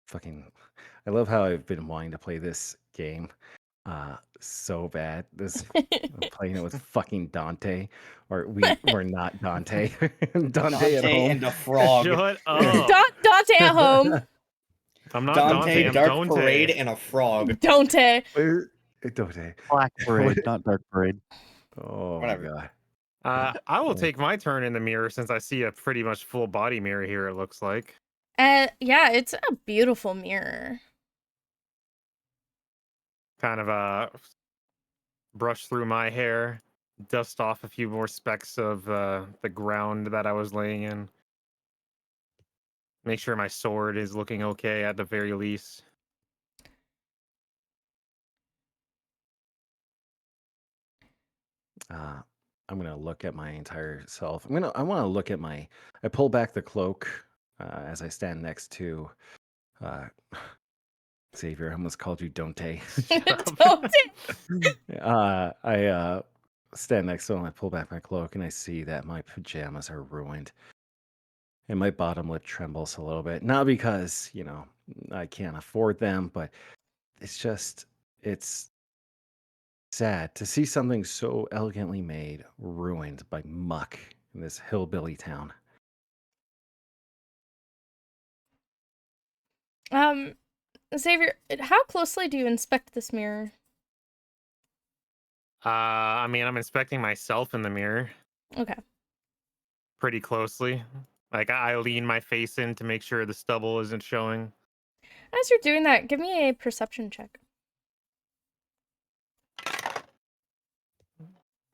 Fucking, I love how I've been wanting to play this game so bad. I'm playing it with fucking Dante, or we're not Dante. Dante at home. and a frog. Shut up. Dante at home. I'm not Dante, Dante, I'm Dark Dante. Parade, and a frog. Dante. Dante. Black Parade, not Dark Parade. Oh Whatever. my god. I will take my turn in the mirror since I see a pretty much full body mirror here, it looks like. Yeah, it's a beautiful mirror. Kind of brush through my hair, dust off a few more specks of the ground that I was laying in. Make sure my sword is looking okay at the very least. I'm gonna look at my entire self. I want to look at my. I pull back the cloak as I stand next to Xavier. I almost called you Dante. Dante. I stand next to him. I pull back my cloak and I see that my pajamas are ruined, and my bottom lip trembles a little bit. Not because I can't afford them, but it's sad to see something so elegantly made ruined by muck in this hillbilly town. Xavier, how closely do you inspect this mirror? I mean, I'm inspecting myself in the mirror Okay. pretty closely. Like I lean my face in to make sure the stubble isn't showing. As you're doing that, give me a perception check.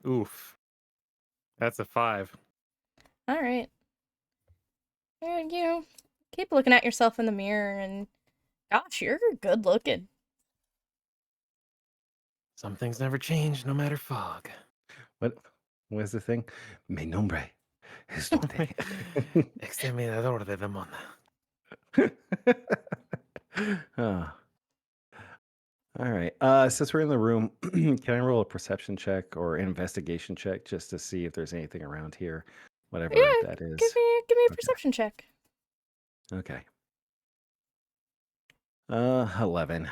Oof. That's a 5. All right. You keep looking at yourself in the mirror, and gosh, you're good looking. Some things never change, no matter fog. What was the thing? Mi nombre es Dante. Exterminador de demon. Oh. All right. Since we're in the room, can I roll a perception check or investigation check just to see if there's anything around here, whatever Yeah, that is? give me a Okay. perception check. Okay. 11.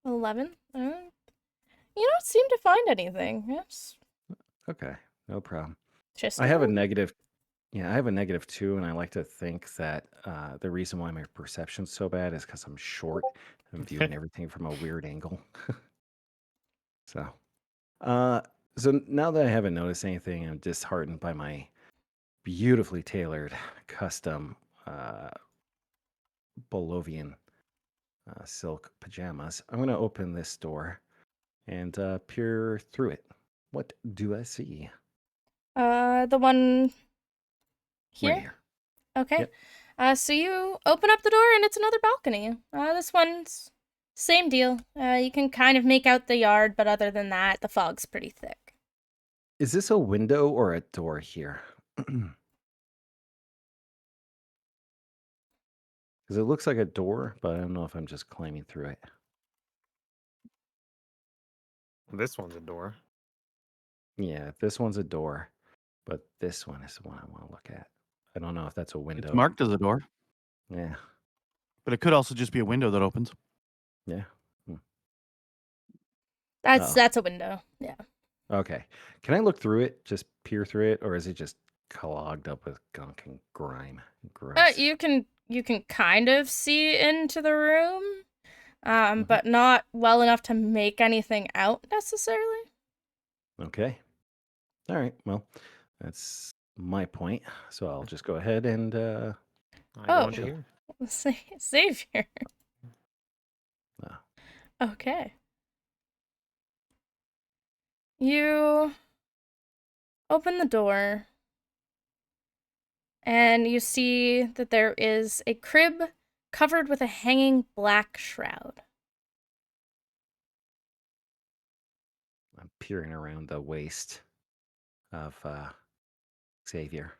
11. You don't seem to find anything. Yes. Okay, no problem. Just I have a negative. Yeah, I have a -2, and I like to think that the reason why my perception's so bad is because I'm short. I'm viewing everything from a weird angle. So, so now that I haven't noticed anything, I'm disheartened by my beautifully tailored custom Bolovian silk pajamas. I'm going to open this door and peer through it. What do I see? The one here? Right here. Okay. Yep. So you open up the door and it's another balcony. This one's same deal. You can kind of make out the yard, but other than that, the fog's pretty thick. Is this a window or a door here? Because it looks like a door, but I don't know if I'm just climbing through it. This one's a door. Yeah, this one's a door, but this one is the one I want to look at. I don't know if that's a window. It's marked as a door, Yeah, but it could also just be a window that opens. yeah. That's Oh. that's a window. Yeah. Okay. Can I look through it? Just peer through it, or is it just clogged up with gunk and grime? Gross. You can kind of see into the room, Mhm. but not well enough to make anything out necessarily. Okay. All right. Well, that's my point. So I'll just go ahead and I Oh. go into here. Xavier. Oh. Okay. You open the door, and you see that there is a crib covered with a hanging black shroud. I'm peering around the waist of Xavier.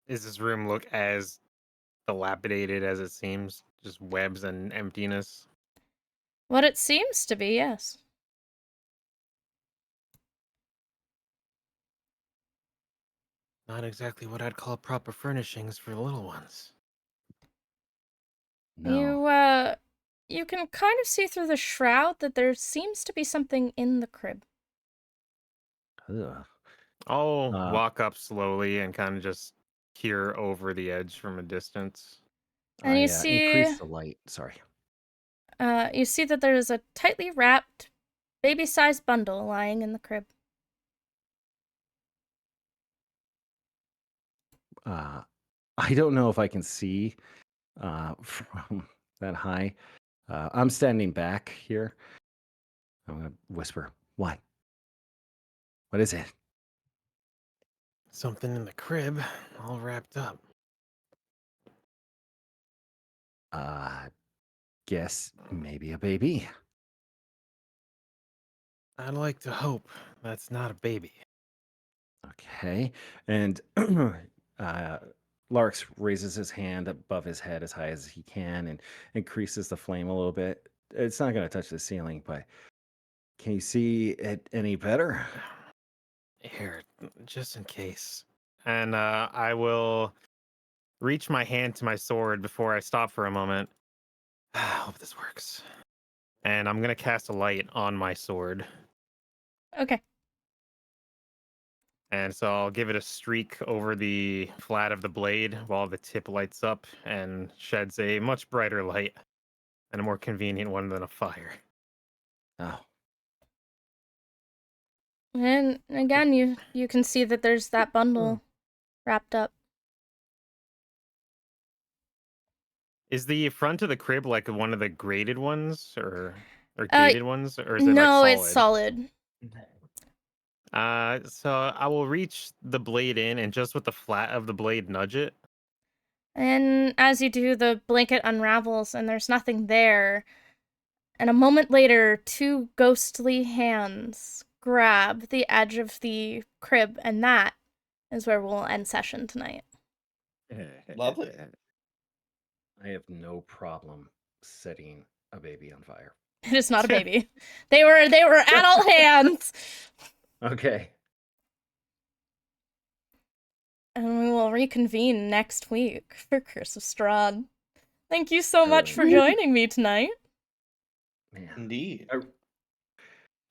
Does this room look as dilapidated as it seems? Just webs and emptiness. What it seems to be, yes. Not exactly what I'd call proper furnishings for the little ones. No. You can kind of see through the shroud that there seems to be something in the crib. Ugh. I'll Uh, walk up slowly and kind of just peer over the edge from a distance. And I you see increase the light. Sorry. you see that there is a tightly wrapped baby-sized bundle lying in the crib. I don't know if I can see from that high. I'm standing back here. I'm gonna whisper, "What? What is it?" Something in the crib, all wrapped up. Guess maybe a baby. I'd like to hope that's not a baby. Okay. And Larks raises his hand above his head as high as he can and increases the flame a little bit. It's not going to touch the ceiling, but can you see it any better? Here, just in case. And I will reach my hand to my sword before I stop for a moment. I hope this works. And I'm going to cast a light on my sword. Okay. And so I'll give it a streak over the flat of the blade while the tip lights up and sheds a much brighter light and a more convenient one than a fire. Oh, And again, you can see that there's that bundle wrapped up. Is the front of the crib like one of the graded ones or Uh, gated ones, or is it No, like it's solid? solid. So I will reach the blade in and just with the flat of the blade nudge it. And as you do, the blanket unravels and there's nothing there. And a moment later, two ghostly hands grab the edge of the crib, and that is where we'll end session tonight. Lovely. I have no problem setting a baby on fire. It is not a baby. They were adult hands. Okay. And we will reconvene next week for Curse of Strahd. Thank you so much for Woo. joining me tonight. Man, Indeed.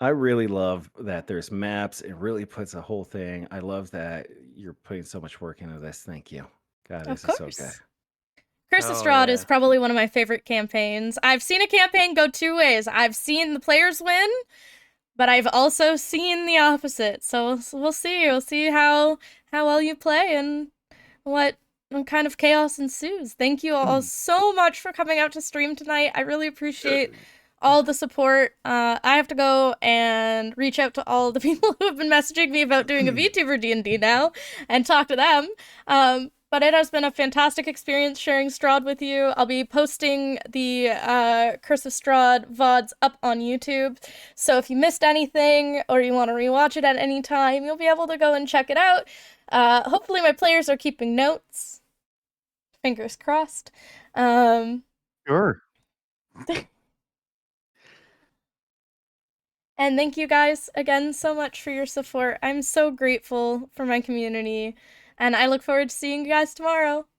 I really love that there's maps. It really puts a whole thing. I love that you're putting so much work into this. Thank you. God, Of this is so course. good. Curse of Oh, Strahd yeah. is probably one of my favorite campaigns. I've seen a campaign go two ways. I've seen the players win, but I've also seen the opposite. So we'll see. We'll see how well you play and what kind of chaos ensues. Thank you all so much for coming out to stream tonight. I really appreciate all the support. I have to go and reach out to all the people who have been messaging me about doing a VTuber D&D now and talk to them. But it has been a fantastic experience sharing Strahd with you. I'll be posting the Curse of Strahd VODs up on YouTube. So if you missed anything or you want to rewatch it at any time, you'll be able to go and check it out. Hopefully my players are keeping notes. Fingers crossed. Sure. And thank you guys again so much for your support. I'm so grateful for my community, and I look forward to seeing you guys tomorrow.